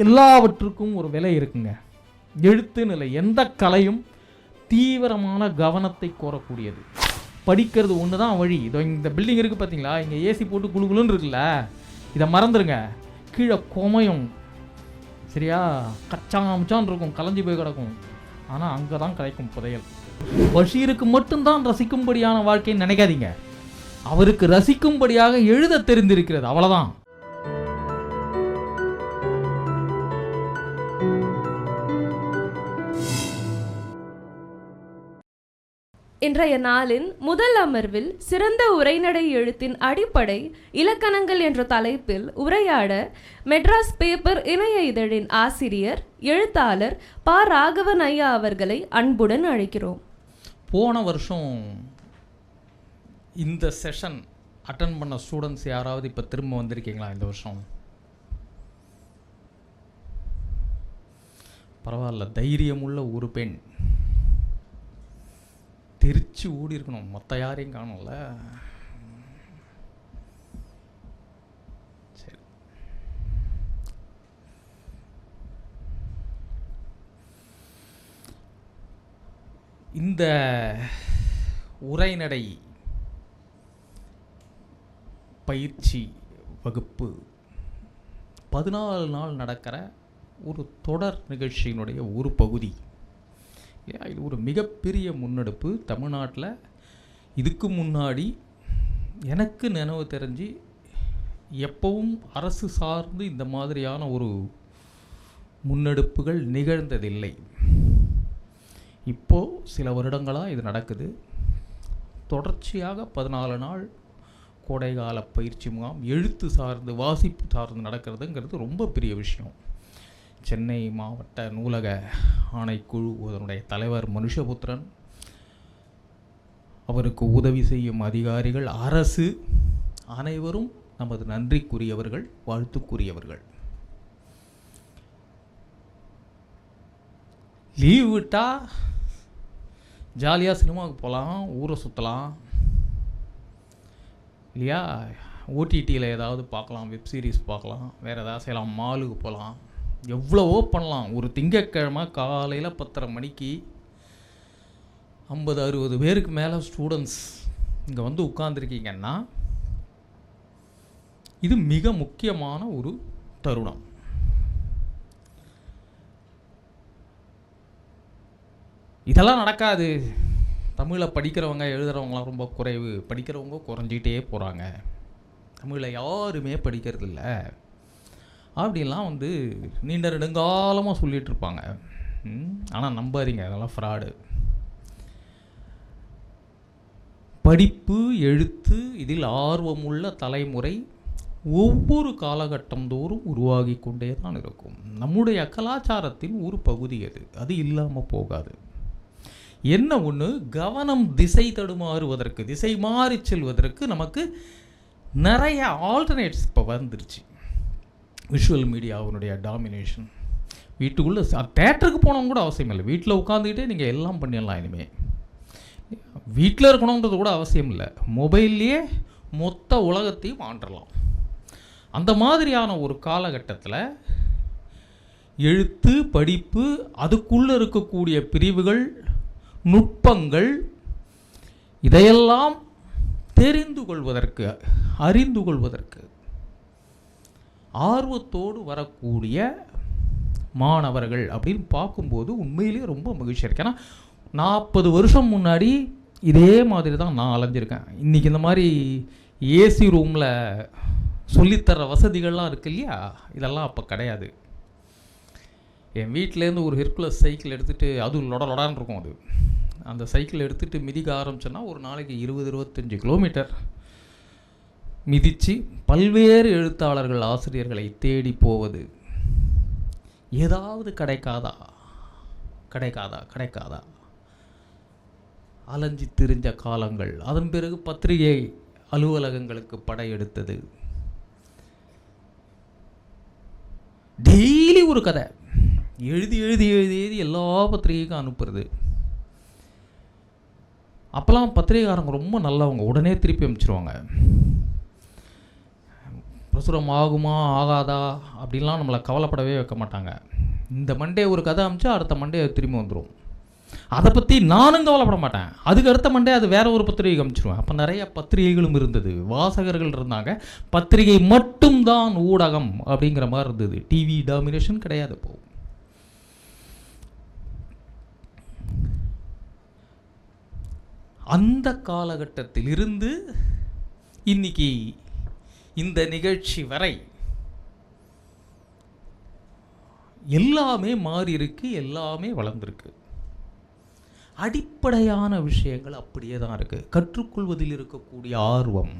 எல்லாவற்றுக்கும் ஒரு விலை இருக்குங்க. எழுத்துன்னு இல்லை, எந்த கலையும் தீவிரமான கவனத்தை கோரக்கூடியது. படிக்கிறது ஒன்று தான் வழி. இதோ இந்த பில்டிங் இருக்குது பார்த்தீங்களா, இங்கே ஏசி போட்டு குழுகுலுன்னு இருக்குல்ல, இதை மறந்துடுங்க. கீழே கொமையும் சரியா கச்சாமச்சான் இருக்கும், கலைஞ்சி போய் கிடக்கும். ஆனால் அங்கே தான் கிடைக்கும் புதையல். பஷீருக்கு மட்டும்தான் ரசிக்கும்படியான வாழ்க்கைன்னு நினைக்காதீங்க. அவருக்கு ரசிக்கும்படியாக எழுத தெரிந்திருக்கிறது, அவ்வளோதான். இன்றைய நாளின் முதல் அமர்வில் சிறந்த உரைநடை எழுத்தின் அடிப்படை இலக்கணங்கள் என்ற தலைப்பில் உரையாட மெட்ராஸ் பேப்பர் இணைய இதழின் ஆசிரியர் எழுத்தாளர் ப. ராகவன் ஐயா அவர்களை அன்புடன் அழைக்கிறோம். போன வருஷம் இந்த செஷன் அட்டன் பண்ண ஸ்டூடெண்ட்ஸ் யாராவது இப்போ திரும்ப வந்திருக்கீங்களா? இந்த வருஷம் பரவாயில்ல, தைரியமுள்ள ஒரு பெண். தெரிச்சு ஓடி இருக்கணும், மற்ற யாரையும் காணல. சரி, இந்த உரைநடை பயிற்சி வகுப்பு 14 நாள் நடக்கிற ஒரு தொடர் நிகழ்ச்சியினுடைய ஒரு பகுதி. இது ஒரு மிகப்பெரிய முன்னெடுப்பு. தமிழ்நாட்டில் இதுக்கு முன்னாடி எனக்கு நினைவு தெரிஞ்சு எப்பவும் அரசு சார்ந்து இந்த மாதிரியான ஒரு முன்னெடுப்புகள் நிகழ்ந்ததில்லை. இப்போது சில வருடங்களாக இது நடக்குது. தொடர்ச்சியாக 14 நாள் கோடைகால பயிற்சி முகாம் எழுத்து சார்ந்து, வாசிப்பு சார்ந்து நடக்கிறதுங்கிறது ரொம்ப பெரிய விஷயம். சென்னை மாவட்ட நூலக ஆணைக்குழு அதனுடைய தலைவர் மனுஷபுத்திரன், அவருக்கு உதவி செய்யும் அதிகாரிகள், அரசு அனைவரும் நமது நன்றிக்குரியவர்கள், வாழ்த்துக்குரியவர்கள். லீவ் விட்டால் ஜாலியாக சினிமாவுக்கு போகலாம், ஊரை சுற்றலாம் இல்லையா? ஓடிடியில் ஏதாவது பார்க்கலாம், வெப் சீரிஸ் பார்க்கலாம், வேறு ஏதாவது செய்யலாம், மாலுக்கு போகலாம், எவ்வளவோ பண்ணலாம். ஒரு திங்கட்கிழமை காலையில் 10:30 மணிக்கு 50-60 பேருக்கு மேலே ஸ்டூடெண்ட்ஸ் இங்கே வந்து உட்கார்ந்துருக்கீங்கன்னா இது மிக முக்கியமான ஒரு தருணம். இதெல்லாம் நடக்காது. தமிழில் படிக்கிறவங்க எழுதுகிறவங்களாம் ரொம்ப குறைவு, படிக்கிறவங்க குறைஞ்சிட்டே போகிறாங்க, தமிழில் யாருமே படிக்கிறதில்ல அப்படின்லாம் வந்து நீண்ட நெடுங்காலமாக சொல்லிகிட்ருப்பாங்க. ஆனால் நம்பாதீங்க, அதெல்லாம் ஃப்ராடு. படிப்பு, எழுத்து இதில் ஆர்வமுள்ள தலைமுறை ஒவ்வொரு காலகட்டம் தோறும் உருவாகி கொண்டே தான் இருக்கும். நம்முடைய கலாச்சாரத்தின் ஒரு பகுதி அது இல்லாமல் போகாது. என்ன ஒன்று, கவனம் திசை தடுமாறுவதற்கு, திசை மாறி செல்வதற்கு நமக்கு நிறைய ஆல்டர்னேட்ஸ் இப்போ வந்துருச்சு. விஷுவல் மீடியாவினுடைய டாமினேஷன். வீட்டுக்குள்ளே தேட்டருக்கு போனவங்க கூட அவசியம் இல்லை, வீட்டில் உட்காந்துக்கிட்டே நீங்கள் எல்லாம் பண்ணிடலாம். இனிமேல் வீட்டில் இருக்கணுன்றது கூட அவசியம் இல்லை, மொபைல்லையே மொத்த உலகத்தையும் ஆண்டலாம். அந்த மாதிரியான ஒரு காலகட்டத்தில் எழுத்து, படிப்பு, அதுக்குள்ளே இருக்கக்கூடிய பிரிவுகள், நுட்பங்கள், இதையெல்லாம் தெரிந்து கொள்வதற்கு, அறிந்து கொள்வதற்கு ஆர்வத்தோடு வரக்கூடிய மாணவர்கள் அப்படின்னு பார்க்கும்போது உண்மையிலேயே ரொம்ப மகிழ்ச்சியாக இருக்கு. ஏன்னா 40 வருஷம் முன்னாடி இதே மாதிரி தான் நான் அலைஞ்சிருக்கேன். இன்றைக்கி இந்த மாதிரி ஏசி ரூமில் சொல்லித்தர வசதிகள்லாம் இருக்கு இல்லையா, இதெல்லாம் அப்போ கிடையாது. என் வீட்டிலேருந்து ஒரு ஹெர்குலஸ் சைக்கிள் எடுத்துகிட்டு, அதுவும் லொடான்னு இருக்கும், அது அந்த சைக்கிள் எடுத்துகிட்டு மிதிக்க ஆரம்பிச்சோன்னா ஒரு நாளைக்கு 20-25 கிலோமீட்டர் மிதித்து பல்வேறு எழுத்தாளர்கள், ஆசிரியர்களை தேடி போவது. ஏதாவது கிடைக்காதா அலைஞ்சி திரிஞ்ச காலங்கள். அதன் பிறகு பத்திரிகை அலுவலகங்களுக்கு படையெடுத்தது. டெய்லி ஒரு கதை எழுதி எழுதி எழுதி எழுதி எல்லா பத்திரிகைக்கும் அனுப்புறது. அப்போல்லாம் பத்திரிகைக்காரங்க ரொம்ப நல்லவங்க, உடனே திருப்பி அனுப்பிச்சிருவாங்க. பிரசுரம் ஆகுமா ஆகாதா அப்படின்லாம் நம்மளை கவலைப்படவே வைக்க மாட்டாங்க. இந்த மண்டே ஒரு கதை அமிச்சா அடுத்த மண்டே திரும்பி வந்துடும். அதை பற்றி நானும் கவலைப்பட மாட்டேன். அதுக்கு அடுத்த மண்டே அது வேற ஒரு பத்திரிகை அமிச்சிருவேன். அப்போ நிறைய பத்திரிகைகளும் இருந்தது, வாசகர்கள் இருந்தாங்க. பத்திரிகை மட்டும்தான் ஊடகம் அப்படிங்கிற மாதிரி இருந்தது. டிவி டாமினேஷன் கிடையாது. இப்போ அந்த காலகட்டத்தில் இருந்து இன்னைக்கு இந்த நிகழ்ச்சி வரை எல்லாமே மாறி இருக்கு, எல்லாமே வளர்ந்துருக்கு. அடிப்படையான விஷயங்கள் அப்படியே தான் இருக்கு. கற்றுக்கொள்வதில் இருக்கக்கூடிய ஆர்வம்,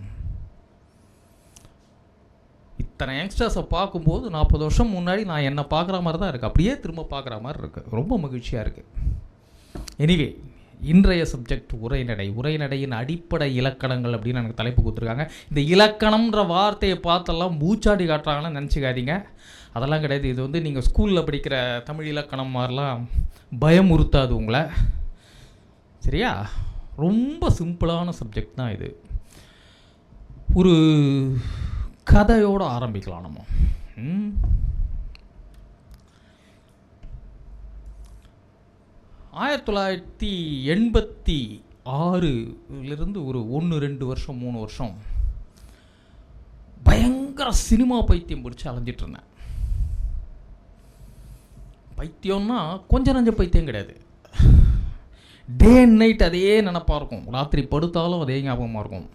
இத்தனை யங்ஸ்டர்ஸை பார்க்கும்போது 40 வருஷம் முன்னாடி நான் என்னை பார்க்குற மாதிரி தான் இருக்குது, அப்படியே திரும்ப பார்க்குற மாதிரி இருக்குது. ரொம்ப மகிழ்ச்சியாக இருக்குது. எனிவே, இன்றைய சப்ஜெக்ட் உரைநடை. உரைநடையின் அடிப்படை இலக்கணங்கள் அப்படின்னு எனக்கு தலைப்பு கொடுத்துருக்காங்க. இந்த இலக்கணம்ன்ற வார்த்தையை பார்த்தெல்லாம் பூச்சாடி காட்டுறாங்கன்னு நினச்சிக்காதீங்க. அதெல்லாம் கிடையாது. இது வந்து நீங்கள் ஸ்கூலில் படிக்கிற தமிழ் இலக்கணம் மாதிரிலாம் பயமுறுத்தாது உங்களை. சரியா? ரொம்ப சிம்பிளான சப்ஜெக்ட் தான் இது. ஒரு கதையோடு ஆரம்பிக்கலாம் நம்ம. 1986 ஒரு 1-2 வருஷம் 3 வருஷம் பயங்கர சினிமா பைத்தியம் பிடிச்சி அலைஞ்சிட்டு இருந்தேன். பைத்தியம்னா கொஞ்சம் நஞ்ச பைத்தியம் கிடையாது. டே அண்ட் நைட் அதே நினப்பாக இருக்கும். ராத்திரி படுத்தாலும் அதே ஞாபகமாக இருக்கும்.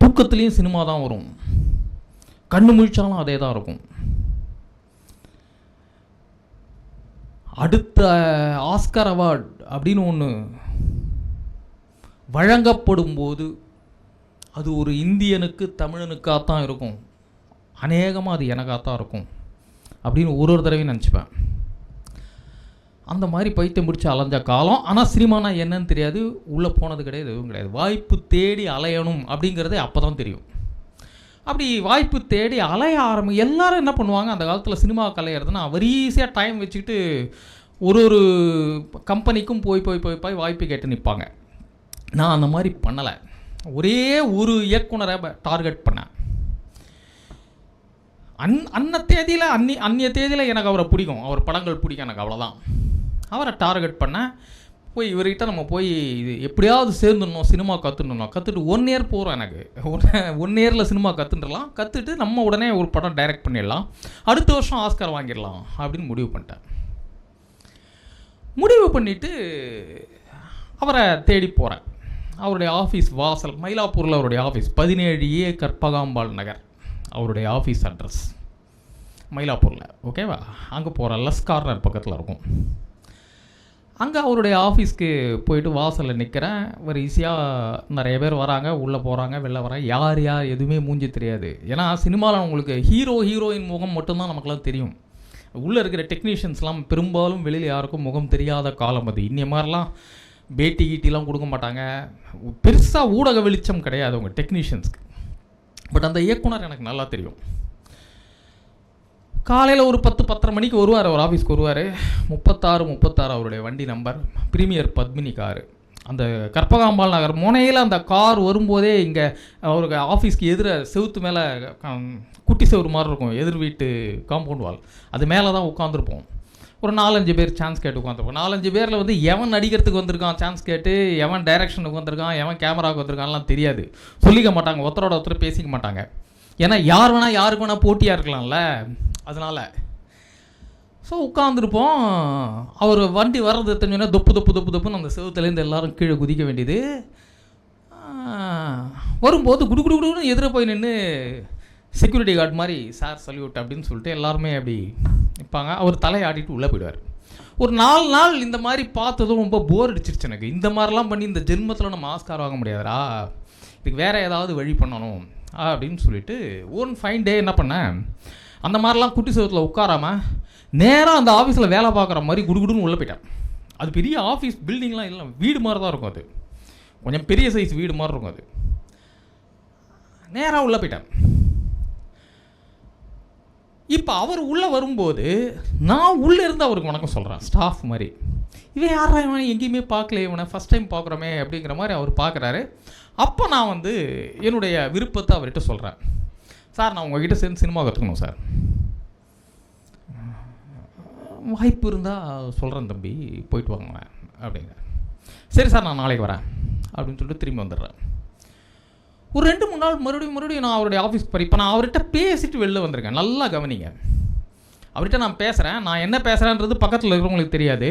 தூக்கத்துலேயும் சினிமா தான் வரும். கண்ணு முழிச்சாலும் அதே தான் இருக்கும். அடுத்த ஆஸ்கர் அவார்டு அப்படின்னு ஒன்று வழங்கப்படும் போது அது ஒரு இந்தியனுக்கு தமிழனுக்காக தான் இருக்கும். அநேகமாக அது எனக்காக தான் இருக்கும் அப்படின்னு ஒரு தடவையும் நினச்சிப்பேன். அந்த மாதிரி பைத்தியம் பிடிச்சி அலைஞ்ச காலம். ஆனால் சினிமானா என்னன்னு தெரியாது, உள்ளே போனது கிடையாது, எதுவும் கிடையாது. வாய்ப்பு தேடி அலையணும் அப்படிங்கிறதே அப்போ தான் தெரியும். அப்படி வாய்ப்பு தேடி அலைய எல்லாரும் என்ன பண்ணுவாங்க, அந்த காலத்தில் சினிமா கலையிறதுன்னா வரிசையாக டைம் வச்சுக்கிட்டு ஒரு கம்பெனிக்கும் போய் வாய்ப்பு கேட்டு நிற்பாங்க. நான் அந்த மாதிரி பண்ணலை. ஒரே ஒரு இயக்குனரை டார்கெட் பண்ணேன். அந்நிய தேதியில் எனக்கு அவரை பிடிக்கும், அவர் படங்கள் பிடிக்கும் எனக்கு, அவ்வளோதான். அவரை டார்கெட் பண்ணேன். போய் இவர்கிட்ட நம்ம போய் இது எப்படியாவது சேர்ந்துடணும், சினிமா கற்றுட்டு 1 இயர் போகிறோம். எனக்கு 1 இயரில் சினிமா கற்றுட்டு நம்ம உடனே ஒரு படம் டைரக்ட் பண்ணிடலாம், அடுத்த வருஷம் ஆஸ்கர் வாங்கிடலாம் அப்படின்னு முடிவு பண்ணிட்டேன். முடிவு பண்ணிவிட்டு அவரை தேடி போகிறேன். அவருடைய ஆஃபீஸ் வாசல், மயிலாப்பூரில் அவருடைய ஆஃபீஸ், 17A கற்பகாம்பாள் நகர் அவருடைய ஆஃபீஸ் அட்ரஸ், மயிலாப்பூரில். ஓகேவா? அங்கே போகிற லஸ் கார்னர் பக்கத்தில் இருக்கும். அங்கே அவருடைய ஆஃபீஸ்க்கு போயிட்டு வாசலில் நிற்கிறேன். ஒரு ஈஸியாக நிறைய பேர் வராங்க, உள்ளே போகிறாங்க, வெளில வராங்க. யார் எதுவுமே மூஞ்சி தெரியாது. ஏன்னா சினிமாவில் உங்களுக்கு ஹீரோயின் முகம் மட்டும்தான் நமக்குலாம் தெரியும். உள்ளே இருக்கிற டெக்னீஷியன்ஸ்லாம் பெரும்பாலும் வெளியில் யாருக்கும் முகம் தெரியாத காலம் அது. இன்னைய மாதிரிலாம் பேட்டி கீட்டிலாம் கொடுக்க மாட்டாங்க. பெருசாக ஊடக வெளிச்சம் கிடையாது அவங்க டெக்னீஷியன்ஸ்க்கு. பட் அந்த இயக்குனர் எனக்கு நல்லா தெரியும். காலையில் ஒரு 10-10:30 மணிக்கு வருவார், அவர் ஆஃபீஸ்க்கு வருவார். 36 அவருடைய வண்டி நம்பர், ப்ரீமியர் பத்மினி காரு. அந்த கற்பகாம்பாள் நகர் முனையில் அந்த கார் வரும்போதே இங்கே அவருக்கு ஆஃபீஸ்க்கு எதிர செவுத்து மேலே குட்டி செவுறு மாதிரி இருக்கும், எதிர் வீட்டு காம்பவுண்ட் வால், அது மேலே தான் உட்காந்துருப்போம். ஒரு 4-5 பேர் சான்ஸ் கேட்டு உட்காந்துருப்போம். 4-5 பேரில் வந்து எவன் நடிக்கிறதுக்கு வந்திருக்கான் சான்ஸ் கேட்டு, எவன் டைரக்ஷனுக்கு வந்திருக்கான், எவன் கேமராவுக்கு வந்திருக்கான்லாம் தெரியாது. சொல்லிக்க மாட்டாங்க, ஒருத்தர் பேசிக்க மாட்டாங்க. ஏன்னா யார் வேணால் யாருக்கு வேணால் போட்டியாக இருக்கலாம்ல, அதனால். ஸோ உட்காந்துருப்போம். அவர் வண்டி வர்றது தெரிஞ்சோன்னா தொப்புன்னு அந்த செவத்துலேருந்து எல்லோரும் கீழே குதிக்க வேண்டியது. வரும்போது குடுன்னு எதிர போய் நின்று செக்யூரிட்டி கார்டு மாதிரி சார் சல்யூட் அப்படின்னு சொல்லிட்டு எல்லாருமே அப்படி நிற்பாங்க. அவர் தலையாடிட்டு உள்ளே போயிடுவார். ஒரு 4 நாள் இந்த மாதிரி பார்த்ததும் ரொம்ப போர் அடிச்சிருச்சு எனக்கு. இந்த மாதிரிலாம் பண்ணி இந்த ஜென்மத்தில் நம்ம ஆஸ்கார் வாங்க முடியாதுடா, இதுக்கு வேறு ஏதாவது வழி பண்ணணும் அப்படின்னு சொல்லிட்டு ஒன் ஃபைன் டே என்ன பண்ணேன், அந்த மாதிரிலாம் குட்டி செவத்தில் உட்காராமல் நேராக அந்த ஆஃபீஸில் வேலை பார்க்குற மாதிரி குடுன்னு உள்ளே போயிட்டேன். அது பெரிய ஆஃபீஸ் பில்டிங்லாம் இல்லை, வீடு மாதிரி தான் இருக்கும். அது கொஞ்சம் பெரிய சைஸ் வீடு மாதிரி இருக்கும். அது நேராக உள்ளே போயிட்டேன். இப்போ அவர் உள்ளே வரும்போது நான் உள்ளே இருந்து அவருக்கு வணக்கம் சொல்கிறேன், ஸ்டாஃப் மாதிரி. இவன் யாரா, இவன் எங்கேயுமே பார்க்கல, இவனை ஃபஸ்ட் டைம் பார்க்குறோமே அப்படிங்கிற மாதிரி அவர் பார்க்குறாரு. அப்போ நான் வந்து என்னுடைய விருப்பத்தை அவர்கிட்ட சொல்கிறேன். சார் நான் உங்ககிட்ட சேர்ந்து சினிமா கற்றுக்கணும் சார். வாய்ப்பு இருந்தால் சொல்கிறேன் தம்பி, போயிட்டு வாங்க அப்படிங்க. சரி சார் நான் நாளைக்கு வரேன் அப்படின்னு சொல்லிட்டு திரும்பி வந்துடுறேன். ஒரு 2-3 நாள் மறுபடியும் நான் அவருடைய ஆஃபீஸ்க்கு போகிறேன். இப்போ நான் அவர்கிட்ட பேசிட்டு வெளில வந்திருக்கேன். நல்லா கவனிங்க. அவர்கிட்ட நான் பேசுகிறேன். நான் என்ன பேசுகிறேன்றது பக்கத்தில் இருக்கிறவங்களுக்கு தெரியாது.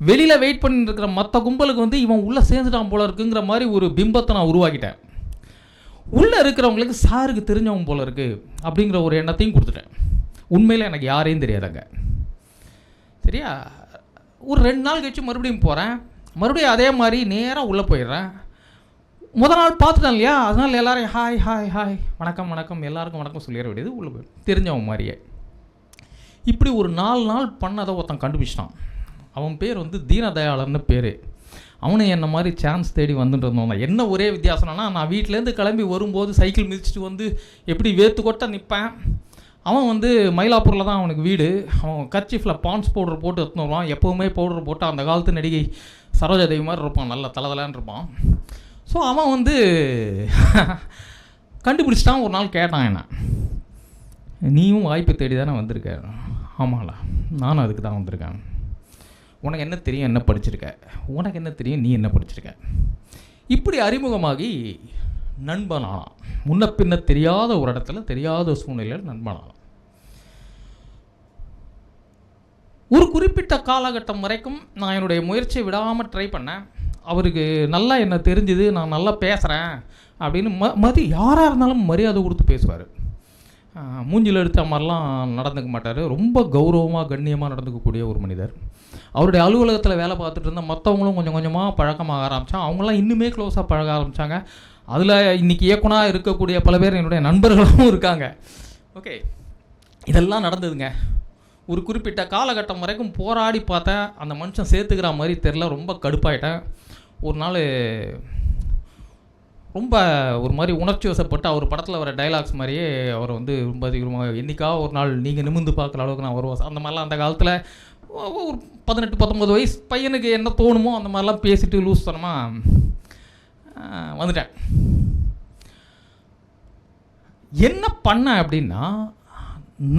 வெளியில் வெயிட் பண்ணிட்டு இருக்கிற மற்ற கும்பலுக்கு வந்து இவன் உள்ளே சேர்ந்துட்டான் போல இருக்குங்கிற மாதிரி ஒரு பிம்பத்தை நான் உருவாக்கிட்டேன். உள்ளே இருக்கிறவங்களுக்கு சாருக்கு தெரிஞ்சவன் போல இருக்குது அப்படிங்கிற ஒரு எண்ணத்தையும் கொடுத்துட்டேன். உண்மையில் எனக்கு யாரையும் தெரியாதாங்க. சரியா? ஒரு 2 நாள் கழிச்சு மறுபடியும் போகிறேன். மறுபடியும் அதே மாதிரி நேராக உள்ளே போயிடுறேன். முதல் நாள் பார்த்துட்டேன் இல்லையா, அதனால் எல்லோரும் ஹாய் ஹாய் ஹாய் வணக்கம் வணக்கம் எல்லாருக்கும் வணக்கம் சொல்லிட வேண்டியது. உள்ளே போய் தெரிஞ்சவன் மாதிரியே இப்படி ஒரு 4 நாள் பண்ணதை ஒருத்தன் கண்டுபிடிச்சிட்டான். அவன் பேர் வந்து தீனதயாளர்னு பேர். அவனு என்ன மாதிரி சான்ஸ் தேடி வந்துட்டு இருந்தவன். என்ன ஒரே வித்தியாசம்னா, நான் வீட்டிலேருந்து கிளம்பி வரும்போது சைக்கிள் மிதிச்சுட்டு வந்து எப்படி வேத்து கொட்ட நிற்பேன். அவன் வந்து மயிலாப்பூரில் தான் அவனுக்கு வீடு. அவன் கர்ச்சீஃபில் பான்ஸ் பவுடர் போட்டு எடுத்துன்னு வருவான். எப்போவுமே பவுடர் போட்டு அந்த காலத்து நடிகை சரோஜா தேவி மாதிரி இருப்பான், நல்ல தலதலான்னு இருப்பான். ஸோ அவன் வந்து கண்டுபிடிச்சிட்டான். ஒரு நாள் கேட்டான் என்ன, நீயும் வாய்ப்பு தேடி தானே வந்திருக்க? ஆமாங்களா, நானும் அதுக்கு தான் வந்திருக்கேன். உனக்கு என்ன தெரியும், என்ன படிச்சிருக்க? உனக்கு என்ன தெரியும், நீ என்ன படிச்சிருக்க? இப்படி அறிமுகமாகி நண்பனானான். முன்ன பின்ன தெரியாத ஒரு இடத்துல தெரியாத சூழ்நிலையில் நண்பனானான். ஒரு குறிப்பிட்ட காலகட்டம் வரைக்கும் நான் என்னுடைய முயற்சியை விடாமல் ட்ரை பண்ணேன். அவருக்கு நல்லா என்ன தெரிஞ்சுது, நான் நல்லா பேசுகிறேன் அப்படின்னு யாராக இருந்தாலும் மரியாதை கொடுத்து பேசுவார். மூஞ்சில் எடுத்த மாதிரிலாம் நடந்துக்க மாட்டார். ரொம்ப கௌரவமாக கண்ணியமாக நடந்துக்கக்கூடிய ஒரு மனிதர். அவருடைய அலுவலகத்தில் வேலை பார்த்துட்டு இருந்தால் மற்றவங்களும் கொஞ்சம் கொஞ்சமாக பழக்கமாக ஆரம்பித்தான். அவங்களாம் இன்னுமே க்ளோஸாக பழக ஆரம்பித்தாங்க. அதில் இன்றைக்கி இயக்குனராக இருக்கக்கூடிய பல பேர் என்னுடைய நண்பர்களும் இருக்காங்க. ஓகே, இதெல்லாம் நடந்ததுங்க. ஒரு குறிப்பிட்ட காலகட்டம் வரைக்கும் போராடி பார்த்தேன். அந்த மனுஷன் சேர்த்துக்கிற மாதிரி தெரில. ரொம்ப கடுப்பாயிட்டேன். ஒரு நாள் ரொம்ப ஒரு மாதிரி உணர்ச்சி வசப்பட்டு அவர் படத்தில் வர டைலாக்ஸ் மாதிரியே அவரை வந்து ரொம்ப அதிகமாக என்றைக்காக ஒரு நாள் நீங்கள் நிமிர்ந்து பார்க்குற அளவுக்கு நான் வருவேன் அந்த மாதிரிலாம். அந்த காலத்தில் ஒரு 18-19 வயசு பையனுக்கு என்ன தோணுமோ அந்த மாதிரிலாம் பேசிட்டு லூஸ் தனமாக வந்துட்டேன். என்ன பண்ண அப்படின்னா,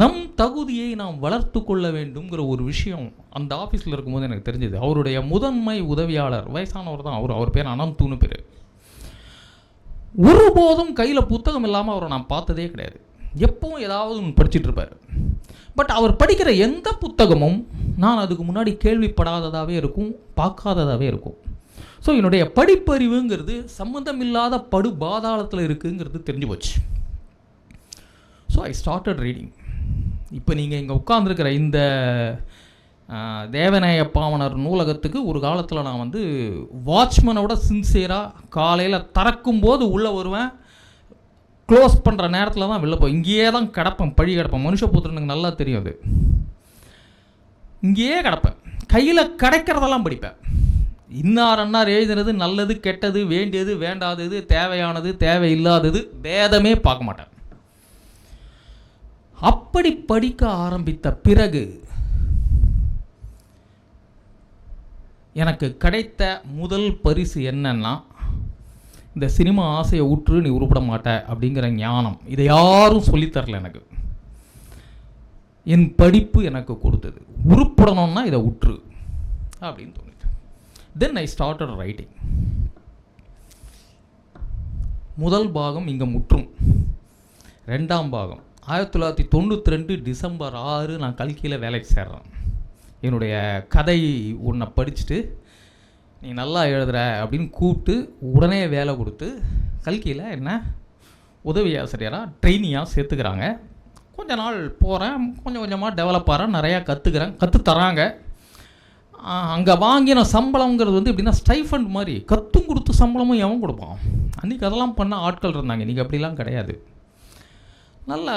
நம் தகுதியை நாம் வளர்த்து கொள்ள வேண்டுங்கிற ஒரு விஷயம் அந்த ஆஃபீஸில் இருக்கும்போது எனக்கு தெரிஞ்சது. அவருடைய முதன்மை உதவியாளர் வயசானவர் தான். அவர் பேர் அனந்தூன்னு பேர். ஒருபோதும் கையில் புத்தகம் இல்லாமல் அவரை நான் பார்த்ததே கிடையாது. எப்பவும் ஏதாவது ஒன்று படிச்சுட்டு இருப்பார். பட் அவர் படிக்கிற எந்த புத்தகமும் நான் அதுக்கு முன்னாடி கேள்விப்படாததாகவே இருக்கும், பார்க்காததாகவே இருக்கும். ஸோ என்னுடைய படிப்பறிவுங்கிறது சம்மந்தமில்லாத படு பாதாளத்தில் இருக்குங்கிறது தெரிஞ்சு போச்சு. So I started reading. இப்போ நீங்கள் இங்கே உட்கார்ந்துருக்கிற இந்த தேவநேய பாவனர் நூலகத்துக்கு ஒரு காலத்தில் நான் வந்து வாட்ச்மனோட சின்சியராக காலையில் திறக்கும்போது உள்ளே வருவேன், க்ளோஸ் பண்ணுற நேரத்தில் தான் வெளில போய் இங்கேயே தான் கிடப்பேன், பழி கிடப்பேன். மனுஷபுத்திரனுக்கு நல்லா தெரியும் அது. இங்கேயே கிடப்பேன், கையில் கிடைக்கிறதெல்லாம் படிப்பேன். இன்னார் எழுதுனது நல்லது கெட்டது வேண்டியது வேண்டாதது தேவையானது தேவையில்லாதது பேதமே பார்க்க மாட்டேன். அப்படி படிக்க ஆரம்பித்த பிறகு எனக்கு கிடைத்த முதல் பரிசு என்னன்னா, இந்த சினிமா ஆசையை உற்று நீ உருப்பட மாட்ட அப்படிங்கிற ஞானம். இதை யாரும் சொல்லித்தரல எனக்கு. என் படிப்பு எனக்கு கொடுத்தது. உருப்படணும்னா இதை உற்று அப்படின்னு தோணிட்டு. தென் ஐ ஸ்டார்டட் ரைட்டிங். முதல் பாகம் இங்கே முற்றும். 2ஆம் பாகம் 1992 டிசம்பர் 6 நான் கல்கியில் வேலைக்கு சேர்றேன். என்னுடைய கதை ஒன்றை படிச்சுட்டு நீ நல்லா எழுதுகிற அப்படின்னு கூப்பிட்டு உடனே வேலை கொடுத்து கல்கியில் என்ன உதவி ஆசிரியராக ட்ரெயினியாக சேர்த்துக்கிறாங்க. கொஞ்ச நாள் போகிறேன், கொஞ்சம் கொஞ்சமாக டெவலப் ஆகிறேன், நிறையா கற்றுத்தராங்க. அங்கே வாங்கின சம்பளங்கிறது வந்து எப்படின்னா ஸ்டைஃபண்ட் மாதிரி கற்றும் கொடுத்து சம்பளமும் எவன் கொடுப்பான். அன்றைக்கி அதெல்லாம் பண்ண ஆட்கள் இருந்தாங்க, இன்றைக்கி அப்படிலாம் கிடையாது. நல்லா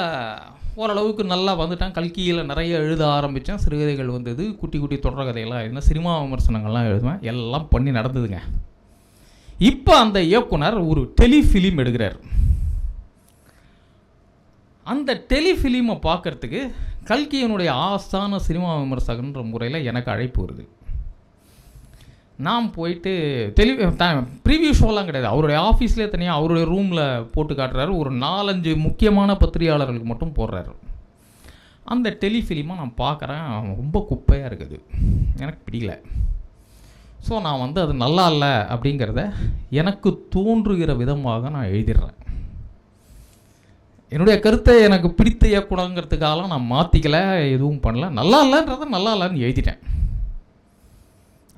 ஓரளவுக்கு நல்லா வந்துட்டேன். கல்கியில் நிறைய எழுத ஆரம்பித்தேன். சிறுகதைகள் வந்தது, குட்டி குட்டி தொடர் கதையெல்லாம் எழுதினா, சினிமா விமர்சனங்கள்லாம் எழுதுவேன். எல்லாம் பண்ணி நடந்ததுங்க. இப்போ அந்த இயக்குனர் ஒரு டெலிஃபிலிம் எடுக்கிறார். அந்த டெலிஃபிலிமை பார்க்குறதுக்கு கல்கியினுடைய ஆஸ்தான சினிமா விமர்சகன்ற முறையில் எனக்கு அழைப்பு வருது. நான் போயிட்டு ப்ரீவியூ ஷோலாம் கிடையாது, அவருடைய ஆஃபீஸ்லேயே தனியாக அவருடைய ரூமில் போட்டு காட்டுறாரு. ஒரு 4-5 முக்கியமான பத்திரிகையாளர்களுக்கு மட்டும் போடுறாரு. அந்த டெலிஃபிலிமாக நான் பார்க்குறேன், ரொம்ப குப்பையாக இருக்குது, எனக்கு பிடிக்கல. ஸோ நான் வந்து அது நல்லா இல்லை அப்படிங்கிறத எனக்கு தோன்றுகிற விதமாக நான் எழுதிடுறேன். என்னுடைய கருத்தை எனக்கு பிடித்த இயக்குனங்கிறதுக்காக நான் மாற்றிக்கல, எதுவும் பண்ணல, நல்லா இல்லைன்றத நல்லா இல்லைன்னு எழுதிட்டேன்.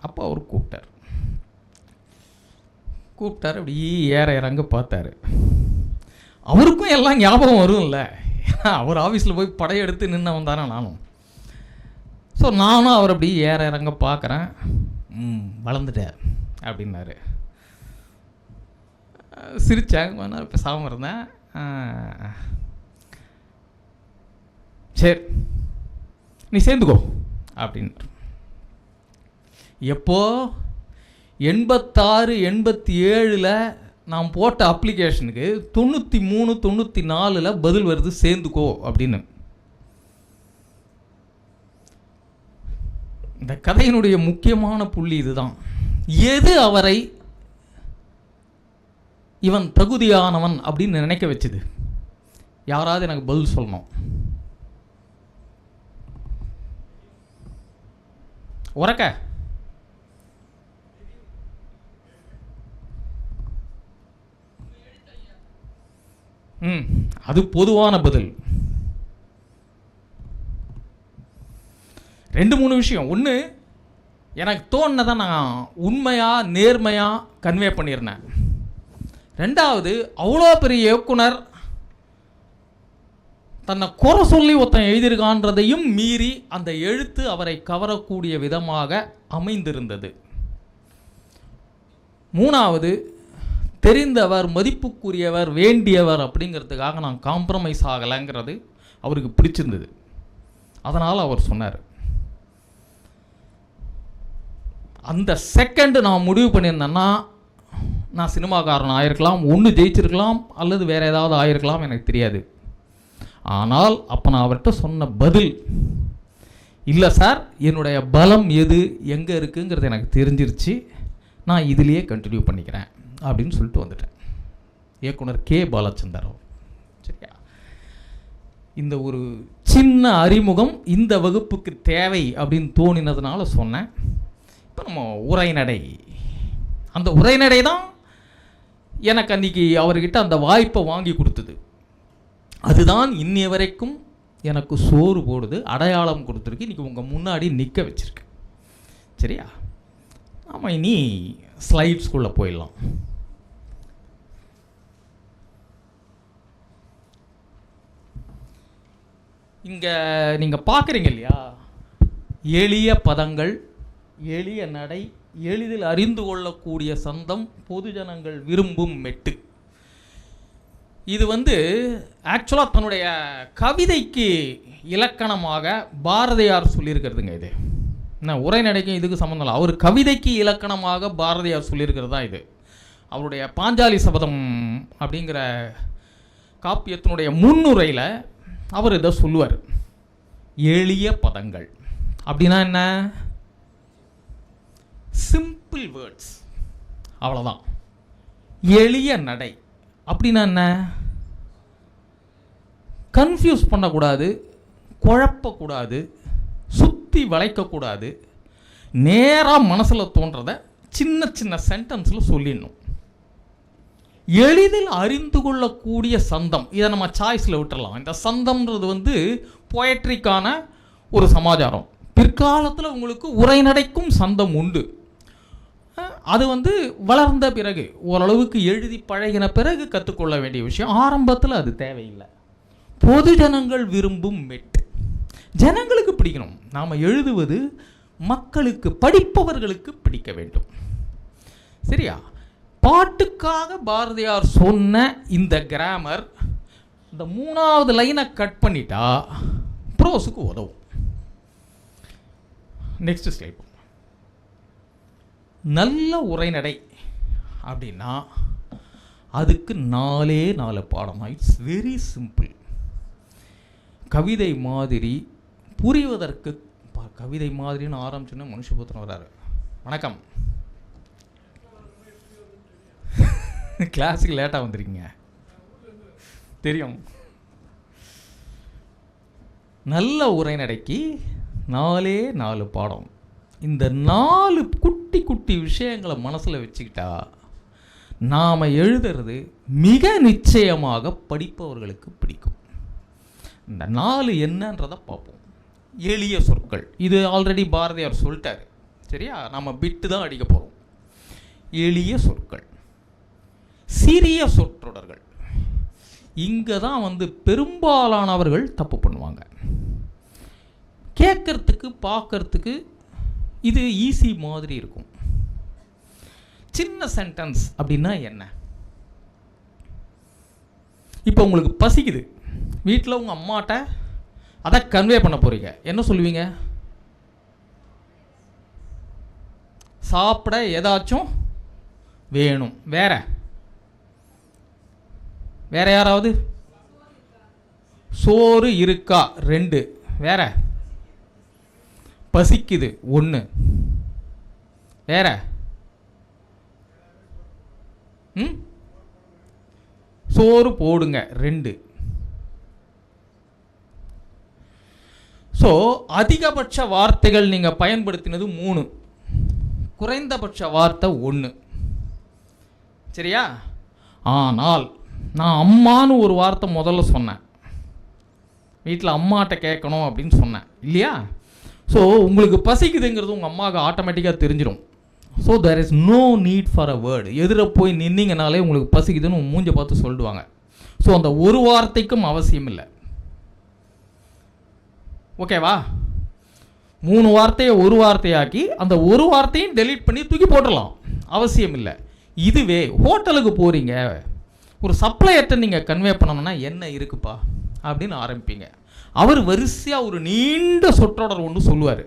அப்போ அவர் கூப்பிட்டார், அப்படி ஏற இறங்க பார்த்தாரு. அவருக்கும் எல்லாம் ஞாபகம் வரும்ல, அவர் ஆஃபீஸில் போய் படையெடுத்து நின்று தானே நானும். ஸோ நானும் அவர் அப்படி ஏற இறங்க பார்க்குறேன். வளர்ந்துட்டார் அப்படின்னாரு. சிரிச்சாங்க, பேசாமல் இருந்தேன். சரி நீ சேர்ந்துக்கோ அப்படின்னாரு. எப்போ 86-87 நான் போட்ட அப்ளிகேஷனுக்கு 93-94 பதில் வருது, சேர்ந்துக்கோ அப்படின்னு. இந்த கதையினுடைய முக்கியமான புள்ளி இதுதான். எது அவரை இவன் தகுதியானவன் அப்படின்னு நினைக்க வச்சுது? யாராவது எனக்கு பதில் சொல்லணும். உறக்க அது பொதுவான பதில். 2-3 விஷயம். ஒன்று, எனக்கு தோணுனதை நான் உண்மையாக நேர்மையாக கன்வே பண்ணியிருந்தேன். 2வது, அவ்வளோ பெரிய இயக்குனர் தன்னை குறை சொல்லி ஒருத்தன் எழுதியிருக்கான்றதையும் மீறி அந்த எழுத்து அவரை கவரக்கூடிய விதமாக அமைந்திருந்தது. 3வது, தெரிந்தவர், மதிப்புக்குரியவர், வேண்டியவர் அப்படிங்கிறதுக்காக நான் காம்ப்ரமைஸ் ஆகலைங்கிறது அவருக்கு பிடிச்சிருந்தது. அதனால் அவர் சொன்னார். அந்த செகண்டு நான் முடிவு பண்ணியிருந்தேன்னா நான் சினிமாக்காரன் ஆயிருக்கலாம், ஒன்று ஜெயிச்சிருக்கலாம், அல்லது வேறு ஏதாவது ஆயிருக்கலாம், எனக்கு தெரியாது. ஆனால் அப்போ நான் அவர்கிட்ட சொன்ன பதில், இல்லை சார், என்னுடைய பலம் எது எங்கே இருக்குங்கிறது எனக்கு தெரிஞ்சிருச்சு, நான் இதிலேயே கண்டினியூ பண்ணிக்கிறேன் அப்படின்னு சொல்லிட்டு வந்துட்டேன். இயக்குனர் கே பாலச்சந்தர். சரியா? இந்த ஒரு சின்ன அறிமுகம் இந்த வகுப்புக்கு தேவை அப்படின்னு தோணினதுனால சொன்னேன். இப்போ நம்ம உரைநடை, அந்த உரைநடை தான் எனக்கு அன்றைக்கி அவர்கிட்ட அந்த வாய்ப்பை வாங்கி கொடுத்தது. அதுதான் இன்னைய வரைக்கும் எனக்கு சோறு போடுது, அடையாளம் கொடுத்துருக்கு, இன்றைக்கி உங்கள் முன்னாடி நிற்க வச்சுருக்கு. சரியா? ஆமாம், இனி ஸ்லைட்ஸ்குள்ளே போயிடலாம். இங்கே நீங்கள் பார்க்குறீங்க இல்லையா, எளிய பதங்கள், எளிய நடை, எளிதில் அறிந்து கொள்ளக்கூடிய சந்தம், பொதுஜனங்கள் விரும்பும் மெட்டு. இது வந்து ஆக்சுவலாக தன்னுடைய கவிதைக்கு இலக்கணமாக பாரதியார் சொல்லியிருக்கிறதுங்க. இது என்ன உரைநடைக்கும் இதுக்கு சம்மந்தம் இல்லை, அவர் கவிதைக்கு இலக்கணமாக பாரதியார் சொல்லியிருக்கிறது தான் இது. அவருடைய பாஞ்சாலி சபதம் அப்படிங்கிற காப்பியத்தினுடைய முன்னுரையில் அவர் இதை சொல்லுவார். எளிய பதங்கள் அப்படின்னா என்ன? சிம்பிள் வேர்ட்ஸ், அவ்வளோதான். எளிய நடை அப்படின்னா என்ன? கன்ஃபியூஸ் பண்ணக்கூடாது, குழப்பக்கூடாது, சுற்றி வளைக்கக்கூடாது, நேராக மனசில் தோன்றதை சின்ன சின்ன சென்டென்ஸில் சொல்லிடணும். எளிதில் அறிந்து கொள்ளக்கூடிய சந்தம், இதை நம்ம சாய்ஸில் விட்டுறலாம். இந்த சந்தம்ன்றது வந்து போயட்ரிக்கான ஒரு சமாச்சாரம். பிற்காலத்தில் உங்களுக்கு உரைநடைக்கும் சந்தம் உண்டு. அது வந்து வளர்ந்த பிறகு, ஓரளவுக்கு எழுதி பழகின பிறகு கற்றுக்கொள்ள வேண்டிய விஷயம். ஆரம்பத்தில் அது தேவையில்லை. பொதுஜனங்கள் விரும்பும் மெட்டு, ஜனங்களுக்கு பிடிக்கணும். நாம் எழுதுவது மக்களுக்கு, படிப்பவர்களுக்கு பிடிக்க வேண்டும். சரியா? பாட்டுக்காக பாரதியார் சொன்ன இந்த கிராமர், இந்த 3வது லைனை கட் பண்ணிட்டா ப்ரோஸுக்கு உதவும். Next slide. நல்ல உரைநடை அப்படின்னா அதுக்கு 4 பாடம். It's very simple. கவிதை மாதிரி புரிவதற்கு, கவிதை மாதிரின்னு ஆரம்பிச்சுன்னா மனுஷபுத்திரன் வர்றாரு. வணக்கம், கிளாஸுக்கு லேட்டாக வந்திருக்கீங்க தெரியும். நல்ல உரைநடைக்கு 4 பாடம். இந்த 4 குட்டி குட்டி விஷயங்களை மனசில் வச்சுக்கிட்டா நாம் எழுதுறது மிக நிச்சயமாக படிப்பவர்களுக்கு பிடிக்கும். இந்த 4 என்னன்றதை பார்ப்போம். எளிய சொற்கள், இது ஆல்ரெடி பாரதியார் சொல்லிட்டார், சரியா? நம்ம பிட்டு தான் அடிக்க போகிறோம். எளிய சொற்கள், சிறிய சொற்றொடர்கள். இங்கே தான் பெரும்பாலானவர்கள் தப்பு பண்ணுவாங்க. கேட்கறதுக்கு பார்க்கறதுக்கு இது ஈஸி மாதிரி இருக்கும். சின்ன சென்டென்ஸ் அப்படின்னா என்ன? இப்போ உங்களுக்கு பசிக்குது, வீட்டில் உங்கள் அம்மாட்ட அதை கன்வே பண்ண போகிறீங்க, என்ன சொல்லுவீங்க? சாப்பிட ஏதாச்சும் வேணும். வேற யாராவது? சோறு இருக்கா 2. வேற? பசிக்குது 1. வேற? சோறு போடுங்க 2. ஸோ அதிகபட்ச வார்த்தைகள் நீங்கள் பயன்படுத்தினது 3, குறைந்தபட்ச வார்த்தை 1, சரியா? ஆனால் நான் அம்மானு ஒரு வார்த்தை முதல்ல சொன்னேன், வீட்டில் அம்மாட்ட கேட்கணும் அப்படின்னு சொன்னேன் இல்லையா? ஸோ உங்களுக்கு பசிக்குதுங்கிறது உங்கள் அம்மாவுக்கு ஆட்டோமேட்டிக்காக தெரிஞ்சிடும். So there is no need for a word. எதிர போய் நின்னீங்கனாலே உங்களுக்கு பசிக்குதுன்னு மூஞ்சை பார்த்து சொல்லிடுவாங்க. ஸோ அந்த ஒரு வார்த்தைக்கும் அவசியம் இல்லை. ஓகேவா? 3 வார்த்தையை ஒரு வார்த்தையாக்கி அந்த ஒரு வார்த்தையும் டெலீட் பண்ணி தூக்கி போட்டுடலாம், அவசியம் இல்லை. இதுவே ஹோட்டலுக்கு போகிறீங்க, ஒரு சப்ளையர்கிட்ட நீங்கள் கன்வே பண்ணணும்னா என்ன இருக்குப்பா அப்படின்னு ஆரம்பிப்பீங்க. அவர் வரிசையாக ஒரு நீண்ட சொற்றொடர் ஒன்று சொல்லுவார்.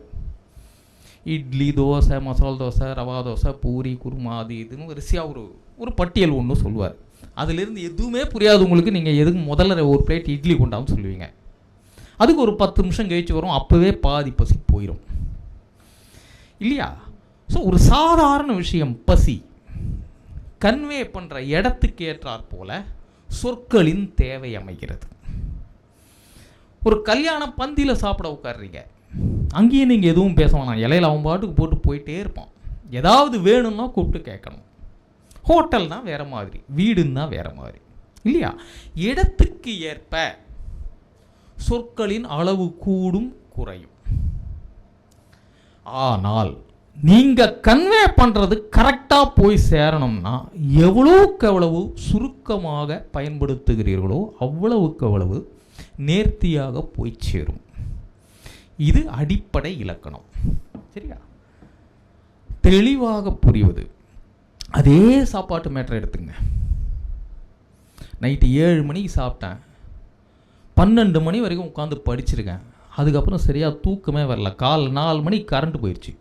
இட்லி, தோசை, மசால் தோசை, ரவா தோசை, பூரி, குருமா, அது இதுன்னு வரிசையாக ஒரு பட்டியல் ஒன்று சொல்லுவார். அதிலிருந்து எதுவுமே புரியாது உங்களுக்கு. நீங்கள் எதுக்கு முதல்ல ஒரு பிளேட் இட்லி கொண்டான்னு சொல்லுவீங்க. அதுக்கு ஒரு 10 நிமிஷம் கழிச்சு வரும், அப்போவே பாதி பசி போயிடும் இல்லையா? ஸோ ஒரு சாதாரண விஷயம் பசி கன்வே பண்ணுற இடத்துக்கு ஏற்றாற் போல சொற்களின் தேவை அமைகிறது. ஒரு கல்யாண பந்தியில் சாப்பிட உட்காடுறீங்க, அங்கேயும் நீங்கள் எதுவும் பேச வேணாம், இலையில் அவன் பாட்டுக்கு போட்டு போயிட்டே இருப்பான். ஏதாவது வேணும்னா கூப்பிட்டு கேட்கணும். ஹோட்டல்னா வேறு மாதிரி, வீடுன்னா வேறு மாதிரி இல்லையா? இடத்துக்கு ஏற்ப சொற்களின் அளவு கூடும் குறையும். ஆனால் நீங்கள் கன்வே பண்ணுறது கரெக்டாக போய் சேரணும்னா எவ்வளவுக்கு எவ்வளவு சுருக்கமாக பயன்படுத்துகிறீர்களோ அவ்வளவுக்கு அவ்வளவு நேர்த்தியாக போய் சேரும். இது அடிப்படை இலக்கணம், சரியா? தெளிவாக புரிவது. அதே சாப்பாட்டு மேட்டரை எடுத்துங்க. நைட்டு 7 மணிக்கு சாப்பிட்டேன், 12 மணி வரைக்கும் உட்காந்து படிச்சிருக்கேன், அதுக்கப்புறம் சரியாக தூக்கமே வரல. காலை 4 மணிக்கு கரண்ட் போயிடுச்சு,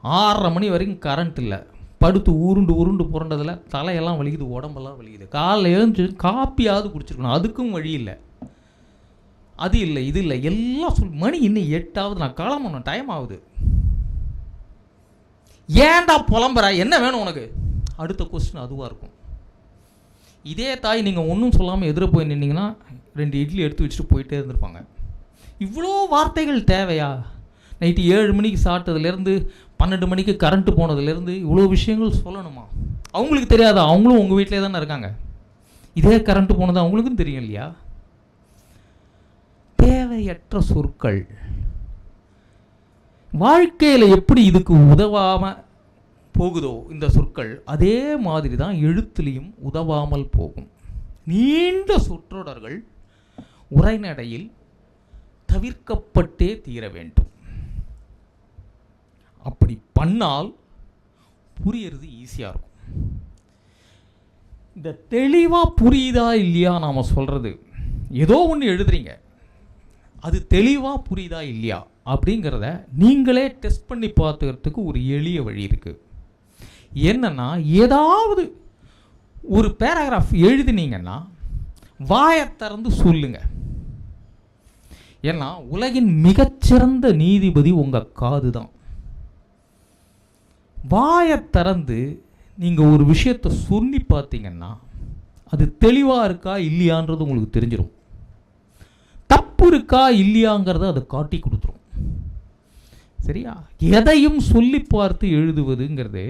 6:30 மணி வரைக்கும் கரண்ட் இல்லை, படுத்து உருண்டு புரண்டதில் தலையெல்லாம் வலிக்குது, உடம்பெல்லாம் வலிக்குது. காலைல எழுந்து காப்பியாவது குடிச்சிருக்கணும், அதுக்கும் வழி இல்லை. அது இல்லை, இது இல்லை, எல்லாம் மணி இன்னும் 8 நான் கிளம்பணும், டைம் ஆகுது. ஏன்டா புலம்புற, என்ன வேணும் உனக்கு? அடுத்த கொஸ்டின் அதுவாக இருக்கும். இதே தாய் நீங்கள் ஒன்றும் சொல்லாமல் எதிர போய் நின்னீங்கன்னா 2 இட்லி எடுத்து வச்சுட்டு போயிட்டே இருந்திருப்பாங்க. இவ்வளோ வார்த்தைகள் தேவையா? நைட்டு 7 மணிக்கு சாப்பிட்டதுலேருந்து 12 மணிக்கு கரண்ட்டு போனதுலேருந்து இவ்வளோ விஷயங்கள் சொல்லணுமா? அவங்களுக்கு தெரியாதா? அவங்களும் உங்கள் வீட்டிலே தானே இருக்காங்க. இதே கரண்ட்டு போனது அவங்களுக்கும் தெரியும் இல்லையா? தேவையற்ற சொற்கள் வாழ்க்கையில் எப்படி இதுக்கு உதவாமல் போகுதோ இந்த சொற்கள், அதே மாதிரி தான் எழுத்துலேயும் உதவாமல் போகும். நீண்ட சொற்றொடர்கள் உரைநடையில் தவிர்க்கப்பட்டே தீர வேண்டும். அப்படி பண்ணால் புரியறது ஈஸியாக இருக்கும். இந்த தெளிவாக புரியுதா இல்லையா நாம் சொல்கிறது, ஏதோ ஒன்று எழுதுறீங்க, அது தெளிவாக புரியுதா இல்லையா அப்படிங்கிறத நீங்களே டெஸ்ட் பண்ணி பார்த்துக்கிறதுக்கு ஒரு எளிய வழி இருக்குது. என்னன்னா, ஏதாவது ஒரு பேராகிராஃப் எழுதினீங்கன்னா வாயை திறந்து சொல்லுங்க. ஏன்னா உலகின் மிகச்சிறந்த நீதிபதி உங்கள் காது தான். வாயை திறந்து நீங்கள் ஒரு விஷயத்தை சொல்லி பார்த்தீங்கன்னா அது தெளிவாக இருக்கா இல்லையான்றது உங்களுக்கு தெரிஞ்சிடும். தப்பு இருக்கா இல்லையாங்கிறத அதை காட்டி கொடுத்துரும். சரியா? எதையும் சொல்லி பார்த்து எழுதுவதுங்கிறது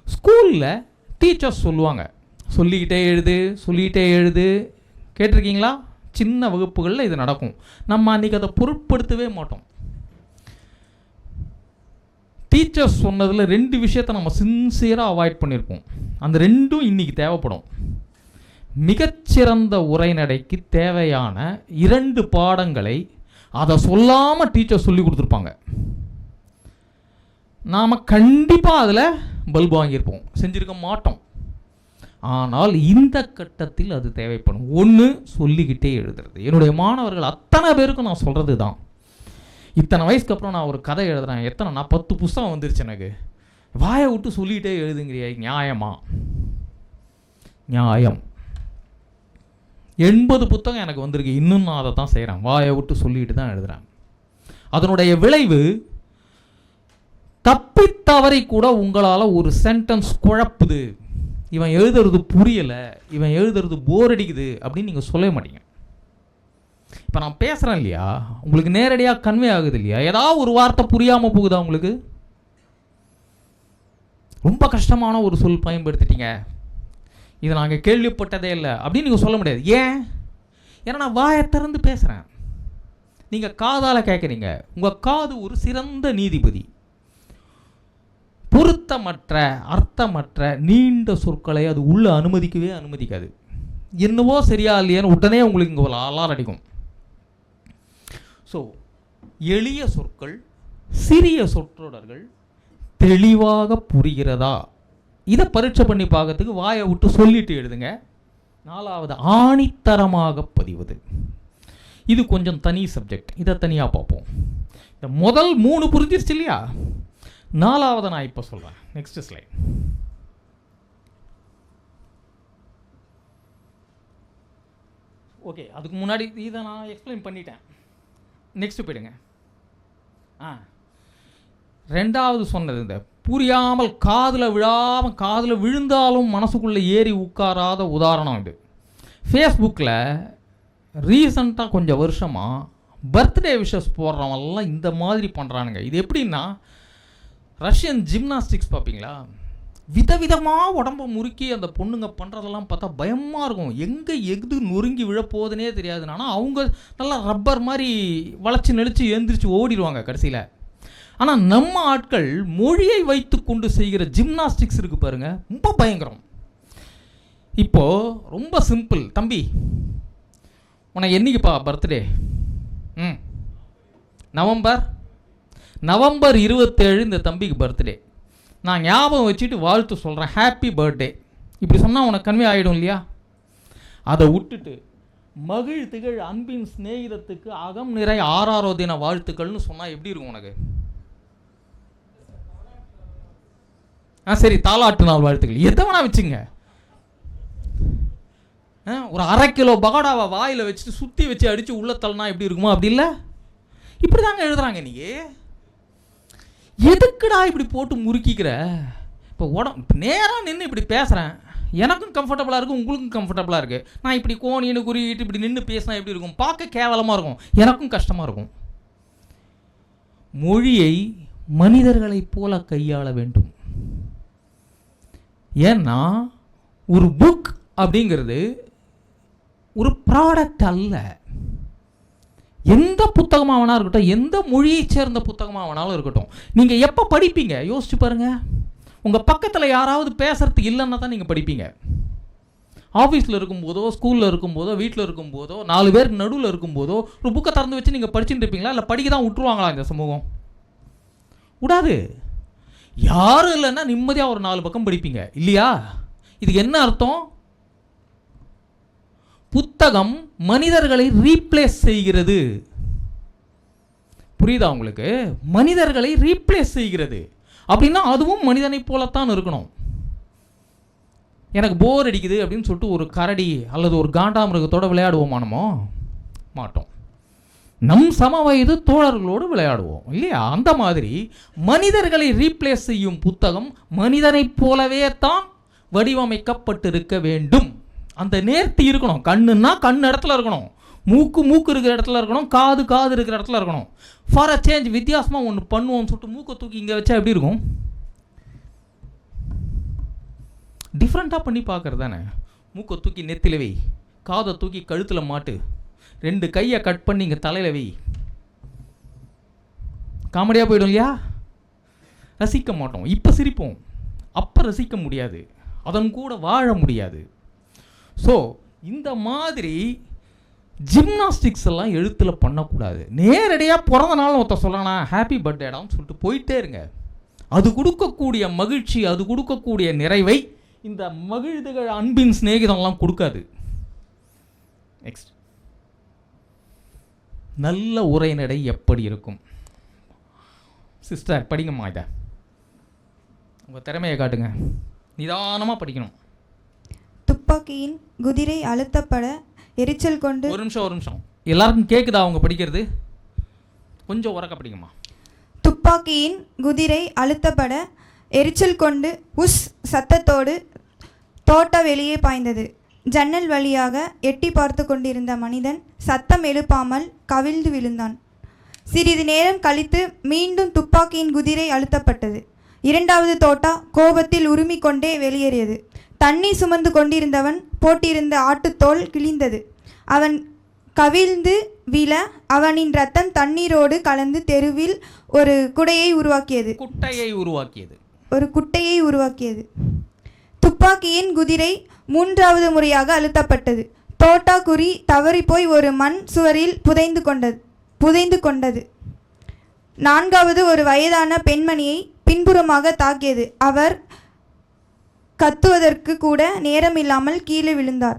ஸ்கூலில் டீச்சர்ஸ் சொல்லுவாங்க, சொல்லிக்கிட்டே எழுது. கேட்டிருக்கீங்களா? சின்ன வகுப்புகளில் இது நடக்கும். நம்ம அன்றைக்கி அதை பொருட்படுத்தவே மாட்டோம். டீச்சர்ஸ் சொன்னதில் 2 விஷயத்தை நம்ம சின்சியராக அவாய்ட் பண்ணியிருப்போம். அந்த 2ம் இன்றைக்கி தேவைப்படும். மிகச்சிறந்த உரைநடைக்கு தேவையான 2 பாடங்களை அதை சொல்லாமல் டீச்சர் சொல்லி கொடுத்துருப்பாங்க. நாம் கண்டிப்பாக அதில் பல்பு வாங்கியிருப்போம், செஞ்சுருக்க மாட்டோம். ஆனால் இந்த கட்டத்தில் அது தேவைப்படும். ஒன்று, சொல்லிக்கிட்டே எழுதுறது. என்னுடைய மாணவர்கள் அத்தனை பேருக்கும் நான் சொல்கிறது தான். இத்தனை வயசுக்கு அப்புறம் நான் ஒரு கதை எழுதுறேன், நான் 10 புஸ்தகம் வந்துருச்சு, எனக்கு வாயை விட்டு சொல்லிகிட்டே எழுதுங்கிறியா? நியாயமா? நியாயம். 80 புத்தகம் எனக்கு வந்திருக்கு, இன்னும் நான் அதை தான் செய்கிறேன், வாயை விட்டு சொல்லிட்டு தான் எழுதுகிறேன். அதனுடைய விளைவு தப்பித்தவரை கூட உங்களால் ஒரு சென்டென்ஸ் குழப்புது, இவன் எழுதுறது புரியலை, இவன் எழுதுறது போர் அடிக்குது அப்படின்னு நீங்கள் சொல்ல மாட்டீங்க. இப்போ நான் பேசுகிறேன் இல்லையா, உங்களுக்கு நேரடியாக கன்வே ஆகுது இல்லையா? ஏதாவது ஒரு வார்த்தை புரியாமல் போகுதா உங்களுக்கு? ரொம்ப கஷ்டமான ஒரு சொல் பயன்படுத்திட்டீங்க, இதை நாங்கள் கேள்விப்பட்டதே இல்லை அப்படின்னு நீங்கள் சொல்ல முடியாது. ஏன்? ஏன்னா நான் வாயை திறந்து பேசுகிறேன், நீங்கள் காதால் கேட்குறீங்க. உங்கள் காது ஒரு சிறந்த நீதிபதி. பொருத்தமற்ற அர்த்தமற்ற நீண்ட சொற்களை அது உள்ள அனுமதிக்கவே அனுமதிக்காது. என்னவோ சரியா இல்லையான்னு உடனே உங்களுக்கு இங்கே ஒரு அலாரம் அடிக்கும். ஸோ எளிய சொற்கள், சிறிய சொற்றொடர்கள் தெளிவாக புரிகிறதா, இதை பரீட்சை பண்ணி பார்க்கறதுக்கு வாயை விட்டு சொல்லிட்டு எழுதுங்க. 4வது, ஆணித்தரமாக பதிவது. இது கொஞ்சம் தனி சப்ஜெக்ட், இதை தனியாக பார்ப்போம். இந்த முதல் 3 புரிஞ்சிருச்சு இல்லையா? 4வது நான் இப்போ சொல்கிறேன். Next slide. ஓகே, அதுக்கு முன்னாடி இதை நான் எக்ஸ்பிளைன் பண்ணிட்டேன். நெக்ஸ்ட் போயிடுங்க. 2வது சொன்னது, இந்த புரியாமல் காதில் விழுந்தாலும் மனசுக்குள்ளே ஏறி உட்காராத உதாரணம் இது. ஃபேஸ்புக்கில் ரீசண்டாக கொஞ்சம் வருஷமாக பர்த்டே விஷஸ் போடுறவங்கெல்லாம் இந்த மாதிரி பண்ணுறானுங்க. இது எப்படின்னா, ரஷ்யன் ஜிம்னாஸ்டிக்ஸ் பார்ப்பீங்களா? விதவிதமாக உடம்பை முறுக்கி அந்த பொண்ணுங்க பண்ணுறதெல்லாம் பார்த்தா பயமாக இருக்கும். எங்கே எது நொறுங்கி விழப்போகுதுனே தெரியாது. ஆனால் அவங்க நல்லா ரப்பர் மாதிரி வளைச்சி நெளிச்சு எழுந்திரிச்சு ஓடிடுவாங்க கடைசியில். ஆனால் நம்ம ஆட்கள் மொழியை வைத்து கொண்டு செய்கிற ஜிம்னாஸ்டிக்ஸ் இருக்குது பாருங்க, ரொம்ப பயங்கரம். இப்போது ரொம்ப சிம்பிள். தம்பி, உனக்கு என்னைக்குப்பா பர்த்டே? நவம்பர் 27 இந்த தம்பிக்கு பர்த்டே. நான் ஞாபகம் வச்சுட்டு வாழ்த்து சொல்கிறேன், ஹாப்பி பர்த்டே. இப்படி சொன்னால் உனக்கு கன்வே ஆகிடும் இல்லையா? அதை விட்டுட்டு மகிழ் திகழ் அன்பின் சிநேகிதத்துக்கு அகம் நிறை 6 தின வாழ்த்துக்கள்னு சொன்னால் எப்படி இருக்கும் உனக்கு? சரி, தாலாட்டு நாள் வாழ்த்துக்கள் எதை வேணா வச்சுங்க. ஒரு 1/2 கிலோ பகோடாவை வாயில் வச்சுட்டு சுற்றி வச்சு அடித்து உள்ள தள்ளனா எப்படி இருக்குமோ அப்படி இல்லை? இப்படி தாங்க எழுதுறாங்க. நீ எதுக்குடா இப்படி போட்டு முறுக்கிக்கிற? இப்போ நேராக நின்று இப்படி பேசுகிறேன், எனக்கும் கம்ஃபர்டபுளாக இருக்குது, உங்களுக்கும் கம்ஃபர்டபுளாக இருக்குது. நான் இப்படி கோணின்னு குறிக்கிட்டு இப்படி நின்று பேசினா எப்படி இருக்கும்? பார்க்க கேவலமாக இருக்கும், எனக்கும் கஷ்டமாக இருக்கும். மொழியை மனிதர்களைப் போல கையாள வேண்டும். ஏன்னா ஒரு புக் அப்படிங்கிறது ஒரு ப்ராடக்ட் அல்ல. எந்த புத்தகமாக வேணா இருக்கட்டும், எந்த மொழியை சேர்ந்த புத்தகமாக வேணாலும் இருக்கட்டும், நீங்கள் எப்போ படிப்பீங்க யோசிச்சு பாருங்கள். உங்கள் பக்கத்தில் யாராவது பேசுறதுக்கு இல்லைன்னா தான் நீங்கள் படிப்பீங்க. ஆஃபீஸில் இருக்கும்போதோ, ஸ்கூலில் இருக்கும்போதோ, வீட்டில் இருக்கும்போதோ, 4 பேருக்கு நடுவில் இருக்கும்போதோ ஒரு புக்கை திறந்து வச்சு நீங்கள் படிச்சுட்டு இருப்பீங்களா? இல்லை படிக்க தான் விட்டுருவாங்களா இந்த சமூகம்? விடாது. யாரும் இல்லைன்னா நிம்மதியாக ஒரு 4 பக்கம் படிப்பீங்க இல்லையா? இதுக்கு என்ன அர்த்தம்? புத்தகம் மனிதர்களை ரீப்ளேஸ் செய்கிறது. புரியுதா உங்களுக்கு? மனிதர்களை ரீப்ளேஸ் செய்கிறது அப்படின்னா அதுவும் மனிதனை போலத்தான் இருக்கணும். எனக்கு போர் அடிக்குது அப்படின்னு சொல்லிட்டு ஒரு கரடி அல்லது ஒரு காண்டாமிருகத்தோட விளையாடுவோமானமோ? மாட்டோம். நம் சம வயது தோழர்களோடு விளையாடுவோம் இல்லையா? அந்த மாதிரி மனிதர்களை ரீப்ளேஸ் செய்யும் புத்தகம் மனிதனை போலவே தான் வடிவமைக்கப்பட்டிருக்க வேண்டும். அந்த நேர்த்தி இருக்கணும். கண்ணுன்னா கண் இடத்துல இருக்கணும், மூக்கு இருக்கிற இடத்துல இருக்கணும், காது இருக்கிற இடத்துல இருக்கணும். ஃபார் அ சேஞ்ச் வித்தியாசமாக ஒன்று பண்ணுவோம்னு சொல்லிட்டு மூக்கை தூக்கி இங்கே வச்சா எப்படி இருக்கும்? டிஃப்ரெண்ட்டாக பண்ணி பார்க்குறது தானே. மூக்கை தூக்கி நெத்தில வை, காதை தூக்கி கழுத்தில் மாட்டு, 2 கையை கட் பண்ணி இங்கே தலையில் வை. காமெடியாக போயிடும் இல்லையா? ரசிக்க மாட்டோம். இப்போ சிரிப்போம், அப்போ ரசிக்க முடியாது, அதன் கூட வாழ முடியாது. ஸோ இந்த மாதிரி ஜிம்னாஸ்டிக்ஸ் எல்லாம் எழுத்தில் பண்ணக்கூடாது. நேரடியாக பிறந்த நாள் ஒருத்தர் சொல்லணா ஹாப்பி பர்த்டேடான்னு சொல்லிட்டு போயிட்டே இருங்க. அது கொடுக்கக்கூடிய மகிழ்ச்சி, அது கொடுக்கக்கூடிய நிறைவை இந்த மகிழ்வுகள் அன்பின் சிநேகிதம்லாம் கொடுக்காது. நெக்ஸ்ட், நல்ல உரைநடை எப்படி இருக்கும்? சிஸ்டர் படிங்கம்மா, இதை உங்கள் திறமையை காட்டுங்க. நிதானமாக படிக்கணும். துப்பாக்கியின் குதிரை அழுத்தப்பட எரிச்சல் கொண்டு. ஒரு நிமிஷம் எல்லாருக்கும் கேட்குதா அவங்க படிக்கிறது? கொஞ்சம் உரக்க படிங்கம்மா. துப்பாக்கியின் குதிரை அழுத்தப்பட எரிச்சல் கொண்டு உஸ் சத்தத்தோடு தோட்ட வெளியே பாய்ந்தது. ஜன்னல் வழியாக எட்டி பார்த்து கொண்டிருந்த மனிதன் சத்தம் எழுப்பாமல் கவிழ்ந்து விழுந்தான். சிறிது நேரம் கழித்து மீண்டும் துப்பாக்கியின் குதிரை அழுத்தப்பட்டது. 2வது தோட்டா கோபத்தில் உருமிக்கொண்டே வெளியேறியது. தண்ணி சுமந்து கொண்டிருந்தவன் போட்டிருந்த ஆட்டுத்தோல் கிழிந்தது. அவன் கவிழ்ந்து விழ அவனின் ரத்தம் தண்ணீரோடு கலந்து தெருவில் ஒரு குட்டையை உருவாக்கியது. துப்பாக்கியின் குதிரை 3வது முறையாக அழுத்தப்பட்டது. தோட்டா குறி தவறிப்போய் ஒரு மண் சுவரில் புதைந்து கொண்டது. 4வது ஒரு வயதான பெண்மணியை பின்புறமாக தாக்கியது. அவர் கத்துவதற்கு கூட நேரமில்லாமல் கீழே விழுந்தார்.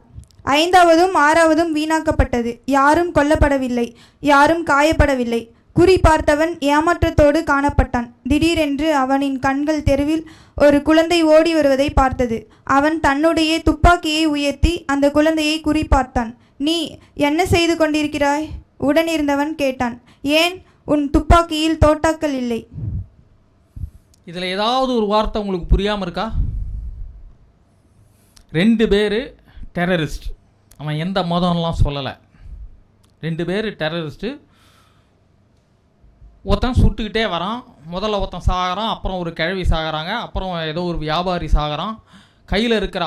5வதும் 6வதும் வீணாக்கப்பட்டது. யாரும் கொல்லப்படவில்லை, யாரும் காயப்படவில்லை. குறி பார்த்தவன் ஏமாற்றத்தோடு காணப்பட்டான். திடீரென்று அவனின் கண்கள் தெருவில் ஒரு குழந்தை ஓடி வருவதை பார்த்தது. அவன் தன்னுடைய துப்பாக்கியை உயர்த்தி அந்த குழந்தையை குறி பார்த்தான். நீ என்ன செய்து கொண்டிருக்கிறாய்? உடனிருந்தவன் கேட்டான். ஏன், உன் துப்பாக்கியில் தோட்டாக்கள் இல்லை. இதில் ஏதாவது ஒரு வார்த்தை உங்களுக்கு புரியாமல் இருக்கா? 2 பேர் டெரரிஸ்ட். அவன் எந்த மதம்லாம் சொல்லலை. 2 பேர் டெரரிஸ்ட்டு. ஒருத்தன் சுட்டுக்கிட்டே வரான். முதல்ல ஒருத்தன் சாகிறான், அப்புறம் ஒரு கிழவி சாகிறாங்க, அப்புறம் ஏதோ ஒரு வியாபாரி சாகிறான். கையில் இருக்கிற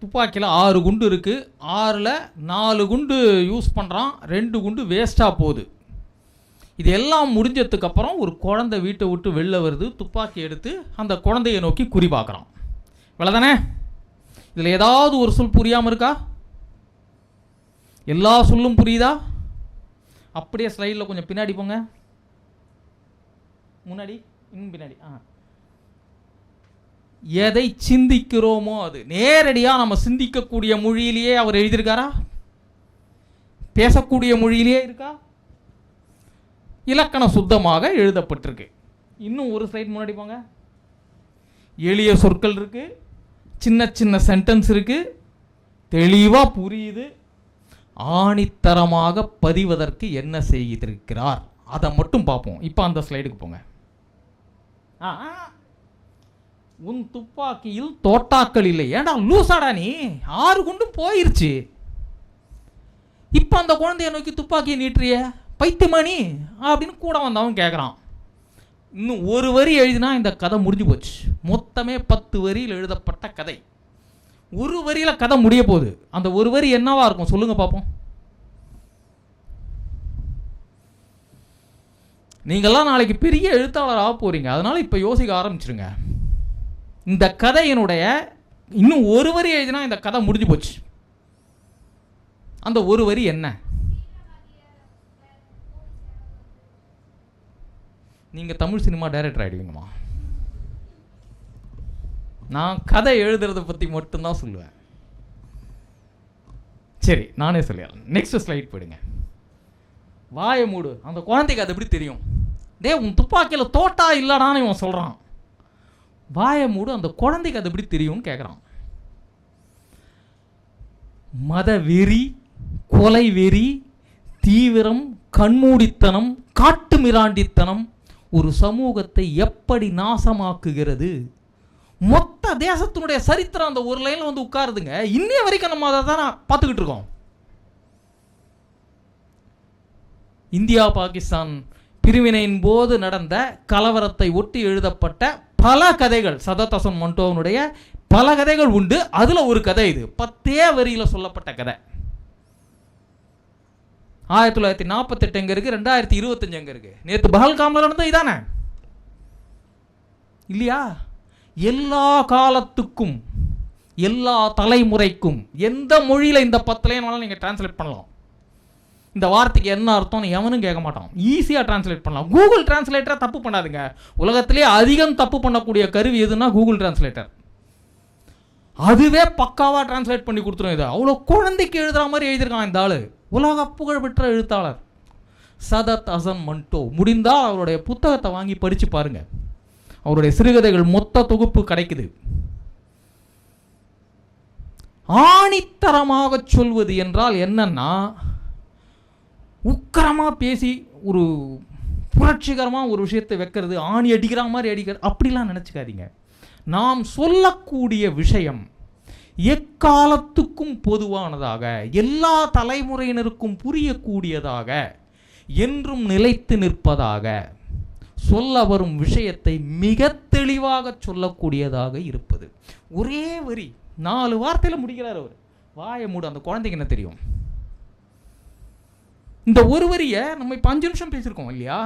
துப்பாக்கியில் 6 குண்டு இருக்குது. 6ல் 4 குண்டு யூஸ் பண்ணுறான், 2 குண்டு வேஸ்ட்டாக போகுது. இது எல்லாம் முடிஞ்சதுக்கப்புறம் ஒரு குழந்தை வீட்டை விட்டு வெளில வருது. துப்பாக்கி எடுத்து அந்த குழந்தையை நோக்கி குறி பார்க்குறான். இவ்வளோதானே? இதில் ஏதாவது ஒரு சொல் புரியாமல் இருக்கா? எல்லா சொல்லும் புரியுதா? அப்படியே ஸ்லைடில் கொஞ்சம் பின்னாடி போங்க. முன்னாடி பின்னாடி. எதை சிந்திக்கிறோமோ அது நேரடியாக நம்ம சிந்திக்கக்கூடிய மொழியிலேயே அவர் எழுதியிருக்காரா? பேசக்கூடிய மொழியிலேயே இருக்கா? இலக்கணம் சுத்தமாக எழுதப்பட்டிருக்கு. இன்னும் ஒரு ஸ்லைட் முன்னாடி போங்க. எளிய சொற்கள் இருக்கு, சின்ன சின்ன சென்டென்ஸ் இருக்கு, தெளிவாக புரியுது. ஆணித்தரமாக பதிவதற்கு என்ன செய்திருக்கிறார் அதை மட்டும் பார்ப்போம். இப்போ அந்த ஸ்லைடுக்கு போங்க. உன் துப்பாக்கியில் தோட்டாக்கள் இல்லை. ஏண்டா லூசாடா நீ? 6 குண்டும் போயிருச்சு. இப்போ அந்த குழந்தைய நோக்கி துப்பாக்கியை நீட்டுறிய பைத்தியமானி அப்படின்னு கூட வந்தவன் கேட்குறான். இன்னும் ஒரு வரி எழுதினா இந்த கதை முடிஞ்சு போச்சு. மொத்தமே 10 வரியில் எழுதப்பட்ட கதை. ஒரு வரியில் கதை முடிய போகுது. அந்த ஒரு வரி என்னவா இருக்கும் சொல்லுங்க பார்ப்போம். நீங்கள்லாம் நாளைக்கு பெரிய எழுத்தாளராக போகிறீங்க. அதனால் இப்போ யோசிக்க ஆரம்பிச்சிருங்க. இந்த கதையினுடைய இன்னும் ஒரு வரி எழுதினா இந்த கதை முடிஞ்சு போச்சு. அந்த ஒரு வரி என்ன? நீங்கள் தமிழ் சினிமா டைரக்டர் ஆகிடுவீங்கம்மா. நான் கதை எழுதுறதை பற்றி மட்டும்தான் சொல்லுவேன். சரி, நானே சொல்லிடுறேன். நெக்ஸ்ட் ஸ்லைட் போயிடுங்க. வாயை மூடு. அந்த குழந்தைக்கு அது எப்படி தெரியும்? உன் துப்பாக்கியில் தோட்டா இல்லடான்னு இவன் சொல்கிறான். வாயை மூடு. அந்த குழந்தைக்கு அது எப்படி தெரியும்னு கேட்குறான். மத வெறி, கொலை வெறி, தீவிரம், கண்மூடித்தனம், காட்டு மிராண்டித்தனம் ஒரு சமூகத்தை எப்படி நாசமாக்குகிறது, மொத்த தேசத்தினுடைய சரித்திரம் அந்த ஒரு லைன்ல வந்து உட்காருதுங்க. இன்னைய வரைக்கும் நம்ம அதை தான் பார்த்துக்கிட்டு இருக்கோம். இந்தியா பாகிஸ்தான் பிரிவினையின் போது நடந்த கலவரத்தை ஒட்டி எழுதப்பட்ட பல கதைகள், சதத் ஹசன் மண்டோனுடைய பல கதைகள் உண்டு. அதுல ஒரு கதை இது, 10 வரியில சொல்லப்பட்ட கதை. 1948 எங்க இருக்கு, 2025 எங்க இருக்கு? நேற்று பஹல்காம்ல நடந்தது இதானே இல்லையா? எல்லா காலத்துக்கும் எல்லா தலைமுறைக்கும் எந்த மொழியில இந்த 10 லைன் வேணாலும் நீங்க டிரான்ஸ்லேட் பண்ணலாம். இந்த வார்த்தைக்கு என்ன அர்த்தம்னு எவனும் கேட்க மாட்டான். ஈஸியா டிரான்ஸ்லேட் பண்ணலாம். கூகுள் டிரான்ஸ்லேட்டரை தப்பு பண்ணாதுங்க. உலகத்திலே அதிகம் தப்பு பண்ணக்கூடிய கருவி எதுன்னா கூகுள் டிரான்ஸ்லேட்டர். அதுவே பக்காவா டிரான்ஸ்லேட் பண்ணி கொடுத்துரும். இது அவ்வளோ குழந்தைக்கு எழுதுற மாதிரி எழுதியிருக்கான் இந்த ஆளு. உலக புகழ்பெற்ற எழுத்தாளர் சதத் ஹசன் மண்டோ. முடிந்தால் அவருடைய புத்தகத்தை வாங்கி படிச்சு பாருங்க. அவருடைய சிறுகதைகள் மொத்த தொகுப்பு கிடைக்குது. ஆணித்தரமாக சொல்வது என்றால் என்னன்னா, உக்கரமா பேசி ஒரு புரட்சிகரமா ஒரு விஷயத்தை வைக்கிறது, ஆணி அடிக்கிற மாதிரி அடிக்கிறது, அப்படிலாம் நினைச்சுக்காதீங்க. நாம் சொல்லக்கூடிய விஷயம் எக்காலத்துக்கும் பொதுவானதாக, எல்லா தலைமுறையினருக்கும் புரியக்கூடியதாக, என்றும் நிலைத்து நிற்பதாக, சொல்ல வரும் விஷயத்தை மிக தெளிவாக சொல்லக்கூடியதாக இருப்பது. ஒரே வரி 4 வார்த்தையில முடிக்கிறார் அவர். வாயை மூடு, அந்த குழந்தைக்கு என்ன தெரியும்? இந்த ஒரு வரியை நம்ம இப்போ 5 நிமிஷம் பேசியிருக்கோம் இல்லையா?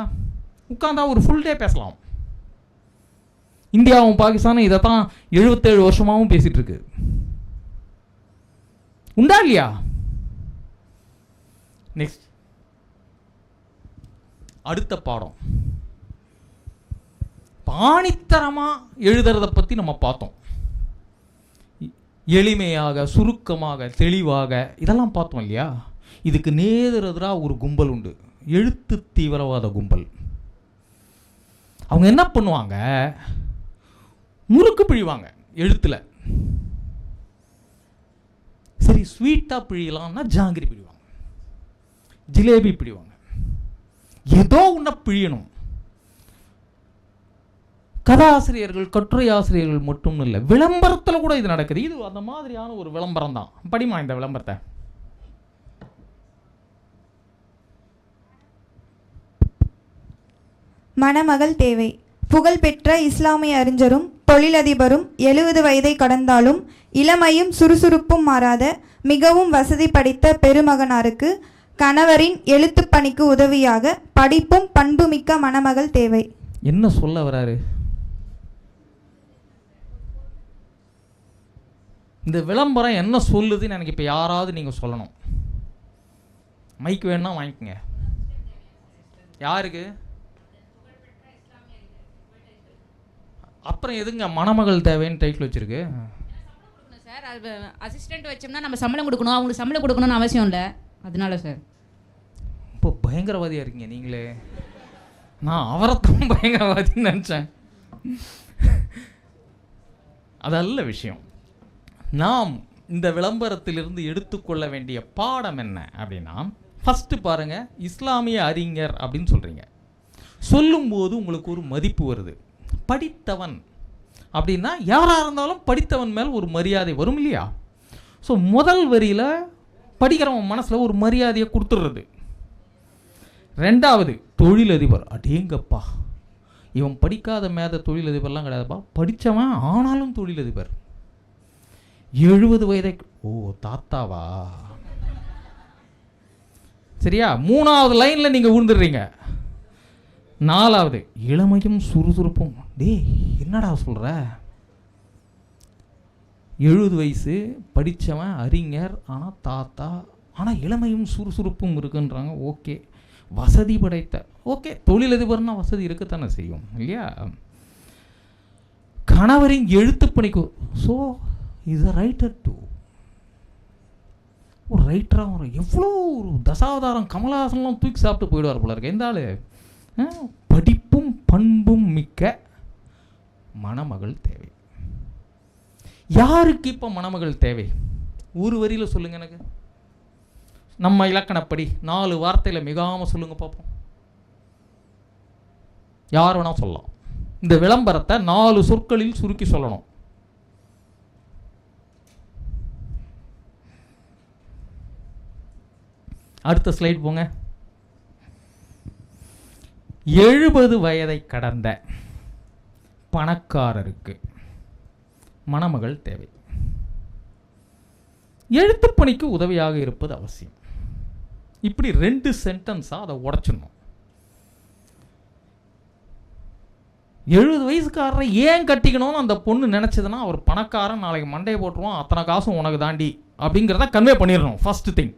உட்கார்ந்தா ஒரு ஃபுல் டே பேசலாம். இந்தியாவும் பாகிஸ்தானும் இதை தான் 77 வருஷமாகவும் பேசிட்டு இருக்கு. உண்டா இல்லையா? நெக்ஸ்ட், அடுத்த பாடம் பாணித்தரமா எழுதுறத பத்தி நம்ம பார்த்தோம். எளிமையாக, சுருக்கமாக, தெளிவாக, இதெல்லாம் பார்த்தோம் இல்லையா? இதுக்கு நேரெதிராக ஒரு கும்பல் உண்டு, எழுத்து தீவிரவாத கும்பல். அவங்க என்ன பண்ணுவாங்க, முறுக்கு பிழிவாங்க எழுத்துல. சரி, ஸ்வீட்டா பிழியலாம்னா ஜாங்கிரி பிழிவாங்க, ஜிலேபி பிழிவாங்க, ஏதோ ஒன்றை பிழியணும். கதாசிரியர்கள், கட்டுரை ஆசிரியர்கள் மட்டும் இல்லை, விளம்பரத்தில் கூட இது நடக்குது. இது அந்த மாதிரியான ஒரு விளம்பரம் தான். படிமா இந்த விளம்பரத்தை. மணமகள் தேவை. புகழ்பெற்ற இஸ்லாமிய அறிஞரும் தொழிலதிபரும் 70 வயதை கடந்தாலும் இளமையும் சுறுசுறுப்பும் மாறாத மிகவும் வசதி படைத்த பெருமகனாருக்கு கணவரின் எழுத்துப் பணிக்கு உதவியாக படிப்பும் பண்புமிக்க மணமகள் தேவை. என்ன சொல்ல வராரு? இந்த விளம்பரம் என்ன சொல்லுதுன்னு எனக்கு இப்போ யாராவது நீங்கள் சொல்லணும். மைக் வேணும்னா வாங்கிக்கோங்க. யாருக்கு? அப்புறம் எதுங்க மணமகள் தேவைன்னு டைட்டில் வச்சிருக்கு? சார், அது அசிஸ்டன்ட் வச்சோம்னா நம்ம சம்பளம் கொடுக்கணும், அவங்களுக்கு சம்பளம் கொடுக்கணும்னு அவசியம் இல்லை, அதனால சார். இப்போ பயங்கரவாதியாக இருக்கீங்க நீங்களே. நான் அவரைத்தான் பயங்கரவாதின்னு நினச்சேன். அதல்ல விஷயம். நாம் இந்த விளம்பரத்திலிருந்து எடுத்துக்கொள்ள வேண்டிய பாடம் என்ன அப்படின்னா, ஃபஸ்ட்டு பாருங்கள், இஸ்லாமிய அறிஞர் அப்படின்னு சொல்கிறீங்க. சொல்லும்போது உங்களுக்கு ஒரு மதிப்பு வருது. படித்தவன் அப்படின்னா யாராக இருந்தாலும் படித்தவன் மேல் ஒரு மரியாதை வரும் இல்லையா? ஸோ முதல் வரியில் படிக்கிறவன் மனசில் ஒரு மரியாதையை கொடுத்துடுறது. ரெண்டாவது, தொழிலதிபர். அடேங்கப்பா, இவன் படிக்காத மேத தொழிலதிபர்லாம் கிடையாதுப்பா, படித்தவன் ஆனாலும் தொழிலதிபர். 70 வயதை, ஓ தாத்தாவா? சரியா? 3வது லைனில் நீங்கள் விழுந்துடுறீங்க. 4வது, இளமையும் சுறுசுறுப்பும். டேய் என்னடா சொல்கிற? 70 வயசு, படித்தவன், அறிஞர், ஆனால் தாத்தா, ஆனால் இளமையும் சுறுசுறுப்பும் இருக்குன்றாங்க. ஓகே, வசதி படைத்த, ஓகே, தொழிலதிபர்னா வசதி இருக்கத்தானே செய்யும் இல்லையா? கணவரின் எழுத்து பணிக்கு. So is a writer too. ஒரு ரைட்டராக வரும். எவ்வளோ ஒரு தசாவதாரம் கமலஹாசன்லாம் தூக்கி சாப்பிட்டு போயிடுவார் போல இருக்கு இந்த ஆள். படிப்பும் பண்பும் மிக்க மணமகள் தேவை. யாருக்கு இப்போ மணமகள் தேவை? ஒரு வரியில் சொல்லுங்க எனக்கு. நம்ம இலக்கணப்படி 4 வார்த்தையில் மிகாமல் சொல்லுங்க பார்ப்போம். யார் வேணா சொல்லலாம். இந்த விளம்பரத்தை 4 சொற்களில் சுருக்கி சொல்லணும். அடுத்த ஸ்லைட் போங்க. 70 வயதை கடந்த பணக்காரருக்கு மணமகள் தேவை. எழுத்துப்பணிக்கு உதவியாக இருப்பது அவசியம். இப்படி 2 சென்டென்ஸாக அதை உடைச்சிடணும். 70 வயசுக்காரரை ஏன் கட்டிக்கணும்னு அந்த பொண்ணு நினச்சதுன்னா, அவர் பணக்காரன், நாளைக்கு மண்டையை போட்டுருவான், அத்தனை காசும் உனக்கு தாண்டி அப்படிங்கிறத கன்வே பண்ணிடணும். First thing.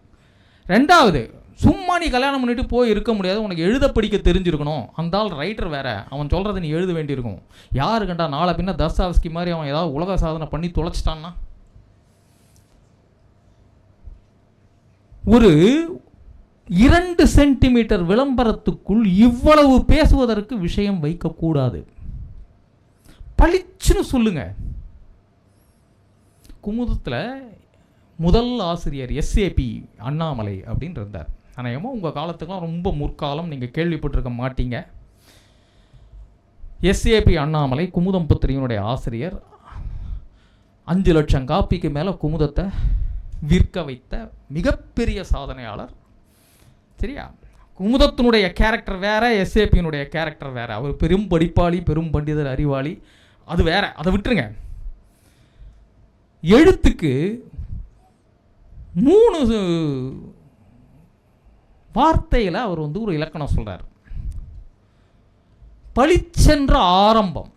2வது, சும்மா நீ கல்யாணம் பண்ணிட்டு போய் இருக்க முடியாது, உனக்கு எழுத படிக்க தெரிஞ்சிருக்கணும். அந்த ஆள் ரைட்டர் வேற, அவன் சொல்கிறத நீ எழுத வேண்டியிருக்கும். யாரு கண்டா நாளை பின்ன தஸ்தாவஸ்கி மாதிரி அவன் ஏதாவது உலக சாதனை பண்ணி தொலைச்சிட்டான்னா, ஒரு 2 சென்டிமீட்டர் விளம்பரத்துக்குள் இவ்வளவு பேசுவதற்கு விஷயம் வைக்கக்கூடாது. பளிச்சுன்னு சொல்லுங்க. குமுதத்தில் முதல் ஆசிரியர் SAP அண்ணாமலை அப்படின்னு இருந்தார். ஆனால் உங்கள் காலத்துக்கெல்லாம் ரொம்ப முற்காலம், நீங்கள் கேள்விப்பட்டிருக்க மாட்டீங்க. SAP அண்ணாமலை குமுதம் புத்திரியினுடைய ஆசிரியர். 5 லட்சம் காப்பிக்கு மேலே குமுதத்தை விற்க வைத்த மிகப்பெரிய சாதனையாளர். சரியா? குமுதத்தினுடைய கேரக்டர் வேற, SAPயினுடைய கேரக்டர் வேற. அவர் பெரும் படிப்பாளி, பெரும் பண்டிதர், அறிவாளி, அது வேற, அதை விட்டுருங்க. எழுத்துக்கு 3 வார்த்தையில் அவர் ஒரு இலக்கணம் சொல்றார். பளிச்சென்ற ஆரம்பம்,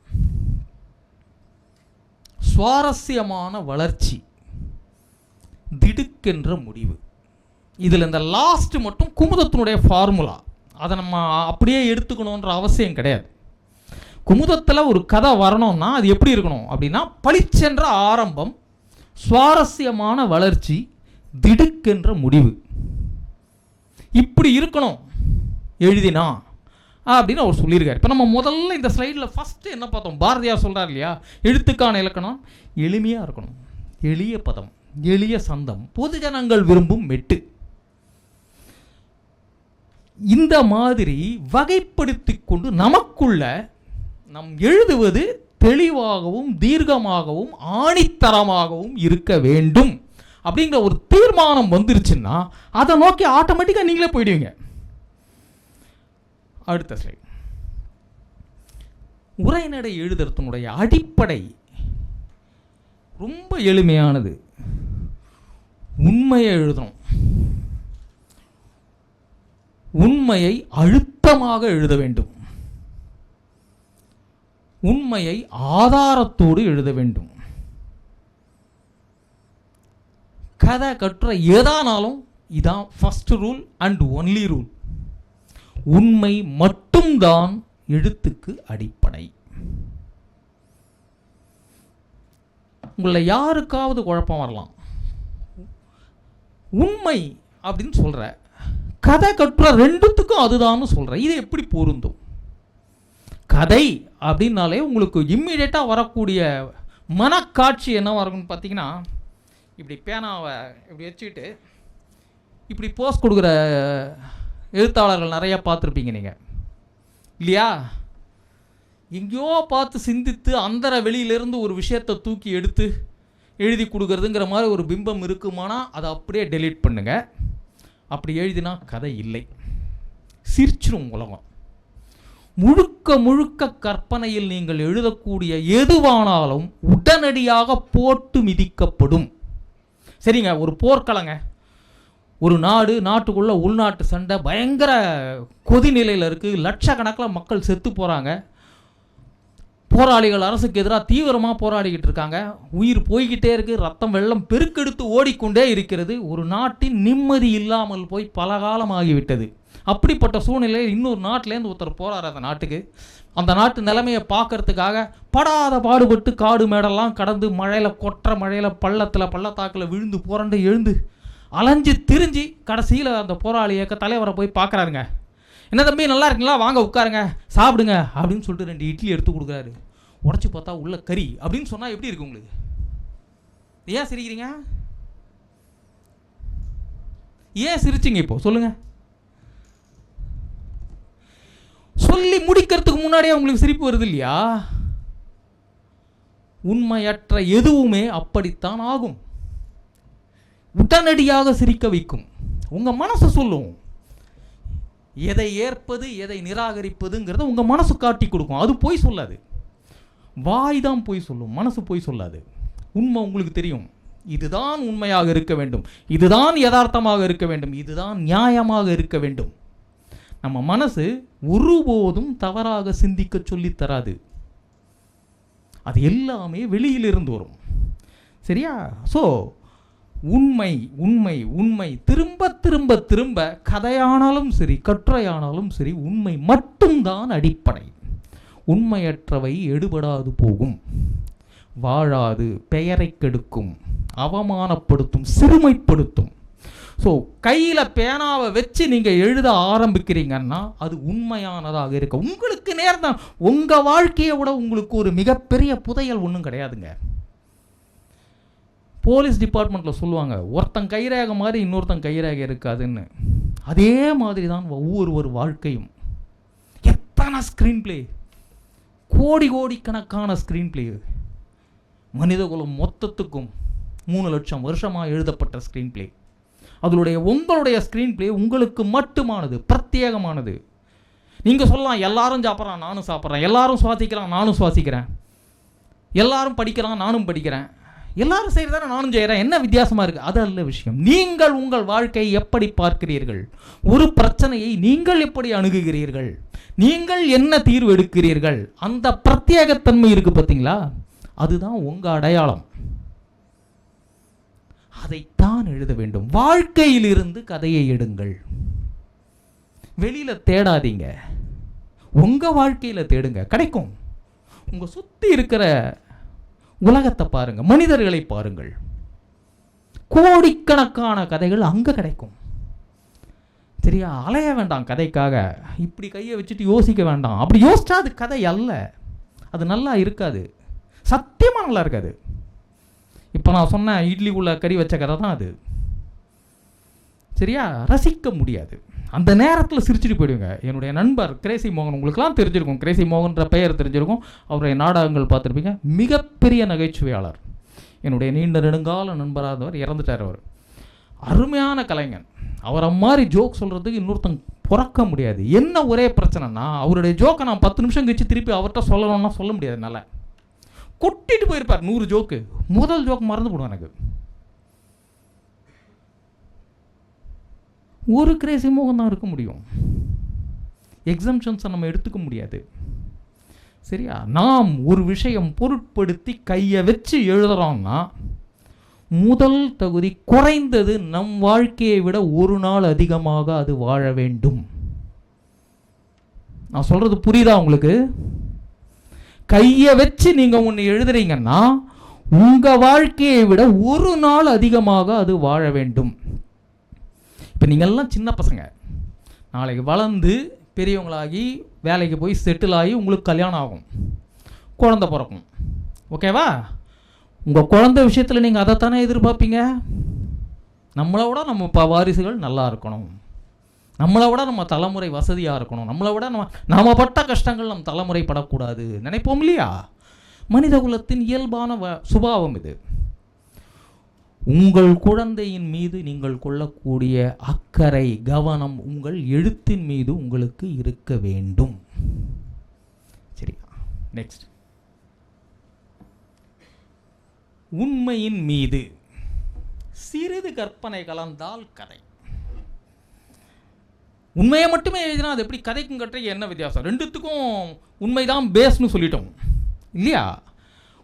சுவாரஸ்யமான வளர்ச்சி, திடுக்கென்ற முடிவு. இதில் இந்த லாஸ்ட் மட்டும் குமுதத்தினுடைய ஃபார்முலா. அதை நம்ம அப்படியே எடுத்துக்கணுன்ற அவசியம் கிடையாது. குமுதத்தில் ஒரு கதை வரணும்னா அது எப்படி இருக்கணும் அப்படின்னா, பளிச்சென்ற ஆரம்பம், சுவாரஸ்யமான வளர்ச்சி, திடுக்கென்ற முடிவு. இப்படி இருக்கணும் எழுதினா அப்படின்னு அவர் சொல்லியிருக்காரு. இப்போ நம்ம முதல்ல இந்த ஸ்லைடில் ஃபஸ்ட்டு என்ன பார்த்தோம்? பாரதியார் சொல்கிறார் இல்லையா, எழுத்துக்கான இலக்கணம் எளிமையாக இருக்கணும், எளிய பதம், எளிய சந்தம், பொதுஜனங்கள் விரும்பும் மெட்டு. இந்த மாதிரி வகைப்படுத்தி கொண்டு நமக்குள்ள நம் எழுதுவது தெளிவாகவும் தீர்க்கமாகவும் ஆணித்தரமாகவும் இருக்க வேண்டும் அப்படிங்கிற ஒரு தீர்மானம் வந்துருச்சுன்னா அதை நோக்கி ஆட்டோமேட்டிக்காக நீங்களே போயிடுவீங்க. அடுத்த ஸ்லைட். உரைநடை எழுதுறதுனுடைய அடிப்படை ரொம்ப எளிமையானது. உண்மையை எழுதணும். உண்மையை அழுத்தமாக எழுத வேண்டும். உண்மையை ஆதாரத்தோடு எழுத வேண்டும். கதை கட்டுரை ஏதானாலும் இதான் first rule and only rule. உண்மை மட்டும்தான் எழுத்துக்கு அடிப்படை. உங்களை யாருக்காவது குழப்பம் வரலாம். உண்மை அப்படின்னு சொல்ற, கதை கட்டுற, ரெண்டுத்துக்கும் அதுதான் சொல்ற. இது எப்படி பொருந்தும்? கதை அப்படின்னாலே உங்களுக்கு இம்மிடியேட்டாக வரக்கூடிய மனக்காட்சி என்ன வரும்னு பார்த்தீங்கன்னா, இப்படி பேனாவை இப்படி வச்சுக்கிட்டு இப்படி போஸ்ட் கொடுக்குற எழுத்தாளர்கள் நிறையா பார்த்துருப்பீங்க நீங்கள் இல்லையா? எங்கேயோ பார்த்து சிந்தித்து அந்தர வெளியிலேருந்து ஒரு விஷயத்தை தூக்கி எடுத்து எழுதி கொடுக்குறதுங்கிற மாதிரி ஒரு பிம்பம் இருக்குமானா அதை அப்படியே டெலீட் பண்ணுங்க. அப்படி எழுதினா கதை இல்லை, சிரிச்சிரும் உலகம். முழுக்க முழுக்க கற்பனையில் நீங்கள் எழுதக்கூடிய எதுவானாலும் உடனடியாக போட்டு மிதிக்கப்படும். சரிங்க, ஒரு போர்க்களங்க, ஒரு நாட்டுக்குள்ள உள்நாட்டு சண்டை பயங்கர கொதிநிலையில் இருக்குது. லட்சக்கணக்கில் மக்கள் செத்து போகிறாங்க. போராளிகள் அரசுக்கு எதிராக தீவிரமாக போராடிக்கிட்டு இருக்காங்க. உயிர் போய்கிட்டே இருக்குது. ரத்தம் வெள்ளம் பெருக்கெடுத்து ஓடிக்கொண்டே இருக்கிறது. ஒரு நாட்டின் நிம்மதி இல்லாமல் போய் பல காலம் ஆகிவிட்டது. அப்படிப்பட்ட சூழ்நிலையில் இன்னொரு நாட்டிலேருந்து ஒருத்தர் போகிறார் அந்த நாட்டுக்கு. அந்த நாட்டு நிலைமையை பார்க்கறதுக்காக படாத பாடுபட்டு காடு மேடெல்லாம் கடந்து மழையில், கொற்ற மழையில், பள்ளத்தாக்கில் விழுந்து புரண்டு எழுந்து அலைஞ்சு திரிஞ்சு கடைசியில் அந்த போராளி இயக்க தலைவரை போய் பார்க்குறாருங்க. என்ன தம்பி, நல்லா இருக்குங்களா, வாங்க உட்காருங்க, சாப்பிடுங்க அப்படின்னு சொல்லிட்டு 2 இட்லி எடுத்து கொடுக்குறாரு. உடச்சி பார்த்தா உள்ள கறி அப்படின்னு சொன்னால் எப்படி இருக்கு உங்களுக்கு? ஏன் சிரிக்கிறீங்க? ஏன் சிரிச்சிங்க இப்போ சொல்லுங்க? சொல்லி முடிக்கிறதுக்கு முன்னாடியே உங்களுக்கு சிரிப்பு வருது இல்லையா? உண்மையற்ற எதுவுமே அப்படித்தான் ஆகும். உடனடியாக சிரிக்க வைக்கும். உங்கள் மனசு சொல்லும். எதை ஏற்பது எதை நிராகரிப்பதுங்கிறத உங்கள் மனசு காட்டி கொடுக்கும். அது போய் சொல்லாது, வாய் தான் போய் சொல்லும், மனசு போய் சொல்லாது. உண்மை உங்களுக்கு தெரியும். இதுதான் உண்மையாக இருக்க வேண்டும், இதுதான் யதார்த்தமாக இருக்க வேண்டும், இதுதான் நியாயமாக இருக்க வேண்டும். நம்ம மனசு ஒருபோதும் தவறாக சிந்திக்க சொல்லித் தராது. அது எல்லாமே வெளியிலிருந்து வரும். சரியா? ஸோ உண்மை உண்மை உண்மை திரும்ப திரும்ப திரும்ப கதையானாலும் சரி கட்டுரையானாலும் சரி உண்மை மட்டும்தான் அடிப்படை. உண்மையற்றவை எடுபடாது போகும், வாழாது, பெயரை கெடுக்கும், அவமானப்படுத்தும், சிறுமைப்படுத்தும். ஸோ கையில் பேனாவை வச்சு நீங்கள் எழுத ஆரம்பிக்கிறீங்கன்னா அது உண்மையானதாக இருக்க உங்களுக்கு நேர்தான். உங்கள் வாழ்க்கையை விட உங்களுக்கு ஒரு மிகப்பெரிய புதையல் ஒன்றும் கிடையாதுங்க. போலீஸ் டிபார்ட்மெண்ட்டில் சொல்லுவாங்க, ஒருத்தன் கைரேகை மாதிரி இன்னொருத்தன் கைரேகை இருக்காதுன்னு. அதே மாதிரி தான் ஒவ்வொரு வாழ்க்கையும். எத்தனை ஸ்க்ரீன் பிளே, கோடிக்கணக்கான ஸ்க்ரீன் பிளே, மனிதகுலம் மொத்தத்துக்கும் 3 லட்சம் வருஷமாக எழுதப்பட்ட ஸ்க்ரீன் பிளே. உங்களுடைய ஸ்க்ரீன் பிளே உங்களுக்கு மட்டுமானது, பிரத்யேகமானது. நீங்கள் சொல்லலாம், எல்லாரும் சாப்பிட்றான் நானும் சாப்பிட்றேன், எல்லாரும் சுவாசிக்கிறான் நானும் சுவாசிக்கிறேன், எல்லாரும் படிக்கிறான் நானும் படிக்கிறேன், எல்லாரும் செய்கிறதான நானும் செய்கிறேன், என்ன வித்தியாசமாக இருக்குது? அது அல்ல விஷயம். நீங்கள் உங்கள் வாழ்க்கையை எப்படி பார்க்கிறீர்கள், ஒரு பிரச்சனையை நீங்கள் எப்படி அணுகுகிறீர்கள், நீங்கள் என்ன தீர்வு எடுக்கிறீர்கள், அந்த பிரத்யேகத்தன்மை இருக்குது பார்த்தீங்களா, அதுதான் உங்கள் அடையாளம். அதைத்தான் எழுத வேண்டும். வாழ்க்கையிலிருந்து கதையை எடுங்கள். வெளியில் தேடாதீங்க, உங்கள் வாழ்க்கையில் தேடுங்க, கிடைக்கும். உங்கள் சுற்றி இருக்கிற உலகத்தை பாருங்க, மனிதர்களை பாருங்கள், கோடிக்கணக்கான கதைகள் அங்கே கிடைக்கும். சரியா? அலைய வேண்டாம் கதைக்காக, இப்படி கையை வச்சுட்டு யோசிக்க வேண்டாம். அப்படி யோசிச்சா அது கதை அல்ல, அது நல்லா இருக்காது, சத்தியமாக நல்லா இருக்காது. இப்போ நான் சொன்ன இட்லி உள்ள கறி வச்ச கதை தான் அது. சரியா? ரசிக்க முடியாது. அந்த நேரத்தில் சிரிச்சுட்டு போயிடுங்க. என்னுடைய நண்பர் கிரேசி மோகன், உங்களுக்குலாம் தெரிஞ்சிருக்கும், கிரேசி மோகன்ற பெயர் தெரிஞ்சிருக்கும், அவருடைய நாடகங்கள் பார்த்துருப்பீங்க. மிகப்பெரிய நகைச்சுவையாளர், என்னுடைய நீண்ட நெடுங்கால நண்பராக இருந்தவர், இறந்துட்டார். அவர் அருமையான கலைஞன். அவரை மாதிரி ஜோக் சொல்கிறதுக்கு இன்னொருத்தங்க பிறக்க முடியாது. என்ன ஒரே பிரச்சனைனா, அவருடைய ஜோக்கை நான் 10 நிமிஷம் கழிச்சு திருப்பி அவர்கிட்ட சொல்லணும்னா சொல்ல முடியாது. என்னால் கொட்டிட்டு போயிருப்பார் 100 ஜோக்கு. முதல் ஜோக் மறந்து போடும் எனக்கு. ஒரு கிரேசி மோகன் தான் இருக்க முடியும். எக்ஸம்ஷன்ஸை நம்ம எடுத்துக்க முடியாது. சரியா? நாம் ஒரு விஷயம் பொருட்படுத்தி கையை வச்சு எழுதுறோம்னா முதல் தகுதி குறைந்தது நம் வாழ்க்கையை விட ஒரு நாள் அதிகமாக அது வாழ வேண்டும். நான் சொல்றது புரியுதா உங்களுக்கு? கையை வச்சு நீங்க ஒன்று எழுதுறீங்கன்னா உங்க வாழ்க்கையை விட ஒரு நாள் அதிகமாக அது வாழ வேண்டும். இப்போ நீங்கள்லாம் சின்ன பசங்க, நாளைக்கு வளர்ந்து பெரியவங்களாகி வேலைக்கு போய் செட்டில் ஆகி உங்களுக்கு கல்யாணம் ஆகும், குழந்தை பிறக்கும். ஓகேவா? உங்கள் குழந்தை விஷயத்தில் நீங்கள் அதைத்தானே எதிர்பார்ப்பீங்க. நம்மளை விட நம்ம வாரிசுகள் நல்லா இருக்கணும், நம்மளை விட நம்ம தலைமுறை வசதியாக இருக்கணும், நம்மளை விட நம்ம பட்ட கஷ்டங்கள் நம்ம தலைமுறை படக்கூடாது நினைப்போம் இல்லையா? மனித குலத்தின் இயல்பான சுபாவம் இது. உங்கள் குழந்தையின் மீது நீங்கள் கொள்ளக்கூடிய அக்கறை, கவனம் உங்கள் எழுத்தின் மீது உங்களுக்கு இருக்க வேண்டும். சரியா? நெக்ஸ்ட், உண்மையின் மீது சிறிது கற்பனை கலந்தால் கதை. உண்மையை மட்டுமே எழுதினா அது எப்படி? கதைக்கும் கட்டுரைக்கு என்ன வித்தியாசம்? ரெண்டுத்துக்கும் உண்மைதான் பேஸ்னு சொல்லிட்டோம் இல்லையா?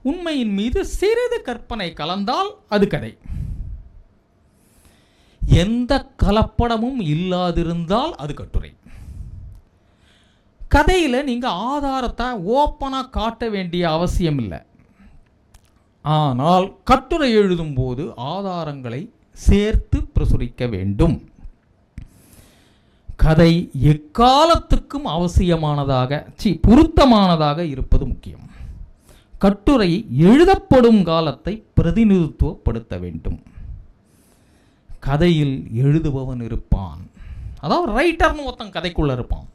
உண்மையின் மீது சிறிது கற்பனை கலந்தால் அது கதை. எந்த கலப்படமும் இல்லாதிருந்தால் அது கட்டுரை. கதையில் நீங்கள் ஆதாரத்தை ஓப்பனாக காட்ட வேண்டிய அவசியம் இல்லை. ஆனால் கட்டுரை எழுதும்போது ஆதாரங்களை சேர்த்து பிரசுரிக்க வேண்டும். கதை எக்காலத்துக்கும் அவசியமானதாக பொருத்தமானதாக இருப்பது முக்கியம். கட்டுரை எழுதப்படும் காலத்தை பிரதிநிதித்துவப்படுத்த வேண்டும். கதையில் எழுதுபவன் இருப்பான், அதாவது ரைட்டர்னு ஒருத்தன் கதைக்குள்ள இருப்பான்.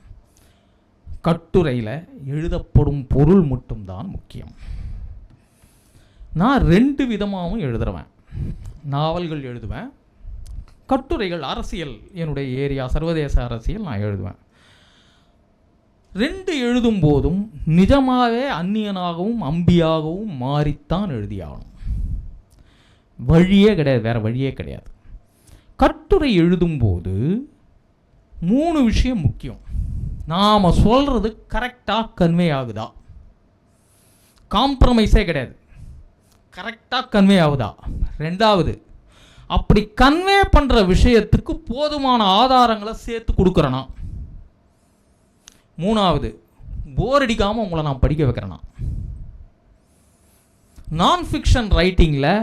கட்டுரையில் எழுதப்படும் பொருள் மட்டும்தான் முக்கியம். நான் 2 விதமாகவும் எழுதுறேன். நாவல்கள் எழுதுவேன், கட்டுரைகள், அரசியல் என்னுடைய ஏரியா, சர்வதேச அரசியல் நான் எழுதுவேன். 2 எழுதும் போதும் நிஜமாகவே அந்நியனாகவும் அம்பியாகவும் மாறித்தான் எழுதியாகணும். வழியே கிடையாது, வேறு வழியே கிடையாது. கட்டுரை எழுதும்போது 3 விஷயம் முக்கியம். நாம் சொல்கிறது கரெக்டாக கன்வே ஆகுதா, காம்ப்ரமைஸே கிடையாது, கரெக்டாக கன்வே ஆகுதா. 2வது, அப்படி கன்வே பண்ணுற விஷயத்துக்கு போதுமான ஆதாரங்களை சேர்த்து கொடுக்குறேனா. 3வது, போர் அடிக்காமல் உங்களை நான் படிக்க வைக்கிறேனா. நான் ஃபிக்ஷன் ரைட்டிங்கில்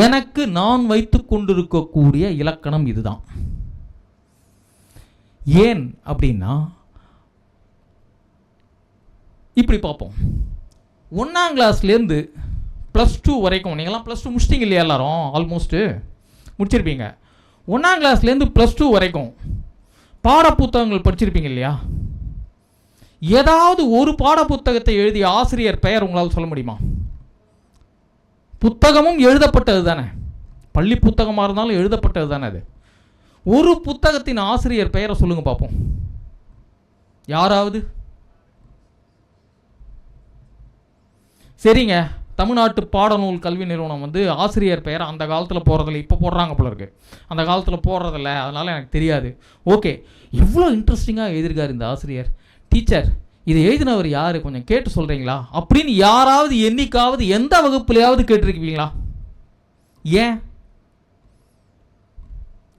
எனக்கு நான் வைத்து கொண்டிருக்கக்கூடிய இலக்கணம் இதுதான். ஏன் அப்படின்னா, இப்படி பார்ப்போம். 1ஆம் கிளாஸ்லேருந்து +2 வரைக்கும், நீங்களாம் +2 முடிச்சிட்டிங்க இல்லையா? எல்லாரும் ஆல்மோஸ்ட்டு முடிச்சிருப்பீங்க. 1ஆம் கிளாஸ்லேருந்து +2 வரைக்கும் பாட புத்தகங்கள் படிச்சிருப்பீங்க இல்லையா? ஏதாவது ஒரு பாட புத்தகத்தை எழுதிய ஆசிரியர் பெயர் உங்களால் சொல்ல முடியுமா? புத்தகமும் எழுதப்பட்டது தானே, பள்ளி புத்தகமாக இருந்தாலும் எழுதப்பட்டது தானே அது. ஒரு புத்தகத்தின் ஆசிரியர் பெயரை சொல்லுங்க பார்ப்போம். யாராவது? சரிங்க, தமிழ்நாட்டு பாடநூல் கல்வி நிறுவனம் வந்து ஆசிரியர் பெயர் அந்த காலத்தில் போடுறதில்ல, இப்போ போடுறாங்க போல இருக்கு. அந்த காலத்தில் போடுறதில்ல, அதனால் எனக்கு தெரியாது. ஓகே, எவ்வளோ இன்ட்ரெஸ்டிங்காக எழுதியிருக்காரு இந்த ஆசிரியர். டீச்சர், இதை எழுதினவர் யார், கொஞ்சம் கேட்டு சொல்கிறீங்களா அப்படின்னு யாராவது என்னைக்காவது எந்த வகுப்புலையாவது கேட்டிருக்கீங்களா? ஏன்?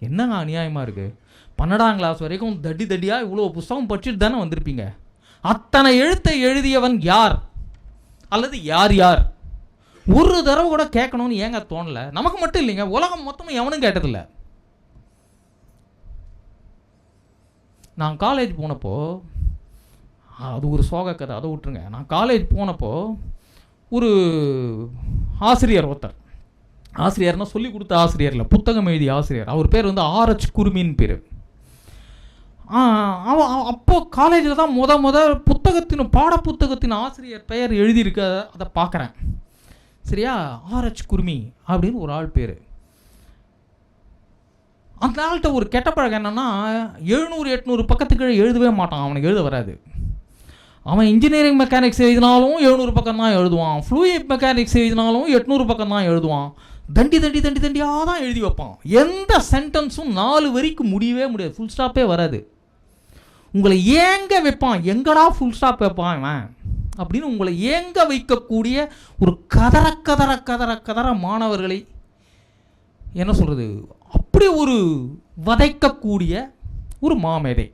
என்னங்க அநியாயமாக இருக்குது. 12ஆம் கிளாஸ் வரைக்கும் தடியாக இவ்வளோ புத்தகம் படிச்சுட்டு தானே வந்திருப்பீங்க. அத்தனை எழுத்தை எழுதியவன் யார் அல்லது யார் யார்? ஒரு தடவை கூட கேட்கணும்னு ஏங்க தோணலை? நமக்கு மட்டும் இல்லைங்க, உலகம் மொத்தமும் எவனும் கேட்டதில்லை. நான் காலேஜ் போனப்போ, அது ஒரு சோக கதை, அதை விட்டுருங்க. நான் காலேஜ் போனப்போ ஒரு ஆசிரியர், ஆசிரியர்னா சொல்லி கொடுத்த ஆசிரியர் இல்லை, புத்தகம் எழுதிய ஆசிரியர். அவர் பேர் வந்து R.H. குருமின்னு பேர். அப்போ காலேஜில் தான் புத்தகத்தின் பாட புத்தகத்தின் ஆசிரியர் பெயர் எழுதியிருக்க அதை பார்க்குறேன். சரியா? R.H. குருமி அப்படின்னு ஒரு ஆள் பேர். அந்த ஆள்கிட்ட ஒரு கெட்ட பழக்கம் என்னென்னா, 700-800 பக்கத்துக்கு எழுதவே மாட்டான். அவனுக்கு எழுத வராது. அவன் இன்ஜினியரிங் மெக்கானிக்ஸ் எழுதினாலும் 700 பக்கம் தான் எழுதுவான். ஃப்ளூயிட் மெக்கானிக்ஸ் எழுதினாலும் 800 பக்கம் தான் எழுதுவான். தண்டியாக தான் எழுதி வைப்பான். எந்த சென்டென்ஸும் 4 வரிக்கு முடியவே முடியாது, ஃபுல் ஸ்டாப்பே வராது. உங்களை ஏங்க வைப்பான், எங்கடா ஃபுல் ஸ்டாப் வைப்பான் இவன் அப்படின்னு உங்களை ஏங்க வைக்கக்கூடிய ஒரு கதற மாணவர்களை என்ன சொல்கிறது, அப்படி ஒரு வதைக்கக்கூடிய ஒரு மாமேதை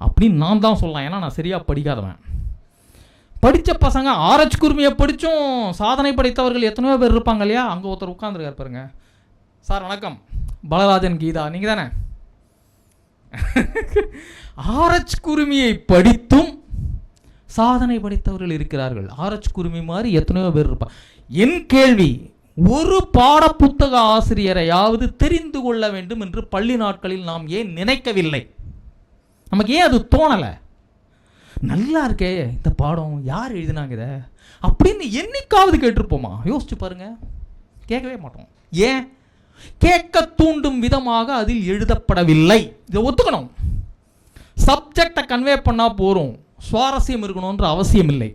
அப்படின்னு நான் தான் சொல்லலாம். ஏன்னா நான் சரியாக படிக்காதவன். படித்த பசங்க R.H. குருமியை படித்தும் சாதனை படைத்தவர்கள் எத்தனையோ பேர் இருப்பாங்க இல்லையா? அங்கே ஒருத்தர் உட்காந்துருக்கார் பாருங்க. சார் வணக்கம், பலராஜன் கீதா, நீங்கள் தானே? R.H. குருமியை படித்தும் சாதனை படைத்தவர்கள் இருக்கிறார்கள். R.H. குருமி மாதிரி எத்தனையோ பேர் இருப்பாங்க. என் கேள்வி, ஒரு பாட புத்தக ஆசிரியரையாவது தெரிந்து கொள்ள வேண்டும் என்று பள்ளி நாட்களில் நாம் ஏன் நினைக்கவில்லை? நமக்கு ஏன் அது தோணலை? நல்லா இருக்கே இந்த பாடம், யார் எழுதினாங்க இதை அப்படின்னு என்னைக்காவது கேட்டிருப்போமா? யோசிச்சு பாருங்க, கேட்கவே மாட்டோம். ஏன்? கேட்க தூண்டும் விதமாக அதில் எழுதப்படவில்லை. இதை ஒத்துக்கணும். சப்ஜெக்டை கன்வே பண்ணால் போகிறோம், சுவாரஸ்யம் இருக்கணுன்ற அவசியம் இல்லை.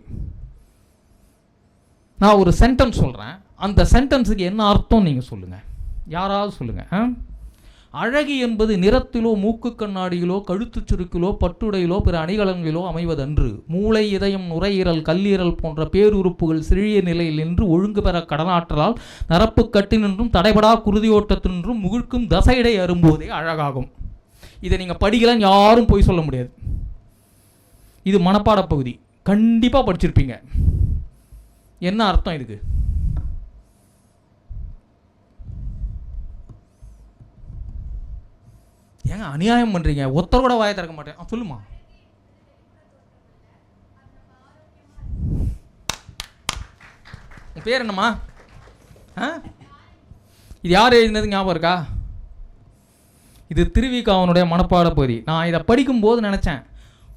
நான் ஒரு சென்டென்ஸ் சொல்கிறேன், அந்த சென்டென்ஸுக்கு என்ன அர்த்தம் நீங்கள் சொல்லுங்கள், யாராவது சொல்லுங்கள். அழகு என்பது நிறத்திலோ, மூக்கு கண்ணாடியிலோ, கழுத்துச் சுருக்கிலோ, பட்டுடையிலோ, பிற அணிகலன்களிலோ அமைவதன்று. மூளை, இதயம், நுரையீரல், கல்லீரல் போன்ற பேருறுப்புகள் சிறிய நிலையில் நின்று ஒழுங்கு பெற கடனாற்றலால் நரப்பு கட்டினின்றும் தடைபடா குருதியோட்டத்தினின்றும் முகிழ்க்கும் தசையடை அரும்போதே அழகாகும். இதை நீங்கள் படிக்கலன்னு யாரும் போய் சொல்ல முடியாது. இது மனப்பாட பகுதி, கண்டிப்பாக படிச்சிருப்பீங்க. என்ன அர்த்தம் இதுக்கு? ஏங்க அநியாயம் பண்ணுறீங்க, ஒருத்தர் கூட வாயை திறக்க மாட்டேன். சொல்லுமா. உன் பேர் என்னம்மா? இது யார் எழுதினது ஞாபகம் இருக்கா? இது திருவிகாவனுடைய மனப்பாட பகுதி. நான் இதை படிக்கும்போது நினச்சேன்,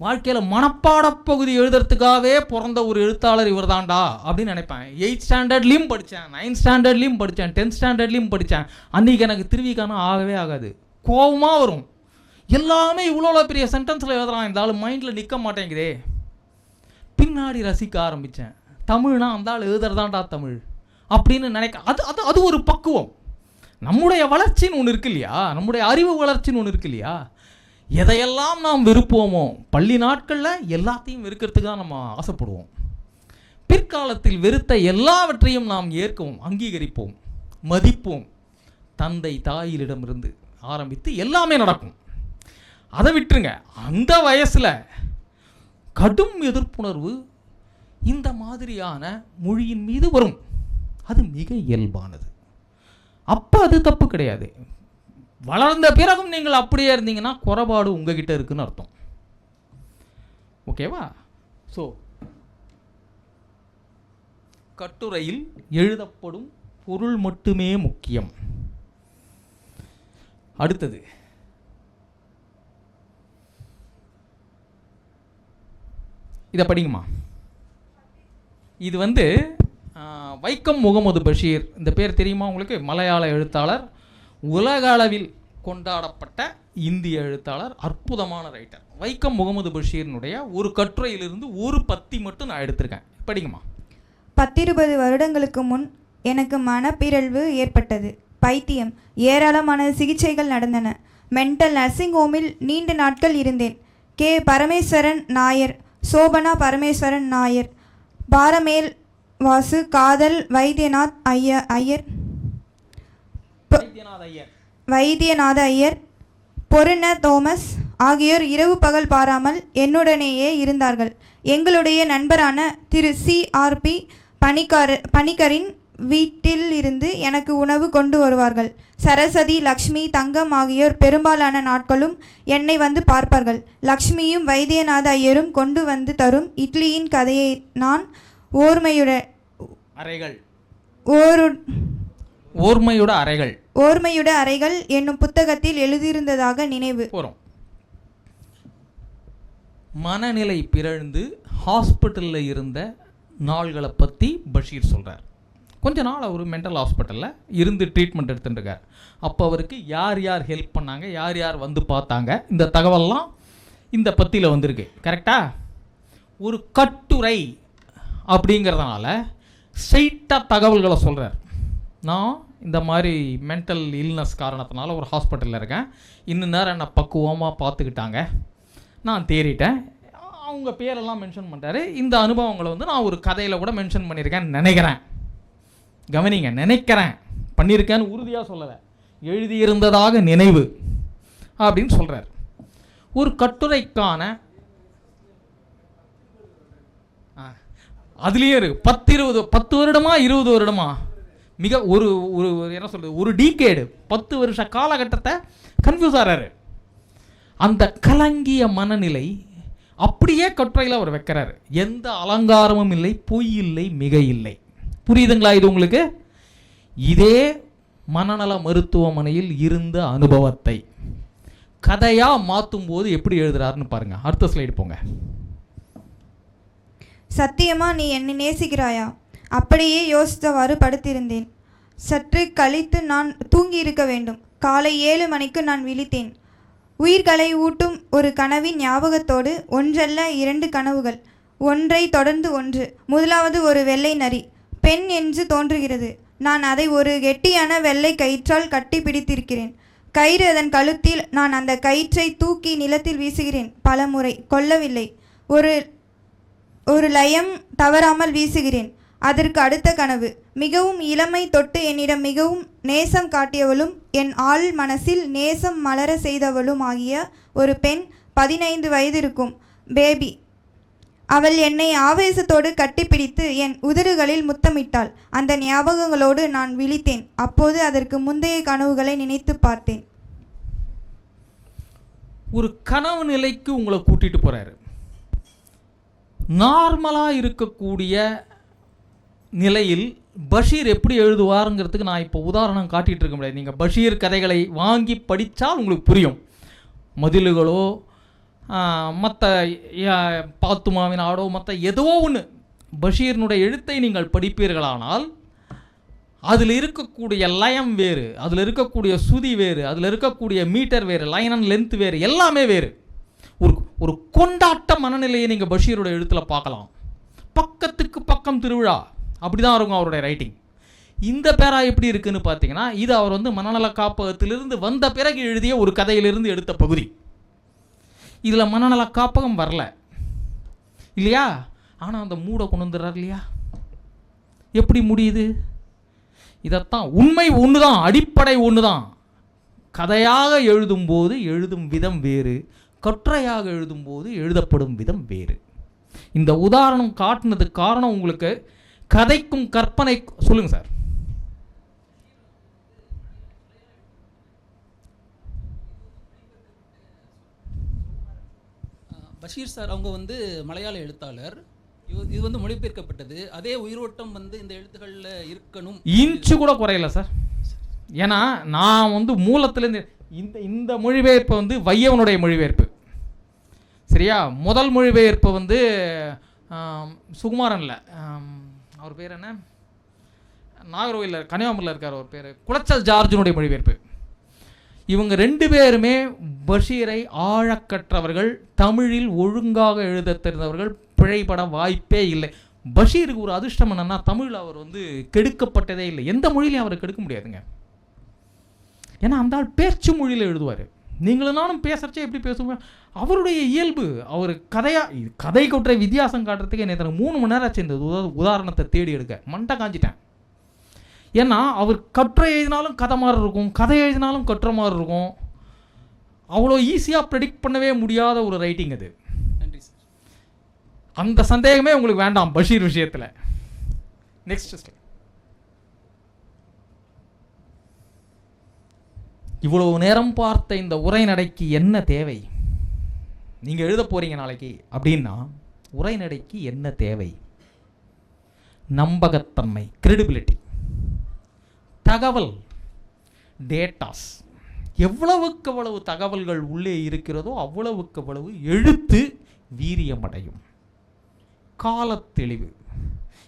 வாழ்க்கையில் மனப்பாட பகுதி எழுதுறதுக்காகவே பிறந்த ஒரு எழுத்தாளர் இவர் தான்டா அப்படின்னு நினைப்பேன். 8th ஸ்டாண்டர்ட்லேயும் படித்தேன், 9th ஸ்டாண்டர்ட்லேயும் படித்தேன், 10th ஸ்டாண்டர்ட்லேயும் படித்தேன். அன்றைக்கி எனக்கு திருவிகானா ஆகவே ஆகாது. கோபமாக வரும். எல்லாமே இவ்வளோ பெரிய சென்டென்ஸில் எழுதுறான், இந்த ஆள் மைண்டில் நிற்க மாட்டேங்குதே. பின்னாடி ரசிக்க ஆரம்பித்தேன். தமிழ்னா அந்த ஆள் எழுதுறதாண்டா தமிழ் அப்படின்னு அது ஒரு பக்குவம். நம்முடைய வளர்ச்சின்னு ஒன்று இருக்கு இல்லையா, நம்முடைய அறிவு வளர்ச்சின்னு ஒன்று இருக்கு இல்லையா. எதையெல்லாம் நாம் விருப்போமோ பள்ளி நாட்களில் எல்லாத்தையும் வெறுக்கிறதுக்கு தான் நம்ம ஆசைப்படுவோம். பிற்காலத்தில் வெறுத்த எல்லாவற்றையும் நாம் ஏற்கவும் அங்கீகரிப்போம், மதிப்போம். தந்தை தாயிலிடமிருந்து ஆரம்பித்து எல்லாமே நடக்கும். அதை விட்டுருங்க. அந்த வயசில் கடும் எதிர்ப்புணர்வு இந்த மாதிரியான மொழியின் மீது வரும். அது மிக இயல்பானது. அப்போ அது தப்பு கிடையாது. வளர்ந்த பிறகும் நீங்கள் அப்படியே இருந்தீங்கன்னா குறைபாடு உங்ககிட்ட இருக்குன்னு அர்த்தம். ஓகேவா? ஸோ கட்டுரையில் எழுதப்படும் பொருள் மட்டுமே முக்கியம். அடுத்தது இதை படிங்கம்மா. இது வைக்கம் முகமது பஷீர், இந்த பேர் தெரியுமா உங்களுக்கு? மலையாள எழுத்தாளர், உலக அளவில் கொண்டாடப்பட்ட இந்திய எழுத்தாளர், அற்புதமான ரைட்டர். வைக்கம் முகமது பஷீரினுடைய ஒரு கட்டுரையிலிருந்து ஒரு பத்தி மட்டும் நான் எடுத்திருக்கேன். படிங்கம்மா. 10-20 வருடங்களுக்கு முன் எனக்கு மனப்பிறழ்வு ஏற்பட்டது. பைத்தியம். ஏராளமான சிகிச்சைகள் நடந்தன. மென்டல் நர்சிங் ஹோமில் நீண்ட நாட்கள் இருந்தேன். கே. பரமேஸ்வரன் நாயர், சோபனா பரமேஸ்வரன் நாயர், பாரமேல் வாசு, காதல் வைத்தியநாத் வைத்தியநாத ஐயர், பொருண தோமஸ் ஆகியோர் இரவு பகல் பாராமல் என்னுடனேயே இருந்தார்கள். எங்களுடைய நண்பரான திரு CRP பணிக்கரின் வீட்டில் இருந்து எனக்கு உணவு கொண்டு வருவார்கள். சரஸ்வதி, லக்ஷ்மி, தங்கம் ஆகியோர் பெரும்பாலான நாட்களும் என்னை வந்து பார்ப்பார்கள். லக்ஷ்மியும் வைத்தியநாத ஐயரும் கொண்டு வந்து தரும் இட்லியின் கதையை நான் ஓர்மையுட அறைகள் என்னும் புத்தகத்தில் எழுதியிருந்ததாக நினைவு. மனநிலை பிறழ்ந்து ஹாஸ்பிட்டலில் இருந்த நாள்களை பற்றி பஷீர் சொல்கிறார். கொஞ்ச நாள் அவர் மென்டல் ஹாஸ்பிட்டலில் இருந்து ட்ரீட்மெண்ட் எடுத்துட்டுருக்கார். அப்போ அவருக்கு யார் யார் ஹெல்ப் பண்ணாங்க, யார் யார் வந்து பார்த்தாங்க, இந்த தகவல்லாம் இந்த பத்தியில் வந்திருக்கு. கரெக்டாக? ஒரு கட்டுரை அப்படிங்கிறதுனால ஸ்ட்ரெயிட்டாக தகவல்களை சொல்கிறார். நான் இந்த மாதிரி மென்டல் இல்னஸ் காரணத்தினால ஒரு ஹாஸ்பிட்டலில் இருக்கேன், இன்னும் நேரம் என்னை பக்குவமாக பார்த்துக்கிட்டாங்க, நான் தேறிட்டேன். அவங்க பேரெல்லாம் மென்ஷன் பண்ணுறாரு. இந்த அனுபவங்களை நான் ஒரு கதையில் கூட மென்ஷன் பண்ணியிருக்கேன்னு நினைக்கிறேன். கவனிங்க, நினைக்கிறேன், பண்ணியிருக்கேன்னு உறுதியாக சொல்லலை, எழுதியிருந்ததாக நினைவு அப்படின்னு சொல்கிறார். ஒரு கட்டுரைக்கான அதுலேயே இருக்கு 10 வருடமா 20 வருடமா மிக ஒரு என்ன சொல்கிறது, ஒரு டீகேடு, 10 வருஷ காலகட்டத்தை கன்ஃபியூஸ் ஆகிறாரு. அந்த கலங்கிய மனநிலை அப்படியே கட்டுரையில் அவர் வைக்கிறார். எந்த அலங்காரமும் இல்லை, பொய் இல்லை, மிக இல்லை. புரியுதுங்களா இது உங்களுக்கு? இதே மனநல மருத்துவமனையில் இருந்த அனுபவத்தை கதையாக மாற்றும் போது எப்படி எழுதுறாருன்னு பாருங்க. அடுத்த ஸ்லைடு போங்க. சத்தியமா நீ என்னை நேசிக்கிறாயா? அப்படியே யோசித்தவாறு படுத்திருந்தேன். சற்று கழித்து நான் தூங்கியிருக்க வேண்டும். காலை 7 மணிக்கு நான் விழித்தேன். உயிர்களை ஊட்டும் ஒரு கனவின் ஞாபகத்தோடு ஒன்றல்ல 2 கனவுகள், ஒன்றை தொடர்ந்து ஒன்று. முதலாவது ஒரு வெள்ளை நரி, பெண் என்று தோன்றுகிறது. நான் அதை ஒரு கெட்டியான வெள்ளை கயிற்றால் கட்டி பிடித்திருக்கிறேன். கயிறு அதன் கழுத்தில். நான் அந்த கயிற்றை தூக்கி நிலத்தில் வீசுகிறேன். பல முறை கொல்லவில்லை. ஒரு லயம் தவறாமல் வீசுகிறேன். அதற்கு அடுத்த கனவு, மிகவும் இளமை தொட்டு என்னிடம் மிகவும் நேசம் காட்டியவளும் என் ஆள் மனசில் நேசம் மலர செய்தவளும் ஆகிய ஒரு பெண், 15 வயது இருக்கும், பேபி. அவள் என்னை ஆவேசத்தோடு கட்டிப்பிடித்து என் உதடுகளில் முத்தமிட்டாள். அந்த ஞாபகங்களோடு நான் விழித்தேன். அப்போது அதற்கு முந்தைய கனவுகளை நினைத்து பார்த்தேன். ஒரு கனவு நிலைக்கு உங்களை கூட்டிட்டு போறாரு. நார்மலாக இருக்கக்கூடிய நிலையில் பஷீர் எப்படி எழுதுவாருங்கிறதுக்கு நான் இப்போ உதாரணம் காட்டிகிட்டு இருக்க முடியாது. நீங்கள் பஷீர் கதைகளை வாங்கி படித்தால் உங்களுக்கு புரியும். மதில்களோ மற்ற பாத்துமாவின் ஆடோ மற்ற ஏதோ ஒன்று பஷீரினுடைய எழுத்தை நீங்கள் படிப்பீர்களானால் அதில் இருக்கக்கூடிய லயம் வேறு, அதில் இருக்கக்கூடிய சுதி வேறு, அதில் இருக்கக்கூடிய மீட்டர் வேறு, லைன் அண்ட் லென்த் வேறு, எல்லாமே வேறு. ஒரு கொண்டாட்ட மனநிலையை நீங்கள் பஷீரோட எழுத்தில் பார்க்கலாம். பக்கத்துக்கு பக்கம் திருவிழா, அப்படி தான் இருக்கும் அவருடைய ரைட்டிங். இந்த பேரா எப்படி இருக்குன்னு பார்த்தீங்கன்னா, இது அவர் மனநல காப்பகத்திலிருந்து வந்த பிறகு எழுதிய ஒரு கதையிலிருந்து எடுத்த பகுதி. இதில் மனநல காப்பகம் வரல இல்லையா, ஆனால் அந்த மூடை கொண்டு வந்துடுறார் இல்லையா. எப்படி முடியுது? இதைத்தான் உண்மை ஒன்று தான், அடிப்படை ஒன்று தான். கதையாக எழுதும்போது எழுதும் விதம் வேறு, கட்டுரையாக எழுதும்போது எழுதப்படும் விதம் வேறு. இந்த உதாரணம் காட்டினதுக்கு காரணம் உங்களுக்கு கதைக்கும் கற்பனை. சொல்லுங்க சார். பஷீர் சார் அவங்க மலையாள எழுத்தாளர். இது மொழிபெயர்க்கப்பட்டது. அதே உயிரோட்டம் இந்த எழுத்துக்களில் இருக்கணும், இன்ச்சு கூட குறையல சார். ஏன்னா நான் மூலத்திலேருந்து இந்த மொழிபெயர்ப்பு வையவனுடைய மொழிபெயர்ப்பு சரியா. முதல் மொழிபெயர்ப்பு சுகுமாரன்ல, அவர் பேர் என்ன, நாகர்கோவில் கன்னியாகுமரியில் இருக்கார், அவர் பேர் குளச்சல் ஜார்ஜினுடைய மொழிபெயர்ப்பு. இவங்க 2 பேருமே பஷீரை ஆழக்கற்றவர்கள், தமிழில் ஒழுங்காக எழுத தெரிந்தவர்கள், பிழைப்பட வாய்ப்பே இல்லை. பஷீருக்கு ஒரு அதிர்ஷ்டம் என்னன்னா, தமிழில் அவர் கெடுக்கப்பட்டதே இல்லை. எந்த மொழியிலையும் அவரை கெடுக்க முடியாதுங்க. ஏன்னா அந்த ஆள் பேச்சு மொழியில் எழுதுவார். நீங்களும் நானும் பேசுகிறச்சே எப்படி பேசுவோம், அவருடைய இயல்பு. அவர் கதை கொற்ற வித்தியாசம் காட்டுறதுக்கு என்ன 3 மணி நேரம் ஆச்சு இந்த உதாரணத்தை தேடி எடுக்க. மண்டை காஞ்சிட்டேன். ஏன்னா அவர் கட்டுரை எழுதினாலும் கதை மாதிரி இருக்கும், கதை எழுதினாலும் கட்டுற மாதிரி இருக்கும். அவ்வளோ ஈஸியாக ப்ரெடிக்ட் பண்ணவே முடியாத ஒரு ரைட்டிங் அது. நன்றி சார். அந்த சந்தேகமே உங்களுக்கு வேண்டாம் பஷீர் விஷயத்தில். நெக்ஸ்ட், இவ்வளவு நேரம் பார்த்த இந்த உரைநடைக்கு என்ன தேவை? நீங்கள் எழுத போறீங்க நாளைக்கு அப்படின்னா உரைநடைக்கு என்ன தேவை? நம்பகத்தன்மை, கிரெடிபிலிட்டி, தகவல், டேட்டாஸ். எவ்வளவுக்கு அவ்வளவு தகவல்கள் உள்ளே இருக்கிறதோ அவ்வளவுக்கு அவ்வளவு எழுத்து வீரியமடையும். காலத்தெளிவு,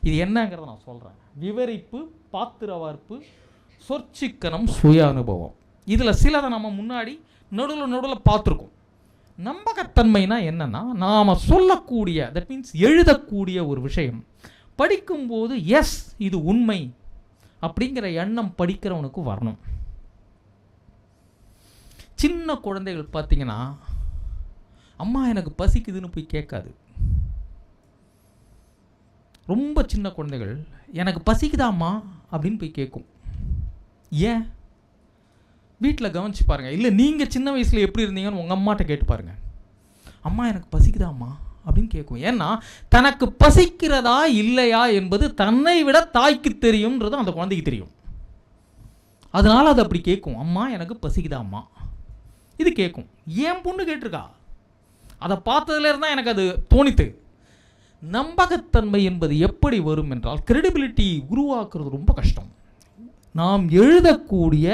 இது என்னங்கிறத நான் சொல்கிறேன். விவரிப்பு, பாத்திரவார்ப்பு, சொற்சிக்கனம், சுய அனுபவம். இதில் சிலதை நம்ம முன்னாடி நடுவில் பார்த்துருக்கோம். நம்பகத்தன்மைனா என்னன்னா, நாம் சொல்லக்கூடிய, தட் மீன்ஸ் எழுதக்கூடிய ஒரு விஷயம் படிக்கும்போது எஸ் இது உண்மை அப்படிங்கிற எண்ணம் படிக்கிறவனுக்கு வரணும். சின்ன குழந்தைகள் பார்த்தீங்கன்னா, அம்மா எனக்கு பசிக்குதுன்னு போய் கேட்காது. ரொம்ப சின்ன குழந்தைகள் எனக்கு பசிக்குதாம்மா அப்படின்னு போய் கேட்கும். ஏன்? வீட்டில் கவனிச்சு பாருங்கள். இல்லை நீங்கள் சின்ன வயசில் எப்படி இருந்தீங்கன்னு உங்கள் அம்மாட்ட கேட்டு பாருங்கள். அம்மா எனக்கு பசிக்குதாம்மா அப்படின்னு கேட்கும். ஏன்னா தனக்கு பசிக்கிறதா இல்லையா என்பது தன்னை விட தாய்க்கு தெரியும்ன்றது அந்த குழந்தைக்கு தெரியும். அதனால் அது அப்படி கேட்கும், அம்மா எனக்கு பசிக்குதாம்மா இது கேட்கும். ஏன் பொண்ணு கேட்டிருக்கா, அதை பார்த்ததுலேருந்து தான் எனக்கு அது தோணித்து. நம்பகத்தன்மை என்பது எப்படி வரும் என்றால், கிரெடிபிலிட்டி உருவாக்குறது ரொம்ப கஷ்டம். நாம் எழுதக்கூடிய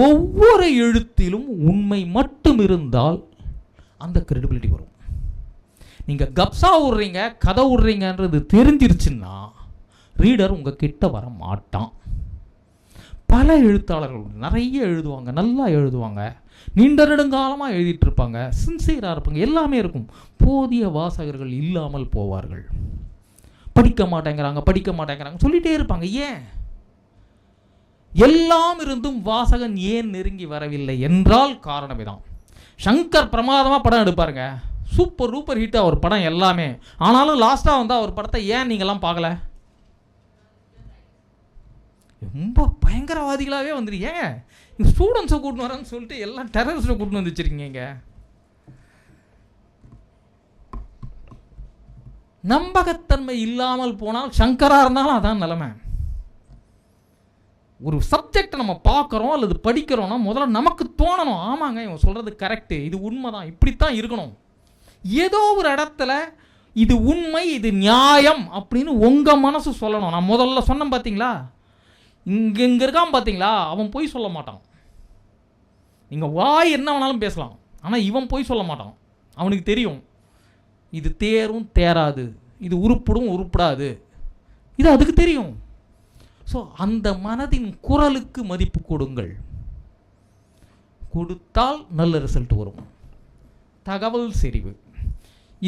ஒவ்வொரு எழுத்திலும் உண்மை மட்டும் இருந்தால் அந்த கிரெடிபிலிட்டி வரும். நீங்கள் கப்ஸா விட்றீங்க, கதை விட்றீங்கன்றது தெரிஞ்சிருச்சுன்னா ரீடர் உங்கள் கிட்ட வர மாட்டான். பல எழுத்தாளர்கள் நிறைய எழுதுவாங்க, நல்லா எழுதுவாங்க, நீண்ட நெடுங்காலமாக எழுதிட்டு இருப்பாங்க, சின்சியராக இருப்பாங்க, எல்லாமே இருக்கும். போதிய வாசகர்கள் இல்லாமல் போவார்கள். படிக்க மாட்டேங்கிறாங்க சொல்லிகிட்டே இருப்பாங்க. ஏன்? எல்லாம் இருந்தும் வாசகன் ஏன் நெருங்கி வரவில்லை என்றால் காரணமே தான். சங்கர் பிரமாதமாக படம் எடுப்பாருங்க, சூப்பர் டூப்பர் ஹிட் அவர் படம் எல்லாமே. ஆனாலும் லாஸ்ட்டாக வந்து அவர் படத்தை ஏன் நீங்கள்லாம் பார்க்கல? ரொம்ப பயங்கரவாதிகளாகவே வந்துருக்கீங்க. ஸ்டூடெண்ட்ஸை கூட்டின்னு வரேன்னு சொல்லிட்டு எல்லாம் டெரரிஸ்ட்டை கூட்டின்னு வந்து வச்சுருக்கீங்க. நம்பகத்தன்மை இல்லாமல் போனால் சங்கராக இருந்தாலும் அதான் நிலைமை. ஒரு சப்ஜெக்டை நம்ம பார்க்குறோம் அல்லது படிக்கிறோன்னா முதல்ல நமக்கு தோணணும், ஆமாங்க இவன் சொல்கிறது கரெக்டு, இது உண்மை தான், இப்படித்தான் இருக்கணும். ஏதோ ஒரு இடத்துல இது உண்மை, இது நியாயம் அப்படின்னு உங்கள் மனசு சொல்லணும். நான் முதல்ல சொன்னேன் பார்த்தீங்களா, இங்கே இருக்கான் பார்த்தீங்களா, அவன் போய் சொல்ல மாட்டான். நீங்கள் வாய் என்ன வேணாலும் பேசலாம், ஆனால் இவன் போய் சொல்ல மாட்டான். அவனுக்கு தெரியும் இது தேரும் தேராது, இது உருப்படும் உருப்படாது, இது அதுக்கு தெரியும். ஸோ அந்த மனதின் குரலுக்கு மதிப்பு கொடுங்கள். கொடுத்தால் நல்ல ரிசல்ட் வரும். தகவல் செறிவு.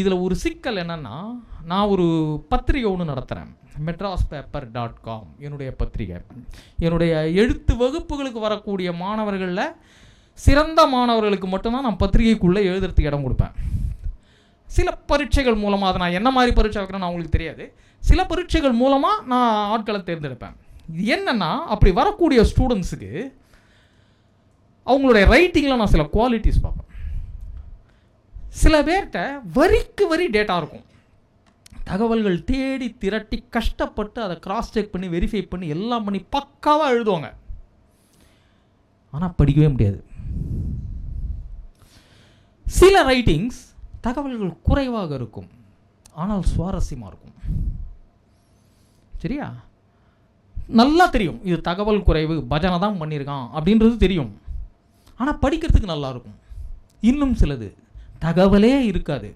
இதில் ஒரு சிக்கல் என்னென்னா, நான் ஒரு பத்திரிகை ஒன்று நடத்துகிறேன், medraspapper.com என்னுடைய பத்திரிகை. என்னுடைய எழுத்து வகுப்புகளுக்கு வரக்கூடிய மாணவர்களில் சிறந்த மாணவர்களுக்கு மட்டும்தான் நான் பத்திரிகைக்குள்ளே எழுதுறதுக்கு இடம் கொடுப்பேன். சில பரீட்சைகள் மூலமாக, அதை நான் என்ன மாதிரி பரீட்சை வைக்கிறேன்னு அவங்களுக்கு தெரியாது, சில பரீட்சைகள் மூலமாக நான் ஆட்களை தேர்ந்தெடுப்பேன். இது என்னென்னா, அப்படி வரக்கூடிய ஸ்டூடெண்ட்ஸுக்கு அவங்களுடைய ரைட்டிங்கில் நான் சில குவாலிட்டிஸ் பார்ப்பேன். சில பேர்கிட்ட வரிக்கு வரி டேட்டா இருக்கும், தகவல்கள் தேடி திரட்டி கஷ்டப்பட்டு அதை கிராஸ் செக் பண்ணி வெரிஃபை பண்ணி எல்லாம் பண்ணி பக்காவாக எழுதுவாங்க. ஆனால் படிக்கவே முடியாது. சில ரைட்டிங்ஸ் தகவல்கள் குறைவாக இருக்கும், ஆனால் சுவாரஸ்யமாக இருக்கும். சரியா? நல்லா தெரியும் இது தகவல் குறைவு, பஜனை தான் பண்ணியிருக்கான் அப்படின்றது தெரியும், ஆனால் படிக்கிறதுக்கு நல்லா இருக்கும். இன்னும் சிலது தகவலே இருக்காது.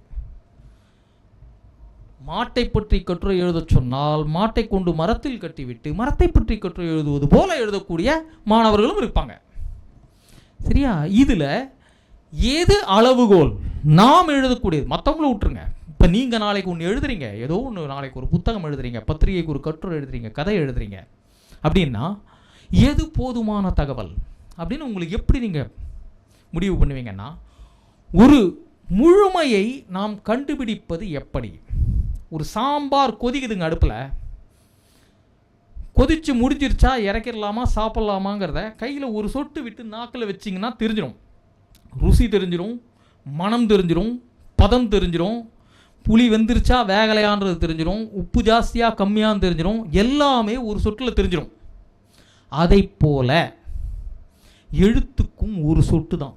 மாட்டை பற்றி கட்டுரை எழுத சொன்னால் மாட்டை கொண்டு மரத்தில் கட்டிவிட்டு மரத்தை பற்றி கட்டுரை எழுதுவது போல எழுதக்கூடிய மாணவர்களும் இருப்பாங்க. சரியா? இதில் எது அளவுகோல்? நாம் எழுதக்கூடியது. மற்றவங்களும் விட்டுருங்க. இப்போ நீங்கள் நாளைக்கு ஒன்று எழுதுறீங்க, ஏதோ ஒன்று, நாளைக்கு ஒரு புத்தகம் எழுதுறீங்க, பத்திரிகைக்கு ஒரு கட்டுரை எழுதுறீங்க, கதை எழுதுறீங்க அப்படின்னா எது போதுமான தகவல் அப்படின்னு உங்களுக்கு எப்படி நீங்கள் முடிவு பண்ணுவீங்கன்னா, ஒரு முழுமையை நாம் கண்டுபிடிப்பது எப்படி? ஒரு சாம்பார் கொதிக்குதுங்க அடுப்பில், கொதிச்சு முடிஞ்சிருச்சா இறக்கிடலாமா சாப்பிட்லாமாங்கிறத கையில் ஒரு சொட்டு விட்டு நாக்கில் வச்சிங்கன்னா தெரிஞ்சிடும். ருசி தெரிஞ்சிடும், மனம் தெரிஞ்சிடும், பதம் தெரிஞ்சிடும், புளி வெந்துருச்சா வேகலையான்றது தெரிஞ்சிடும், உப்பு ஜாஸ்தியாக கம்மியான்னு தெரிஞ்சிடும், எல்லாமே ஒரு சொட்டில் தெரிஞ்சிடும். அதை போல எழுத்துக்கும் ஒரு சொட்டு தான்.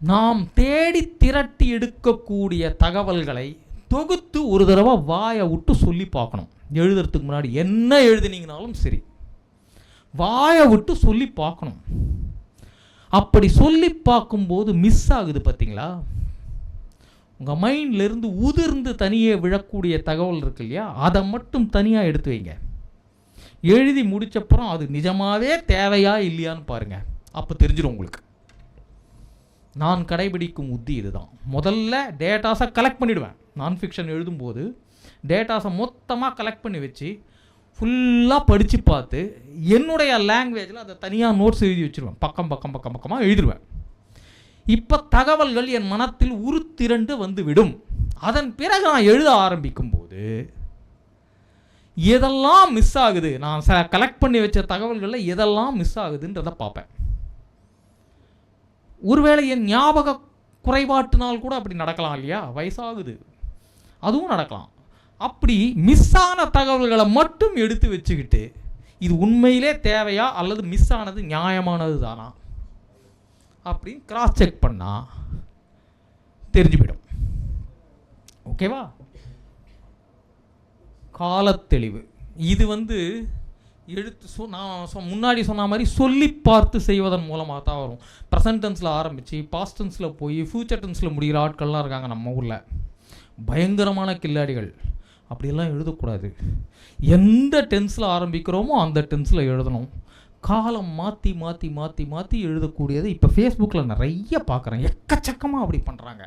நாம் தேடி திரட்டி எடுக்கக்கூடிய தகவல்களை தொகுத்து ஒரு தடவை வாயை விட்டு சொல்லி பார்க்கணும். எழுதுறதுக்கு முன்னாடி என்ன எழுதுனீங்கனாலும் சரி, வாயை விட்டு சொல்லி பார்க்கணும். அப்படி சொல்லி பார்க்கும்போது மிஸ் ஆகுது பார்த்தீங்களா? உங்கள் மைண்ட்லேருந்து உதிர்ந்து தனியே விழக்கூடிய தகவல் இருக்கு இல்லையா, அதை மட்டும் தனியாக எடுத்து வைங்க. எழுதி முடிச்சப்புறம் அது நிஜமாவே தேவையா இல்லையான்னு பாருங்கள், அப்போ தெரிஞ்சிடும் உங்களுக்கு. நான் கடைபிடிக்கும் உத்தி இதுதான். முதல்ல டேட்டாஸை கலெக்ட் பண்ணிவிடுவேன். நான் ஃபிக்ஷன் எழுதும்போது டேட்டாஸை மொத்தமாக கலெக்ட் பண்ணி வச்சு ஃபுல்லாக படித்து பார்த்து என்னுடைய லாங்குவேஜில் அதை தனியாக நோட்ஸ் எழுதி வச்சுருவேன். பக்கமாக எழுதிடுவேன். இப்போ தகவல்கள் என் மனத்தில் உருத்திரண்டு வந்து விடும். அதன் பிறகு நான் எழுத ஆரம்பிக்கும்போது எதெல்லாம் மிஸ் ஆகுது, நான் கலெக்ட் பண்ணி வச்ச தகவல்களில் எதெல்லாம் மிஸ் ஆகுதுன்றதை பார்ப்பேன். ஒருவேளை என் ஞாபக குறைபாட்டினால் கூட அப்படி நடக்கலாம் இல்லையா, வயசாகுது, அதுவும் நடக்கலாம். அப்படி மிஸ் ஆன தகவல்களை மட்டும் எடுத்து வச்சுக்கிட்டு இது உண்மையிலே தேவையா அல்லது மிஸ் ஆனது நியாயமானது தானா அப்படின்னு கிராஸ் செக் பண்ணால் தெரிஞ்சு போயிடும். ஓகேவா? காலத்தெளிவு. இது எழுத்து நான் முன்னாடி சொன்ன மாதிரி சொல்லி பார்த்து செய்வதன் மூலமாக தான் வரும். ப்ரெசன்ட் டென்ஸில் ஆரம்பித்து பாஸ்ட் டென்ஸில் போய் ஃப்யூச்சர் டென்ஸில் முடிகிற ஆட்கள்லாம் இருக்காங்க நம்ம ஊரில், பயங்கரமான கில்லாடிகள். அப்படியெல்லாம் எழுதக்கூடாது. எந்த டென்ஸில் ஆரம்பிக்கிறோமோ அந்த டென்ஸில் எழுதணும். காலம் மாற்றி மாற்றி மாற்றி மாற்றி எழுதக்கூடியது இப்போ ஃபேஸ்புக்கில் நிறைய பார்க்குறேன், எக்கச்சக்கமாக அப்படி பண்ணுறாங்க.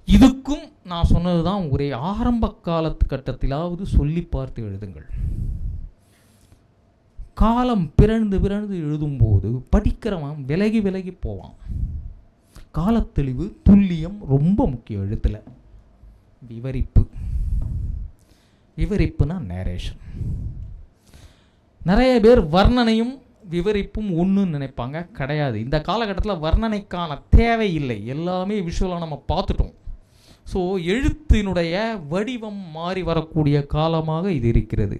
இதுக்கும் நான் சொன்னது தான், ஒரே ஆரம்ப காலத்து கட்டத்திலாவது சொல்லி பார்த்து எழுதுங்கள். காலம் பிறந்து பிறந்து எழுதும்போது படிக்கிறவன் விலகி விலகி போவான். காலத்தெளிவு, துல்லியம் ரொம்ப முக்கியம் எழுத்தில். விவரிப்புனா நேரேஷன். நிறைய பேர் வர்ணனையும் விவரிப்பும் ஒன்றுன்னு நினைப்பாங்க, கிடையாது. இந்த காலகட்டத்தில் வர்ணனைக்கான தேவை இல்லை, எல்லாமே விஷுவலாக நம்ம பார்த்துட்டோம். ஸோ எழுத்தினுடைய வடிவம் மாறி வரக்கூடிய காலமாக இது இருக்கிறது.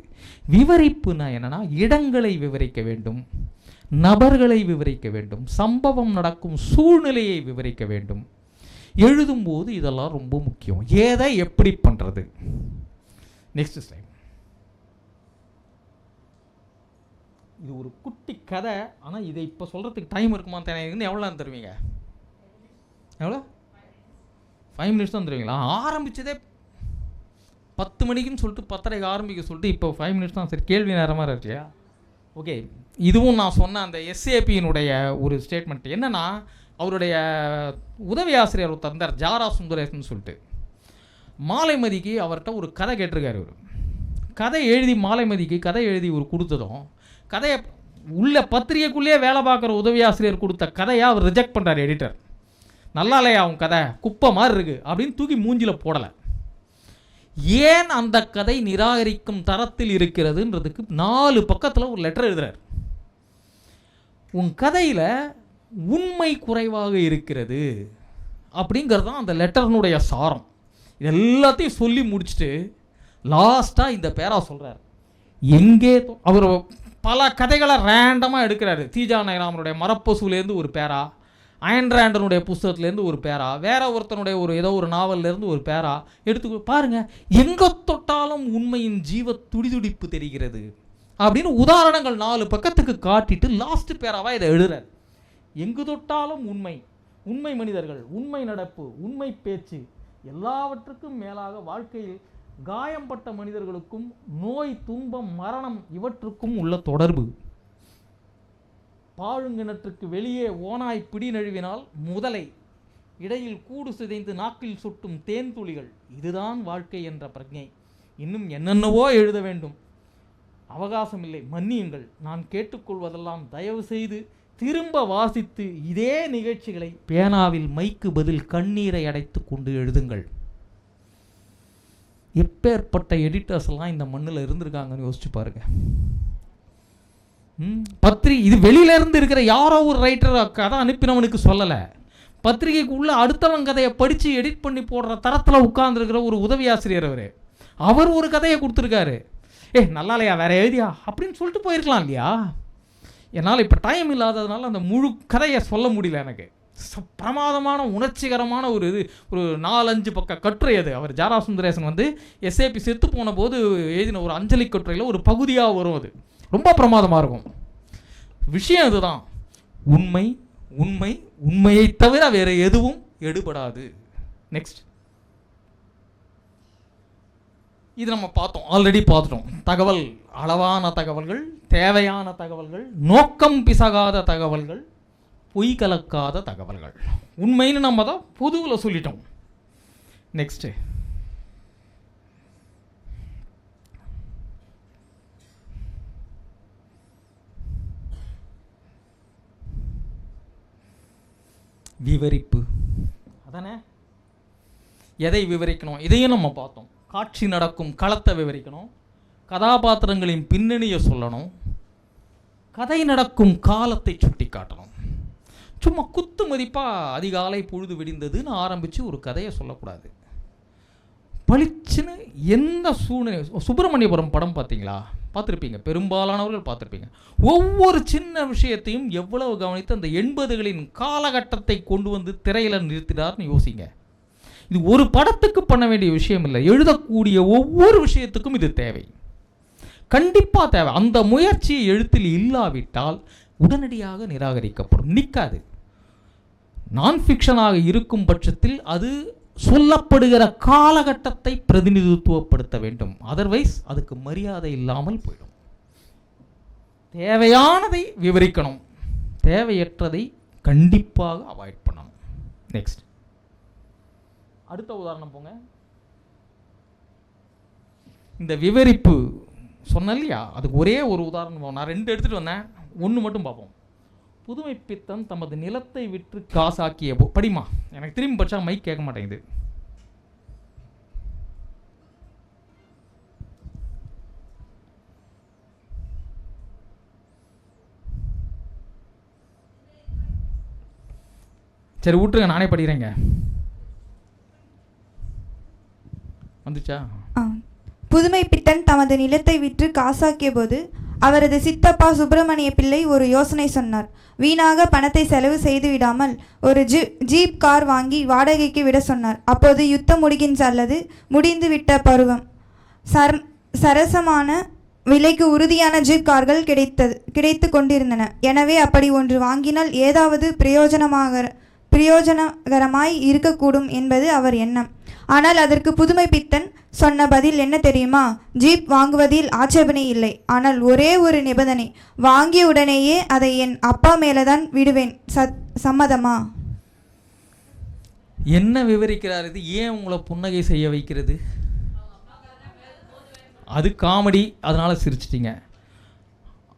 விவரிப்புனா என்னென்னா, இடங்களை விவரிக்க வேண்டும், நபர்களை விவரிக்க வேண்டும், சம்பவம் நடக்கும் சூழ்நிலையை விவரிக்க வேண்டும். எழுதும்போது இதெல்லாம் ரொம்ப முக்கியம். ஏதை எப்படி பண்ணுறது? Next slide. இது ஒரு குட்டி கதை, ஆனால் இதை இப்போ சொல்கிறதுக்கு டைம் இருக்குமா தெரியாது. எவ்வளோ தருவீங்க? எவ்வளோ? 5 minutes தான் தருவீங்களா? ஆரம்பித்ததே 10 மணிக்குன்னு சொல்லிட்டு 10:30 ஆரம்பிக்க சொல்லிட்டு இப்போ 5 மினிட்ஸ் தான். சரி, கேள்வி நேரமாக இருக்கியா? ஓகே, இதுவும் நான் சொன்ன அந்த எஸ்ஏபியினுடைய ஒரு ஸ்டேட்மெண்ட் என்னென்னா, அவருடைய உதவி ஆசிரியர் தந்தார் ஜாரா சுந்தரேசன் சொல்லிட்டு. மாலைமதிக்கு அவர்கிட்ட ஒரு கதை கேட்டிருக்காரு. அவர் கதை எழுதி மாலைமதிக்கு கதை எழுதி ஒரு கொடுத்ததும் கதையை உள்ள பத்திரிகைக்குள்ளேயே வேலை பார்க்குற உதவி ஆசிரியர் கொடுத்த கதையை அவர் ரிஜெக்ட் பண்ணுறார் எடிட்டர். நல்லா இல்லையா அவன் கதை, குப்பை மாதிரி இருக்குது அப்படின்னு தூக்கி மூஞ்சில் போடலை. ஏன் அந்த கதை நிராகரிக்கும் தரத்தில் இருக்கிறதுன்றதுக்கு 4 பக்கத்தில் ஒரு லெட்டர் எழுதுறார். உன் கதையில் உண்மை குறைவாக இருக்கிறது அப்படிங்கிறது தான் அந்த லெட்டர்னுடைய சாரம். இது எல்லாத்தையும் சொல்லி முடிச்சுட்டு லாஸ்ட்டாக இந்த பேரா சொல்கிறார். எங்கே அவர் பல கதைகளை ரேண்டமாக எடுக்கிறாரு. தீஜா நயனாமனுடைய மரப்பசுலேருந்து ஒரு பேரா, அயன் ராண்டனுடைய புஸ்தகத்துலேருந்து ஒரு பேரா, வேற ஒருத்தனுடைய ஏதோ ஒரு நாவல்லேருந்து ஒரு பேரா எடுத்து பாருங்கள். எங்கே தொட்டாலும் உண்மையின் ஜீவ துடிதுடிப்பு தெரிகிறது அப்படின்னு உதாரணங்கள் 4 பக்கத்துக்கு காட்டிட்டு லாஸ்ட் பேராவாக இதை எழுதுறார். எங்கு தொட்டாலும் உண்மை, உண்மை மனிதர்கள், உண்மை நடப்பு, உண்மை பேச்சு, எல்லாவற்றுக்கும் மேலாக வாழ்க்கையில் காயம்பட்ட மனிதர்களுக்கும் நோய், துன்பம், மரணம் இவற்றுக்கும் உள்ள தொடர்பு. பாழுங்கிணற்றுக்கு வெளியே ஓனாய் பிடி நழுவினால் முதலை, இடையில் கூடு சிதைந்து நாக்கில் சுட்டும் தேன் துளிகள், இதுதான் வாழ்க்கை என்ற பிரஜை. இன்னும் என்னென்னவோ எழுத வேண்டும், அவகாசம் இல்லை, மன்னியுங்கள். நான் கேட்டுக்கொள்வதெல்லாம் தயவு செய்து திரும்ப வாசித்து இதே நிகழ்ச்சிகளை பேனாவில் மைக்கு பதில் கண்ணீரை அடைத்து கொண்டு எழுதுங்கள். எப்பேற்பட்ட எடிட்டர்ஸ் எல்லாம் இந்த மண்ணில் இருந்திருக்காங்கன்னு யோசிச்சு பாருங்க. இது வெளியிலேருந்து இருக்கிற யாரோ ஒரு ரைட்டர் கதை அனுப்பினவனுக்கு சொல்லலை. பத்திரிகைக்கு உள்ள அடுத்தவன் கதையை படித்து எடிட் பண்ணி போடுற தரத்தில் உட்கார்ந்துருக்கிற ஒரு உதவி ஆசிரியர் அவர் ஒரு கதையை கொடுத்துருக்காரு. நல்லா இல்லையா, வேற எழுதியா அப்படின்னு சொல்லிட்டு போயிருக்கலாம் இல்லையா? என்னால் இப்போ டைம் இல்லாததுனால அந்த முழு கதையை சொல்ல முடியல. எனக்கு பிரமாதமான உணர்ச்சிகரமான ஒரு 4-5 பக்க கட்டுரை அது. அவர் ஜாரா சுந்தரேசன் எஸ்ஏபி செத்து போன போது எழுதின ஒரு அஞ்சலி கட்டுரையில் ஒரு பகுதியாக வரும். அது ரொம்ப பிரமாதமாக இருக்கும். விஷயம் இதுதான், உண்மை உண்மை உண்மையை தவிர வேறு எதுவும் எடுபடாது. நெக்ஸ்ட், இது நம்ம பார்த்தோம், ஆல்ரெடி பார்த்துட்டோம். தகவல், அளவான தகவல்கள், தேவையான தகவல்கள், நோக்கம் பிசகாத தகவல்கள், பொய் கலக்காத தகவல்கள். உண்மைன்னு நம்ம தான் பொதுவில் சொல்லிட்டோம். நெக்ஸ்ட்டு, விவரிப்பு. அதானே, எதை விவரிக்கணும் இதையும் நம்ம பார்த்தோம். காட்சி நடக்கும் களத்தை விவரிக்கணும், கதாபாத்திரங்களின் பின்னணியை சொல்லணும், கதை நடக்கும் காலத்தை சுட்டி காட்டணும். சும்மா குத்து மதிப்பாக அதிகாலை பொழுது விடிந்ததுன்னு ஆரம்பித்து ஒரு கதையை சொல்லக்கூடாது. பளிச்சுன்னு எந்த சூழ்நிலை, சுப்பிரமணியபுரம் படம் பார்த்தீங்களா? பார்த்துருப்பீங்க, பெரும்பாலானவர்கள் பார்த்துருப்பீங்க. ஒவ்வொரு சின்ன விஷயத்தையும் எவ்வளவு கவனித்து அந்த 80களின் காலகட்டத்தை கொண்டு வந்து திரையில் நிறுத்தினார்னு யோசிங்க. இது ஒரு படத்துக்கு பண்ண வேண்டிய விஷயம் இல்லை, எழுதக்கூடிய ஒவ்வொரு விஷயத்துக்கும் இது தேவை, கண்டிப்பாக தேவை. அந்த முயற்சி எழுத்தில் இல்லாவிட்டால் உடனடியாக நிராகரிக்கப்படும், நிற்காது. நான் ஃபிக்ஷனாக இருக்கும் பட்சத்தில் அது சொல்லப்படுகிற காலகட்டத்தை பிரதிநிதித்துவப்படுத்த வேண்டும். அதர்வைஸ் அதுக்கு மரியாதை இல்லாமல் போயிடும். தேவையானதை விவரிக்கணும், தேவையற்றதை கண்டிப்பாக அவாய்ட் பண்ணணும். நெக்ஸ்ட், அடுத்த உதாரணம் போங்க. இந்த விவரிப்பு சொன்ன இல்லையா, அதுக்கு ஒரே ஒரு உதாரணம். நான் 2 எடுத்துகிட்டு வந்தேன், 1 மட்டும் பார்ப்போம். புதுமை பித்தன் தமது நிலத்தை விற்று காசாக்கிய படிமா, எனக்கு திரும்பி படிச்சா மைக் கேட்க மாட்டேங்குது. சரி விட்டுருங்க, நானே படிக்கிறேங்க. வந்துச்சா? புதுமை பித்தன் தமது நிலத்தை விற்று காசாக்கிய போது அவரது சித்தப்பா சுப்பிரமணிய பிள்ளை ஒரு யோசனை சொன்னார். வீணாக பணத்தை செலவு செய்து விடாமல் ஒரு ஜீப் கார் வாங்கி வாடகைக்கு விட சொன்னார். அப்போது யுத்தம் முடிகின்ற அல்லது முடிந்து விட்ட பருவம். சரசமான விலைக்கு உறுதியான ஜீப் கார்கள் கிடைத்து கொண்டிருந்தன. எனவே அப்படி ஒன்று வாங்கினால் ஏதாவது பிரயோஜனகரமாய் இருக்கக்கூடும் என்பது அவர் எண்ணம். ஆனால் அதற்கு புதுமை பித்தன் சொன்ன பதில் என்ன தெரியுமா? ஜீப் வாங்குவதில் ஆட்சேபனை இல்லை, ஆனால் ஒரே ஒரு நிபந்தனை, வாங்கிய உடனேயே அதை என் அப்பா மேலதான் விடுவேன். சம்மதமா? என்ன விவரிக்கிறார் இது? ஏன் உங்களை புன்னகை செய்ய வைக்கிறது? அது காமெடி, அதனால சிரிச்சிட்டிங்க.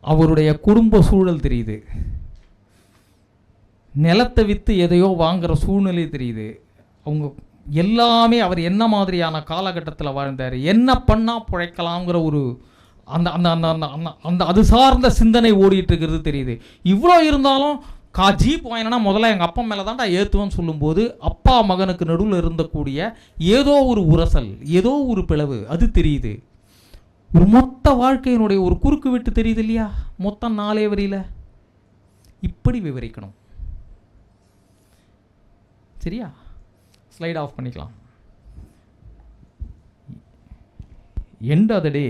அவருடைய குடும்ப சூழல் தெரியுது, நிலத்தை விற்று எதையோ வாங்குகிற சூழ்நிலை தெரியுது. அவங்க எல்லாமே அவர் என்ன மாதிரியான காலகட்டத்தில் வாழ்ந்தார், என்ன பண்ணால் பிழைக்கலாங்கிற ஒரு அந்த அந்த அந்த அந்த அந்த அந்த அது சார்ந்த சிந்தனை ஓடிட்டு இருக்கிறது தெரியுது. இவ்வளோ இருந்தாலும் ஜீப் வாங்கினா முதல்ல எங்கள் அப்பா மேலே தான்டா ஏற்றுவேன்னு சொல்லும்போது அப்பா மகனுக்கு நடுவில் இருந்தக்கூடிய ஏதோ ஒரு உரசல், ஏதோ ஒரு பிளவு அது தெரியுது. ஒரு மொத்த வாழ்க்கையினுடைய ஒரு குறுக்கு விட்டு தெரியுது இல்லையா? மொத்தம் 4 வரியில் இப்படி விவரிக்கணும். சரியா? ஸ்லைட் ஆஃப் பண்ணிக்கலாம். எண்ட் ஆஃப் த டே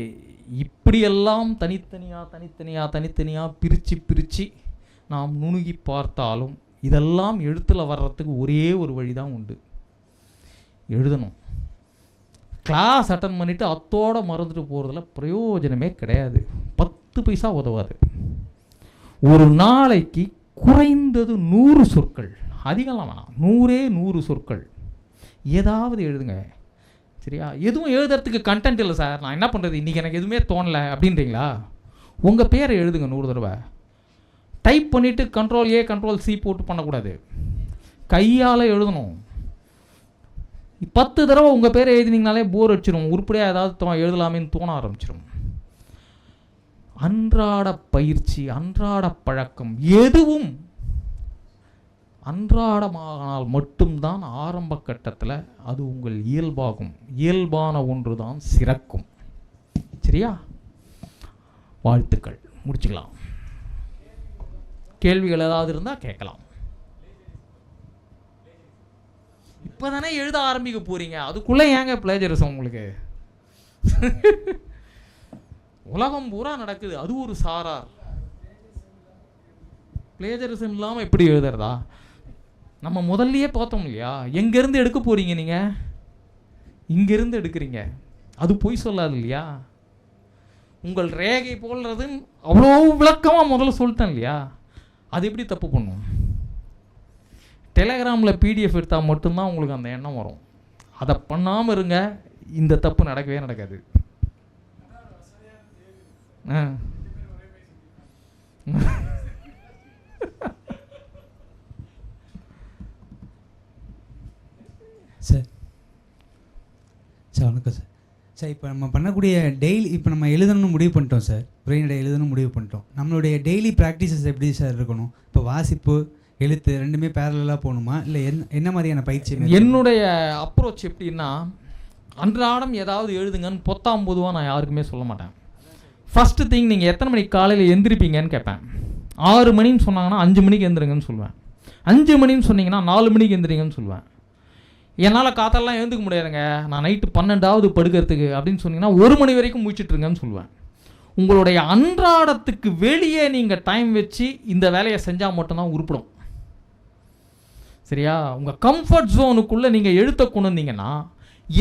இப்படியெல்லாம் தனித்தனியாக பிரித்து நாம் நுணுகி பார்த்தாலும் இதெல்லாம் எழுத்தில் வர்றதுக்கு ஒரே ஒரு வழி தான் உண்டு, எழுதணும். கிளாஸ் அட்டன் பண்ணிவிட்டு அத்தோடு மறந்துட்டு போகிறதுல பிரயோஜனமே கிடையாது. 10 பைசா உதவாது. ஒரு நாளைக்கு குறைந்தது 100 சொற்கள், அதிகம்லாம் வேணாம், 100 சொற்கள் ஏதாவது எழுதுங்க. சரியா? எதுவும் எழுதுறதுக்கு கண்டென்ட் இல்லை சார், நான் என்ன பண்ணுறது, இன்றைக்கி எனக்கு எதுவுமே தோணலை அப்படின்றீங்களா? உங்கள் பேரை எழுதுங்க 100 தடவை. டைப் பண்ணிவிட்டு Ctrl+A Ctrl+C போட்டு பண்ணக்கூடாது, கையால் எழுதணும். 10 தடவை உங்கள் பேரை எழுதினீங்கனாலே போர் அடிச்சிடும், உருப்படியாக ஏதாவது எழுதலாமேன்னு தோண ஆரம்பிச்சிடும். அன்றாட பயிற்சி, அன்றாட பழக்கம் எதுவும் அன்றாடமானால் மட்டும்தான் ஆரம்ப கட்டத்தில் அது உங்கள் இயல்பாகும். இயல்பான ஒன்று தான் சிறக்கும். சரியா? வாழ்த்துக்கள். முடிச்சுக்கலாம். கேள்விகள் ஏதாவது இருந்தால் கேட்கலாம். இப்போ தானே எழுத ஆரம்பிக்க போகிறீங்க, அதுக்குள்ளே ஏங்க பிளேஜரிசம் உங்களுக்கு? உலகம் பூரா நடக்குது, அது ஒரு சாரார். பிளேஜரிசம் இல்லாமல் எப்படி எழுதுறதா? நம்ம முதல்லையே பார்த்தோம் இல்லையா? எங்கேருந்து எடுக்க போகிறீங்க நீங்கள்? இங்கேருந்து எடுக்கிறீங்க, அது பொய் சொல்லாது இல்லையா? உங்கள் ரேகை போடுறதுன்னு அவ்வளோ விளக்கமாக முதல்ல சொல்லிட்டேன் இல்லையா? அது எப்படி தப்பு பண்ணும்? டெலகிராமில் PDF எடுத்தால் மட்டும்தான் உங்களுக்கு அந்த எண்ணம் வரும். அதை பண்ணாமல் இருங்க, இந்த தப்பு நடக்கவே நடக்காது. சார் வணக்கம் சார். சார் இப்போ நம்ம பண்ணக்கூடிய இப்போ நம்ம எழுதணும்னு முடிவு பண்ணிட்டோம் சார், உரைநடை எழுதணும்னு முடிவு பண்ணிட்டோம். நம்மளுடைய டெய்லி ப்ராக்டிசஸ் எப்படி சார் இருக்கணும்? இப்போ வாசிப்பு எழுத்து ரெண்டுமே பேரலாக போகணுமா, இல்லை என்ன மாதிரியான பயிற்சி? என்னுடைய அப்ரோச் எப்படின்னா, அன்றாடம் ஏதாவது எழுதுங்கன்னு பொதுவாக நான் யாருக்குமே சொல்ல மாட்டேன். ஃபஸ்ட்டு திங், நீங்கள் எத்தனை மணிக்கு காலையில் எந்திரிப்பீங்கன்னு கேட்பேன். 6 மணின்னு சொன்னாங்கன்னா 5 மணிக்கு எழுந்துருங்கன்னு சொல்லுவேன். 5 மணின்னு சொன்னீங்கன்னா 4 மணிக்கு எழுந்துறீங்கன்னு சொல்லுவேன். என்னால் காத்தெல்லாம் எழுந்துக்க முடியாதுங்க, நான் நைட்டு 12வது படுக்கிறதுக்கு அப்படின்னு சொன்னீங்கன்னா 1 மணி வரைக்கும் முடிச்சிட்ருங்கன்னு சொல்லுவேன். உங்களுடைய அன்றாடத்துக்கு வெளியே நீங்கள் டைம் வச்சு இந்த வேலையை செஞ்சால் மட்டும்தான் உருப்படும். சரியா? உங்கள் கம்ஃபர்ட் ஜோனுக்குள்ளே நீங்கள் எழுத்த கொண்டு வந்தீங்கன்னா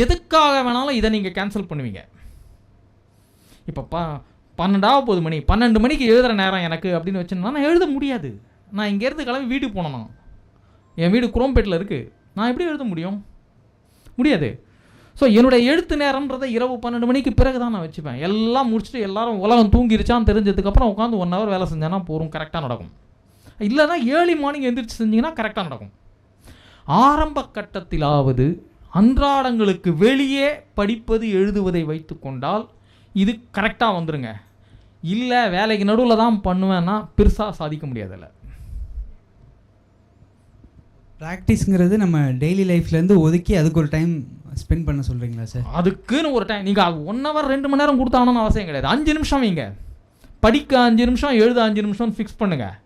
எதுக்காக வேணாலும் இதை நீங்கள் கேன்சல் பண்ணுவீங்க. இப்போ 12வது மணி 12 மணிக்கு எழுதுகிற நேரம் எனக்கு அப்படின்னு வச்சுருந்தா நான் எழுத முடியாது. நான் இங்கேருந்து கிளம்பி வீட்டுக்கு போனேன்னா, என் வீடு குரோம்பேட்டில் இருக்குது, நான் எப்படி எழுத முடியாது. ஸோ என்னுடைய எழுத்து நேரம்ன்றதை இரவு 12 மணிக்கு பிறகு தான் நான் வச்சுப்பேன். எல்லாம் முடிச்சுட்டு எல்லாரும் உலகம் தூங்கிருச்சான்னு தெரிஞ்சதுக்கப்புறம் உட்காந்து 1 ஹவர் வேலை செஞ்சேன்னா போகிறோம், கரெக்டாக நடக்கும். இல்லைனா ஏர்லி மார்னிங் எந்திரிச்சு செஞ்சிங்கன்னா கரெக்டாக நடக்கும். ஆரம்ப கட்டத்திலாவது அன்றாடங்களுக்கு வெளியே படிப்பது எழுதுவதை வைத்து கொண்டால் இது கரெக்டாக வந்துடுங்க. இல்லை வேலைக்கு நடுவில் தான் பண்ணுவேன்னா பெருசாக சாதிக்க முடியாதில்ல. ப்ராக்டிஸ்ங்கிறது நம்ம டெய்லி லைஃப்லேருந்து ஒதுக்கி அதுக்கு ஒரு டைம் ஸ்பெண்ட் பண்ண சொல்கிறீங்களா சார்? அதுக்குன்னு ஒரு டைம் நீங்கள் 1 ஹவர் 2 மணி நேரம் கொடுத்தாங்கன்னு அவசியம் கிடையாது. 5 நிமிஷம் வைங்க. படிக்க 5 நிமிஷம், எழுத 5 நிமிஷம் ஃபிக்ஸ் பண்ணுங்கள்.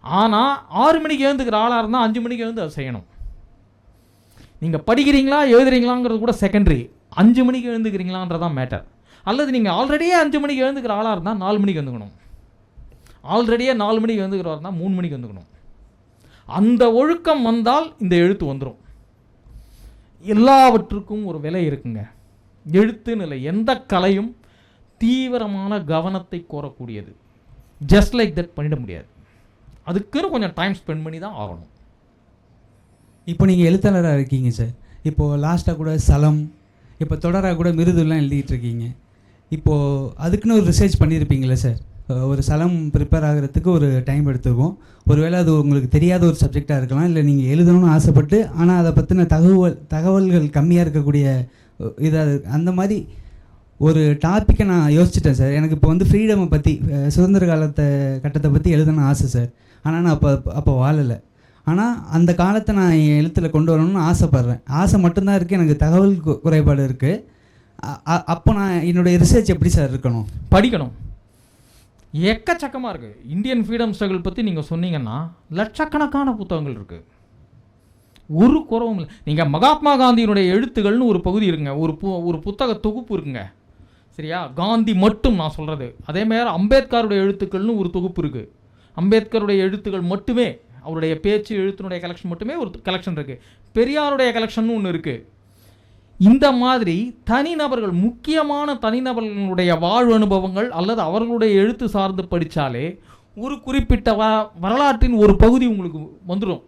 ஆனால் 6 மணிக்கு எழுந்துக்கிற ஆளாக இருந்தால் 5 மணிக்கு எழுந்து அதை செய்யணும். நீங்கள் படிக்கிறீங்களா எழுதுறீங்களாங்கிறது கூட செகண்டரி, 5 மணிக்கு எழுந்துக்கிறீங்களான்றதான் மேட்டர். அல்லது நீங்கள் ஆல்ரெடியே 5 மணிக்கு எழுந்துக்கிற ஆளாக இருந்தால் 4 மணிக்கு எழுந்துக்கணும். ஆல்ரெடியே 4 மணிக்கு எழுந்துக்கிறவா இருந்தால் 3 மணிக்கு எழுந்துக்கணும். அந்த ஒழுக்கம் வந்தால் இந்த எழுத்து வந்துடும். எல்லாவற்றுக்கும் ஒரு விலை இருக்குங்க. எழுத்துன்னு இல்லை, எந்த கலையும் தீவிரமான கவனத்தை கோரக்கூடியது. ஜஸ்ட் லைக் தட் பண்ணிட முடியாது, அதுக்குன்னு கொஞ்சம் டைம் ஸ்பெண்ட் பண்ணி தான் ஆகணும். இப்போ நீங்கள் எழுத்தாளராக இருக்கீங்க சார். இப்போது லாஸ்ட்டாக கூட சலம், இப்போ தொடராக கூட மிருதுலாம் எழுதிட்டு இருக்கீங்க. இப்போது அதுக்குன்னு ஒரு ரிசர்ச் பண்ணியிருப்பீங்களே சார். ஒரு சலம் ப்ரிப்பேர் ஆகிறதுக்கு ஒரு டைம் எடுத்துக்கும். ஒருவேளை அது உங்களுக்கு தெரியாத ஒரு சப்ஜெக்டாக இருக்கலாம், இல்லை நீங்கள் எழுதணும்னு ஆசைப்பட்டு ஆனால் அதை பற்றின தகவல்கள் கம்மியாக இருக்கக்கூடிய இதாக அந்த மாதிரி ஒரு டாப்பிக்கை நான் யோசிச்சிட்டேன் சார். எனக்கு இப்போ வந்து ஃப்ரீடமை பற்றி, சுதந்திர கட்டத்தை பற்றி எழுதணும்னு ஆசை சார். ஆனால் நான் அப்போ வாழலை. ஆனால் அந்த காலத்தை நான் என் எழுத்தில் கொண்டு வரணும்னு ஆசைப்பட்றேன். ஆசை மட்டும்தான் இருக்குது, எனக்கு தகவல் குறைபாடு இருக்குது. அப்போ நான் என்னுடைய ரிசர்ச் எப்படி சார் இருக்கணும்? படிக்கணும், எக்கச்சக்கமாக இருக்குது. இந்தியன் ஃப்ரீடம் ஸ்ட்ரகிள் பற்றி நீங்கள் சொன்னீங்கன்னா லட்சக்கணக்கான புத்தகங்கள் இருக்குது, ஒரு குறவும் இல்லை. நீங்கள் மகாத்மா காந்தியினுடைய எழுத்துக்கள்னு ஒரு பகுதி இருக்குங்க, ஒரு புத்தக தொகுப்பு இருக்குங்க, சரியா? காந்தி மட்டும் நான் சொல்கிறது. அதேமாதிரி அம்பேத்கருடைய எழுத்துக்கள்னு ஒரு தொகுப்பு இருக்குது. அம்பேத்கருடைய எழுத்துக்கள் மட்டுமே, அவருடைய பேச்சு எழுத்தினுடைய கலெக்ஷன் மட்டுமே ஒரு கலெக்ஷன் இருக்குது. பெரியாருடைய கலெக்ஷன் ஒன்று இருக்குது. இந்த மாதிரி தனிநபர்கள், முக்கியமான தனிநபர்களுடைய வாழ்வு அனுபவங்கள் அல்லது அவர்களுடைய எழுத்து சார்ந்து படித்தாலே ஒரு குறிப்பிட்ட வரலாற்றின் ஒரு பகுதி உங்களுக்கு வந்துடும்.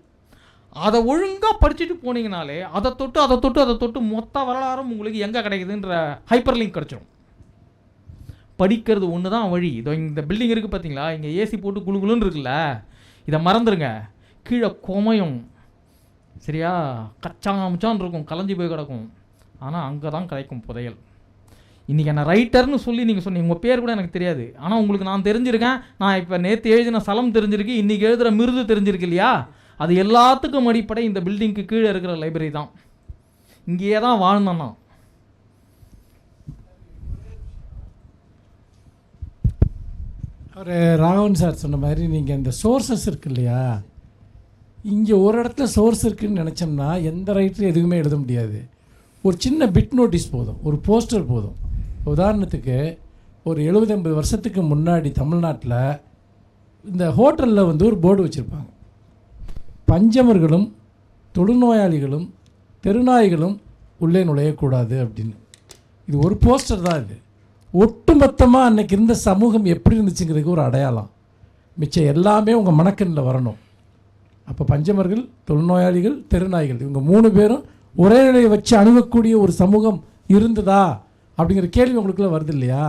அதை ஒழுங்காக படிச்சுட்டு போனீங்கனாலே அதை தொட்டு மொத்த வரலாறும் உங்களுக்கு எங்கே கிடைக்குதுன்ற ஹைப்பர் லிங்க் கிடச்சிடும். படிக்கிறது ஒன்று தான் வழி. இதோ இந்த பில்டிங் இருக்குது பார்த்தீங்களா, இங்கே ஏசி போட்டு குழுன்னு இருக்குல்ல, இதை மறந்துடுங்க. கீழே கொமையும், சரியா, கச்சாமச்சான் இருக்கும், கலைஞ்சி போய் கிடக்கும். ஆனால் அங்கே தான் கிடைக்கும் புதையல். இன்றைக்கி என்ன ரைட்டர்னு சொல்லி நீங்கள் சொன்னீங்க, உங்கள் பேர் கூட எனக்கு தெரியாது, ஆனால் உங்களுக்கு நான் தெரிஞ்சிருக்கேன். நான் இப்போ நேற்று எழுதின சலம் தெரிஞ்சிருக்கு, இன்றைக்கி எழுதுகிற மிருது தெரிஞ்சிருக்கு இல்லையா? அது எல்லாத்துக்கும் அடிப்படை இந்த பில்டிங்க்கு கீழே இருக்கிற லைப்ரரி தான். இங்கேயே தான் வாழ்ந்தேன்னா. அவர் ராகவன் சார் சொன்ன மாதிரி நீங்கள் இந்த சோர்ஸஸ் இருக்கு இல்லையா, இங்கே ஒரு இடத்துல சோர்ஸ் இருக்குதுன்னு நினச்சோம்னா எந்த ரைட்டரும் எதுவுமே எழுத முடியாது. ஒரு சின்ன பிட் நோட்டீஸ் போதும், ஒரு போஸ்டர் போதும். உதாரணத்துக்கு ஒரு 70-80 வருஷத்துக்கு முன்னாடி தமிழ்நாட்டில் இந்த ஹோட்டலில் வந்து ஒரு போர்டு வச்சுருப்பாங்க, பஞ்சமர்களும் தொழுநோயாளிகளும் தெருநாய்களும் உள்ளே நுழையக்கூடாது அப்படின்னு. இது ஒரு போஸ்டர் தான். இது ஒட்டுமொத்தமாக அன்றைக்கி இருந்த சமூகம் எப்படி இருந்துச்சுங்கிறதுக்கு ஒரு அடையாளம். மிச்சம் எல்லாமே உங்கள் மனக்கண்ணில் வரணும். அப்போ பஞ்சமர்கள், தொழுநோயாளிகள், தெருநாய்கள், இவங்க 3 பேரும் ஒரே நிலையை வச்சு அணுகக்கூடிய ஒரு சமூகம் இருந்ததா அப்படிங்கிற கேள்வி உங்களுக்குள்ளே வருது இல்லையா?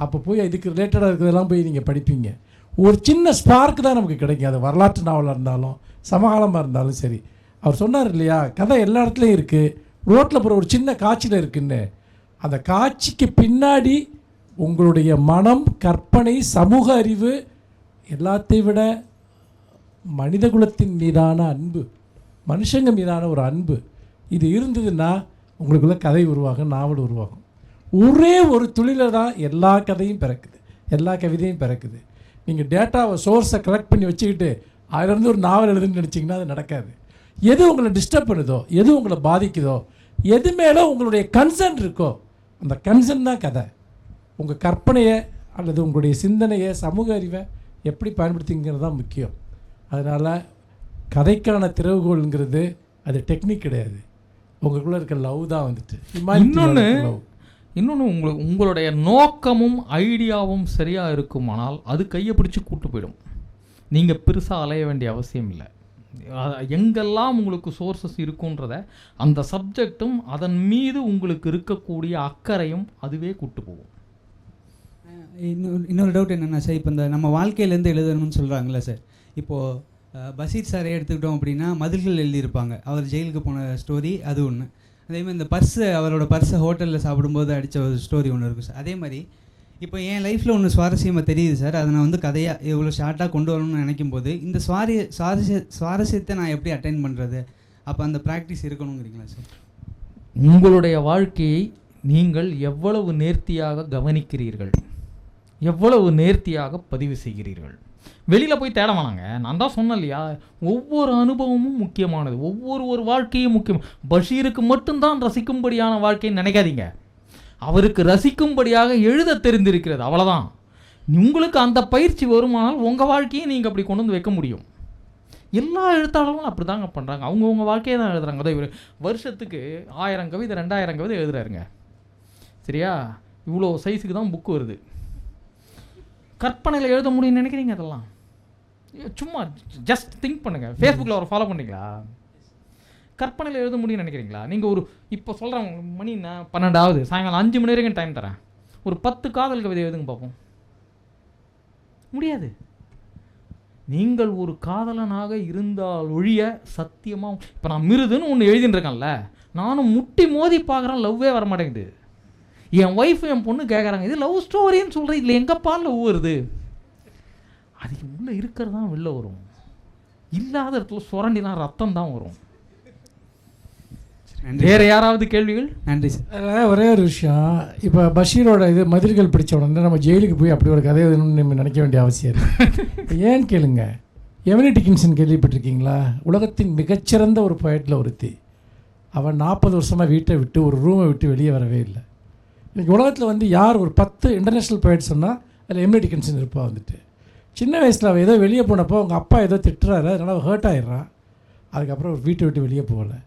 அப்போ போய் இதுக்கு ரிலேட்டடாக இருக்கிறதெல்லாம் போய் நீங்கள் படிப்பீங்க. ஒரு சின்ன ஸ்பார்க் தான் நமக்கு கிடைக்கும். அது வரலாற்று நாவலாக இருந்தாலும் சமகாலமாக இருந்தாலும் சரி. அவர் சொன்னார் இல்லையா, கதை எல்லா இடத்துலையும் இருக்குது, ரோட்டில் போகிற ஒரு சின்ன காட்சியில் இருக்குன்னு. அந்த காட்சிக்கு பின்னாடி உங்களுடைய மனம், கற்பனை, சமூக அறிவு, எல்லாத்தையும் விட மனித குலத்தின் மீதான அன்பு, மனுஷங்க மீதான ஒரு அன்பு, இது இருந்ததுன்னா உங்களுக்குள்ள கதை உருவாகும், நாவல் உருவாகும். ஒரே ஒரு துளியில் தான் எல்லா கதையும் பிறக்குது, எல்லா கவிதையும் பிறக்குது. நீங்கள் டேட்டாவை, சோர்ஸை கலெக்ட் பண்ணி வச்சுக்கிட்டு அதிலிருந்து ஒரு நாவல் எழுதுன்னு நினச்சிங்கன்னா அது நடக்காது. எது உங்களை டிஸ்டர்ப் பண்ணுதோ, எது உங்களை பாதிக்குதோ, எது மேலே உங்களுடைய கன்சர்ன் இருக்கோ அந்த கன்சர்ன் தான் கதை. உங்கள் கற்பனையை அல்லது உங்களுடைய சிந்தனையை, சமூக அறிவை எப்படி பயன்படுத்திங்கிறது தான் முக்கியம். அதனால் கதைக்கான திறவுகோள்ங்கிறது அது டெக்னிக் கிடையாது, உங்களுக்குள்ளே இருக்க லவ் தான் வந்துட்டு. இன்னொன்று உங்களுடைய நோக்கமும் ஐடியாவும் சரியாக இருக்குமானால் அது கையை பிடிச்சி கூட்டு போயிடும். நீங்கள் பெருசாக அலைய வேண்டிய அவசியம் இல்லை. எங்கெல்லாம் உங்களுக்கு சோர்ஸஸ் இருக்குன்றத அந்த சப்ஜெக்டும் அதன் மீது உங்களுக்கு இருக்கக்கூடிய அக்கறையும் அதுவே கூட்டு போகும். இன்னொரு டவுட் என்னென்னா சார், இப்போ இந்த நம்ம வாழ்க்கையிலேருந்து எழுதணும்னு சொல்கிறாங்களே சார், இப்போது பசீர் சாரை எடுத்துக்கிட்டோம் அப்படின்னா மதில்கள் எழுதியிருப்பாங்க, அவர் ஜெயிலுக்கு போன ஸ்டோரி அது ஒன்று. அதேமாதிரி இந்த அவரோட பர்ஸை ஹோட்டலில் சாப்பிடும்போது அடித்த ஒரு ஸ்டோரி ஒன்று இருக்கும் சார். அதே மாதிரி இப்போ என் லைஃப்பில் ஒன்று சுவாரஸ்யமாக தெரியுது சார், அதை நான் வந்து கதையாக இவ்வளோ ஷார்ட்டாக கொண்டு வரணும்னு நினைக்கும் போது இந்த சுவாரஸ்யத்தை நான் எப்படி அட்டைன் பண்ணுறது? அப்போ அந்த ப்ராக்டிஸ் இருக்கணுங்கிறீங்களா சார்? உங்களுடைய வாழ்க்கையை நீங்கள் எவ்வளவு நேர்த்தியாக கவனிக்கிறீர்கள், எவ்வளவு நேர்த்தியாக பதிவு செய்கிறீர்கள். வெளியில் போய் தேட வேணாங்க. நான் தான் சொன்னேன் இல்லையா, ஒவ்வொரு அனுபவமும் முக்கியமானது, ஒவ்வொரு வாழ்க்கையும் முக்கியம். பஷீருக்கு மட்டும்தான் ரசிக்கும்படியான வாழ்க்கைன்னு நினைக்காதீங்க. அவருக்கு ரசிக்கும்படியாக எழுத தெரிந்திருக்கிறது, அவ்வளோதான். உங்களுக்கு அந்த பயிற்சி வருமானால் உங்கள் வாழ்க்கையை நீங்கள் அப்படி கொண்டு வந்து வைக்க முடியும். எல்லா எழுத்தாளர்களும் அப்படி தாங்க பண்ணுறாங்க. அவங்கவுங்க வாழ்க்கையை தான் எழுதுறாங்க. அதான் இவர் வருஷத்துக்கு 1000 கவிதை 2000 கவிதை எழுதுறாருங்க. சரியா? இவ்வளோ சைஸுக்கு தான் புக்கு வருது. கற்பனையில் எழுத முடியும்னு நினைக்கிறீங்க? அதெல்லாம் சும்மா ஜஸ்ட் திங்க் பண்ணுங்கள். ஃபேஸ்புக்கில் அவரை ஃபாலோ பண்ணிங்களா? கற்பனையில் எழுத முடியும்னு நினைக்கிறீங்களா? நீங்கள் ஒரு இப்போ சொல்கிறேன், மணி 12 சாயங்காலம் 5 மணி வரைக்கும் டைம் தரேன், ஒரு 10 காதல் கவிதை எழுதுங்க பார்ப்போம். முடியாது. நீங்கள் ஒரு காதலனாக இருந்தால் ஒழிய சத்தியமாக, இப்போ நான் மிருதுன்னு ஒன்று எழுதின்னு இருக்கேன்ல, நானும் முட்டி மோதி பார்க்குறேன், லவ்வே வர மாட்டேங்குது. என் ஒய்ஃபு என் பொண்ணு கேட்குறாங்க, இது லவ் ஸ்டோரின்னு சொல்கிறேன், இதில் எங்கப்பா லவ் வருது? அது உள்ளே இருக்கிறது தான் வெளில வரும். இல்லாத இடத்துல சுரண்டிலாம் ரத்தம் தான் வரும். வேறு யாராவது கேள்விகள்? நன்றி சார். ஒரே ஒரு விஷயம், இப்போ பஷீரோட இது மதில்கள் பிடிச்ச உடனே நம்ம ஜெயிலுக்கு போய் அப்படி ஒரு கதை எழுதணும்னு நம்ம நினைக்க வேண்டிய அவசியம் இல்லை. ஏன்னு கேளுங்க, எமிலி டிக்கின்சன் கேள்விப்பட்டிருக்கீங்களா? உலகத்தின் மிகச்சிறந்த ஒரு போயட்டில் ஒருத்தி. அவன் 40 வருஷமாக வீட்டை விட்டு ஒரு ரூமை விட்டு வெளியே வரவே இல்லை. இன்றைக்கி உலகத்தில் வந்து யார் ஒரு 10 இன்டர்நேஷ்னல் போயட் சொன்னால் அதில் எமிலி டிக்கின்சன் இருப்பா. வந்துட்டு சின்ன வயசில் அவள் ஏதோ வெளியே போனப்போ அவங்க அப்பா ஏதோ திட்டுறாரு, அதனால் ஹர்ட் ஆகிடுறான். அதுக்கப்புறம் ஒரு வீட்டை விட்டு வெளியே போகலை.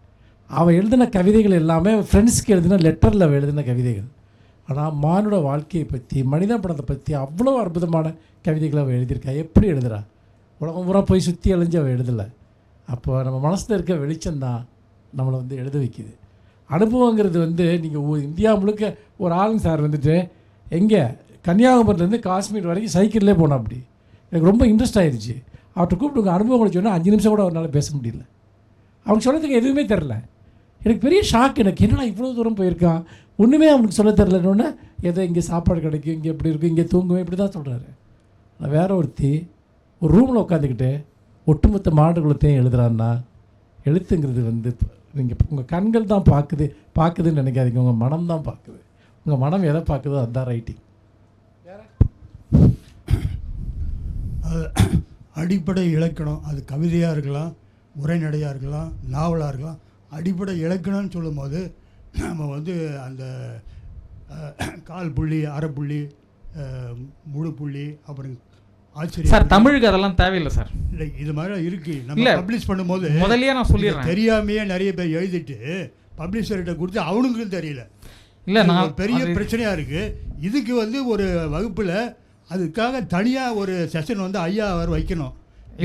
அவள் எழுதின கவிதைகள் எல்லாமே ஃப்ரெண்ட்ஸ்க்கு எழுதின லெட்டரில் அவள் எழுதின கவிதைகள். ஆனால் மானுட வாழ்க்கையை பற்றி, மனித படத்தை பற்றி அவ்வளோ அற்புதமான கவிதைகளை அவள் எழுதியிருக்கா. எப்படி எழுதுறா? உலகம் பூரா போய் சுற்றி அழிஞ்சு அவள் எழுதலை. அப்போ நம்ம மனசில் இருக்க வெளிச்சம்தான் நம்மளை வந்து எழுத வைக்குது. அனுபவங்கிறது வந்து நீங்கள் இந்தியா முழுக்க ஒரு ஆளுங்க சார் வந்துட்டு எங்கே கன்னியாகுமரியிலேருந்து காஷ்மீர் வரைக்கும் சைக்கிள்லேயே போனோம். அப்படி எனக்கு ரொம்ப இன்ட்ரெஸ்ட் ஆகிடுச்சு. அவர்கிட்ட கூப்பிட்டு உங்கள் அனுபவங்களை சொன்னால் 5 நிமிஷம் கூட அவரால் பேச முடியல. அவங்க சொன்னதுக்கு எதுவுமே தெரில. எனக்கு பெரிய ஷாக். எனக்கு என்னடா இவ்வளோ தூரம் போயிருக்கான், ஒன்றுமே அவனுக்கு சொல்ல தெரிலன்னு. ஏதோ இங்கே சாப்பாடு கிடைக்கும், இங்கே எப்படி இருக்கும், இங்கே தூங்குவேன், இப்படி தான் சொல்கிறாரு. நான் வேற ஒருத்தி ஒரு ரூமில் உட்காந்துக்கிட்டு ஒட்டுமொத்த மாடுகுலத்தையும் எழுதுறான்னா, எழுத்துங்கிறது வந்து நீங்கள் உங்கள் கண்கள் தான் பார்க்குதுன்னு நினைக்காதீங்க, உங்கள் மனம் தான் பார்க்குது. உங்கள் மனம் எதை பார்க்குதோ அதுதான் ரைட்டிங். அடிப்படை இலக்கணம், அது கவிதையாக இருக்கலாம், உரைநடையாக இருக்கலாம், நாவலாக இருக்கலாம். அடிப்படை இலக்கணம்னு சொல்லும்போது நம்ம வந்து அந்த கால் புள்ளி, அரை புள்ளி, முழு புள்ளி, அப்புறம் ஆச்சரியம் சார் தமிழுக்கு அதெல்லாம் தேவையில்லை சார். இல்லை, இது மாதிரி இருக்குது. நம்ம பப்ளிஷ் பண்ணும்போது முதல்லயே நான் சொல்லிடுறேன், தெரியாமையே நிறைய பேர் எழுதிட்டு பப்ளிஷர்கிட்ட கொடுத்து அவனுக்கும் தெரியல. இல்லை நான் பெரிய பிரச்சனையாக இருக்குது. இதுக்கு வந்து ஒரு வகுப்பில் அதுக்காக தனியாக ஒரு செஷன் வந்து ஐயா அவர் வைக்கணும்.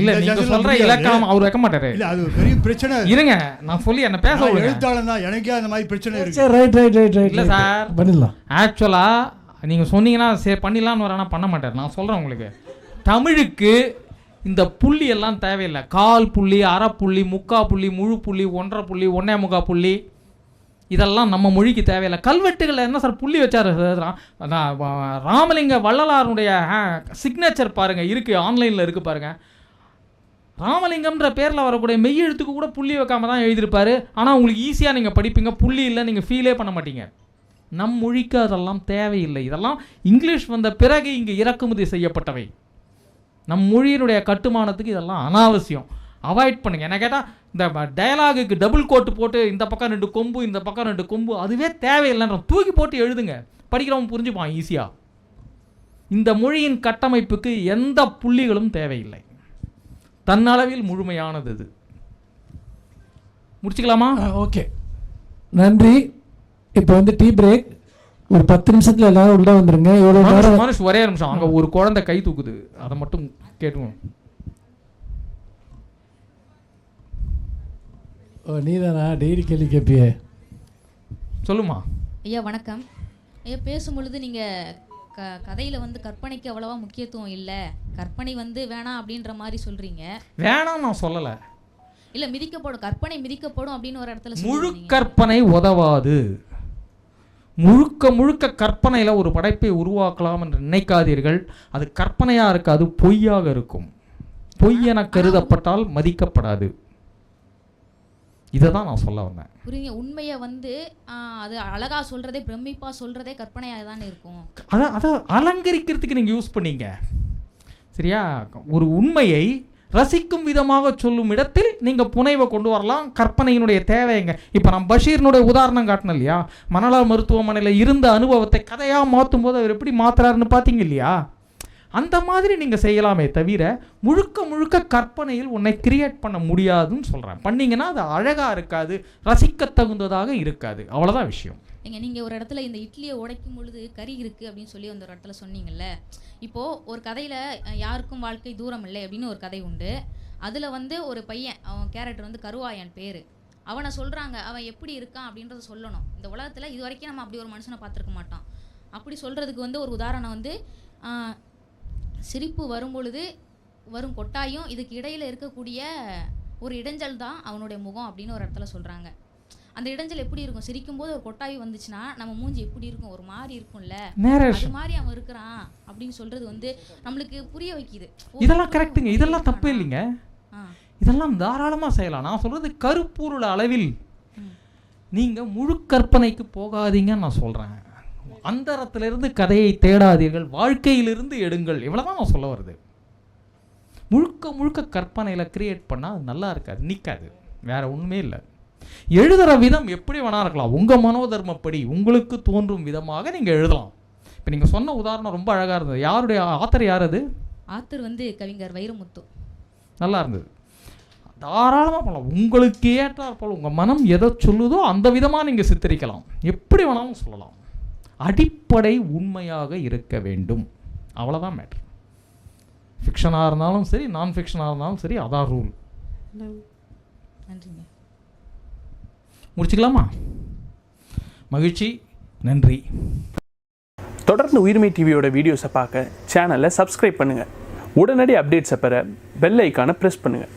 இல்ல நீங்க சொல்ற இலக்கணம் அவர் வைக்க மாட்டாரு. இல்ல அது பெரிய பிரச்சனை. இருங்க நான் சொல்லி என்ன பேச விடுங்க. எழுத்தாளன் தான், எனக்கே அந்த மாதிரி பிரச்சனை இருக்கு. ரைட் இல்ல சார் பண்ணிடலாம். ஆக்சுவலா நீங்க சொன்னீங்கன்னா சரி பண்ணிடலாம்னு வரேன்னா பண்ண மாட்டார். நான் சொல்றேன் உங்களுக்கு, தமிழுக்கு இந்த புள்ளி எல்லாம் தேவையில்லை. கால் புள்ளி, அரை புள்ளி, முக்கா புள்ளி, முழு புள்ளி, 1.5 புள்ளி, 1.25 புள்ளி, இதெல்லாம் நம்ம மொழிக்கு தேவையில்லை. கல்வெட்டுகளில் என்ன சார் புள்ளி வச்சாரு? ராமலிங்க வள்ளலாருடைய சிக்னேச்சர் பாருங்க, இருக்கு ஆன்லைனில் இருக்கு பாருங்க. ராமலிங்கம்ன்ற பேரில் வரக்கூடிய மெய்யெழுத்துக்கு கூட புள்ளி வைக்காம தான் எழுதியிருப்பாரு. ஆனால் உங்களுக்கு ஈஸியாக நீங்கள் படிப்பீங்க, புள்ளி இல்லை நீங்கள் ஃபீலே பண்ண மாட்டீங்க. நம் மொழிக்கு அதெல்லாம் தேவையில்லை. இதெல்லாம் இங்கிலீஷ் வந்த பிறகு இங்கே இறக்குமதி செய்யப்பட்டவை. நம் மொழியினுடைய கட்டுமானத்துக்கு இதெல்லாம் அனாவசியம். அவாய்ட் பண்ணுங்க. என்ன கேட்டால் இந்த டயலாகுக்கு டபுள் கோட்டு போட்டு இந்த பக்கம் 2 கொம்பு இந்த பக்கம் 2 கொம்பு அதுவே தேவையில்லைன்ற தூக்கி போட்டு எழுதுங்க, படிக்கிறவன் புரிஞ்சுப்பான் ஈஸியாக. இந்த மொழியின் கட்டமைப்புக்கு எந்த புள்ளிகளும் தேவையில்லை. தன்னளவில் முழுமையானது இது. முடிச்சுக்கலாமா? ஓகே, நன்றி. இப்போ வந்து டீ பிரேக். ஒரு 10 நிமிஷத்தில் எல்லாரும் உள்ள வந்துருங்க. எவ்வளோ நேரம்? மனுஷ் ஒரே நிமிஷம், அங்கே ஒரு குழந்தை கை தூக்குது, அதை மட்டும் கேட்டுக்கணும். நீ தானா டெய்லி கேள்வி கேட்பியே? சொல்லுமா. ஐயா வணக்கம். ஐயா பேசும்பொழுது நீங்கள் கதையில் வந்து கற்பனைக்கு அவ்வளவா முக்கியத்துவம் இல்லை, கற்பனை வந்து வேணாம் அப்படின்ற மாதிரி சொல்கிறீங்க. வேணாம் நான் சொல்லலை. இல்லை மிதிக்கப்படும், கற்பனை மிதிக்கப்படும் அப்படின்னு ஒரு இடத்துல முழு கற்பனை உதவாது. முழுக்க முழுக்க கற்பனையில் ஒரு படைப்பை உருவாக்கலாம் என்று நினைக்காதீர்கள். அது கற்பனையாக இருக்காது, பொய்யாக இருக்கும். பொய் என கருதப்பட்டால் மதிக்கப்படாது. இதை தான் நான் சொல்ல வந்தேன். புரியுங்க. உண்மையை வந்து அது அழகா சொல்றதே, பிரமிப்பா சொல்றதே கற்பனையாக தானே இருக்கும். அதை அலங்கரிக்கிறதுக்கு நீங்கள் யூஸ் பண்ணீங்க, சரியா? ஒரு உண்மையை ரசிக்கும் விதமாக சொல்லும் இடத்தில் நீங்கள் புனைவை கொண்டு வரலாம். கற்பனையினுடைய தேவைங்க. இப்போ நான் பஷீர்னுடைய உதாரணம் காட்டினேன் இல்லையா? மணலார் மருத்துவமனையில் இருந்த அனுபவத்தை கதையாக மாற்றும் போது அவர் எப்படி மாற்றுறாருன்னு பார்த்தீங்க இல்லையா? அந்த மாதிரி நீங்கள் செய்யலாமே தவிர முழுக்க முழுக்க கற்பனையில் உன்னை கிரியேட் பண்ண முடியாதுன்னு சொல்கிறேன். பண்ணிங்கன்னா அது அழகாக இருக்காது, ரசிக்க தகுந்ததாக இருக்காது, அவ்வளோதான் விஷயம். நீங்கள் ஒரு இடத்துல இந்த இட்லியை உடைக்கும் பொழுது கறி இருக்குது அப்படின்னு சொல்லி அந்த ஒரு இடத்துல சொன்னீங்கல்ல. இப்போது ஒரு கதையில் யாருக்கும் வாழ்க்கை தூரம் இல்லை அப்படின்னு ஒரு கதை உண்டு. அதில் வந்து ஒரு பையன், அவன் கேரக்டர் வந்து கருவாயன் பேர். அவனை சொல்கிறாங்க, அவன் எப்படி இருக்கான் அப்படின்றத சொல்லணும். இந்த உலகத்தில் இது வரைக்கும் நம்ம அப்படி ஒரு மனுஷனை பார்த்துருக்க மாட்டோம். அப்படி சொல்கிறதுக்கு வந்து ஒரு உதாரணம் வந்து சிரிப்பு வரும்பொழுது வரும் கொட்டாயும் இதுக்கு இடையில் இருக்கக்கூடிய ஒரு இடைஞ்சல் தான் அவனுடைய முகம் அப்படின்னு ஒரு இடத்துல சொல்கிறாங்க. அந்த இடைஞ்சல் எப்படி இருக்கும்? சிரிக்கும் போது ஒரு கொட்டாய் வந்துச்சுன்னா நம்ம மூஞ்சி எப்படி இருக்கும்? ஒரு மாதிரி இருக்கும்ல, அது மாதிரி அவன் இருக்கிறான் அப்படின்னு சொல்றது வந்து நம்மளுக்கு புரிய வைக்குது. இதெல்லாம் கரெக்டுங்க, இதெல்லாம் தப்பு இல்லைங்க, இதெல்லாம் தாராளமாக செய்யலாம். நான் சொல்றது கருப்பொருள் அளவில் நீங்கள் முழு கற்பனைக்கு போகாதீங்கன்னு நான் சொல்கிறேன். அந்தரத்திலிருந்து கதையை தேடாதீர்கள், வாழ்க்கையிலிருந்து எடுங்கள், இவ்வளோதான் நான் சொல்ல வருது. முழுக்க முழுக்க கற்பனையில் கிரியேட் பண்ணால் அது நல்லா இருக்காது, நிற்காது, வேற ஒன்றுமே இல்லை. எழுதுகிற விதம் எப்படி வேணா இருக்கலாம், உங்கள் மனோதர்மப்படி உங்களுக்கு தோன்றும் விதமாக நீங்கள் எழுதலாம். இப்போ நீங்கள் சொன்ன உதாரணம் ரொம்ப அழகாக இருந்தது. யாருடைய ஆத்தர்? யார் அது? ஆத்தர் வந்து கவிஞர் வைரமுத்து. நல்லா இருந்தது, தாராளமாக பண்ணலாம். உங்களுக்கு ஏற்றாற் போல் உங்கள் மனம் எதை சொல்லுதோ அந்த விதமாக நீங்கள் சித்தரிக்கலாம், எப்படி வேணாலும் சொல்லலாம். அடிப்படை உண்மையாக இருக்க வேண்டும், அவ்வளோதான் மேட்ரு. ஃபிக்ஷனாக இருந்தாலும் சரி, நான் ஃபிக்ஷனாக இருந்தாலும் சரி, அதான் ரூல். நன்றிங்க. முடிச்சுக்கலாமா? மகிழ்ச்சி, நன்றி. தொடர்ந்து உயிர்மை டிவியோட வீடியோஸை பார்க்க சேனலை சப்ஸ்கிரைப் பண்ணுங்கள். உடனடி அப்டேட்ஸை பெற பெல் ஐக்கானை ப்ரெஸ் பண்ணுங்கள்.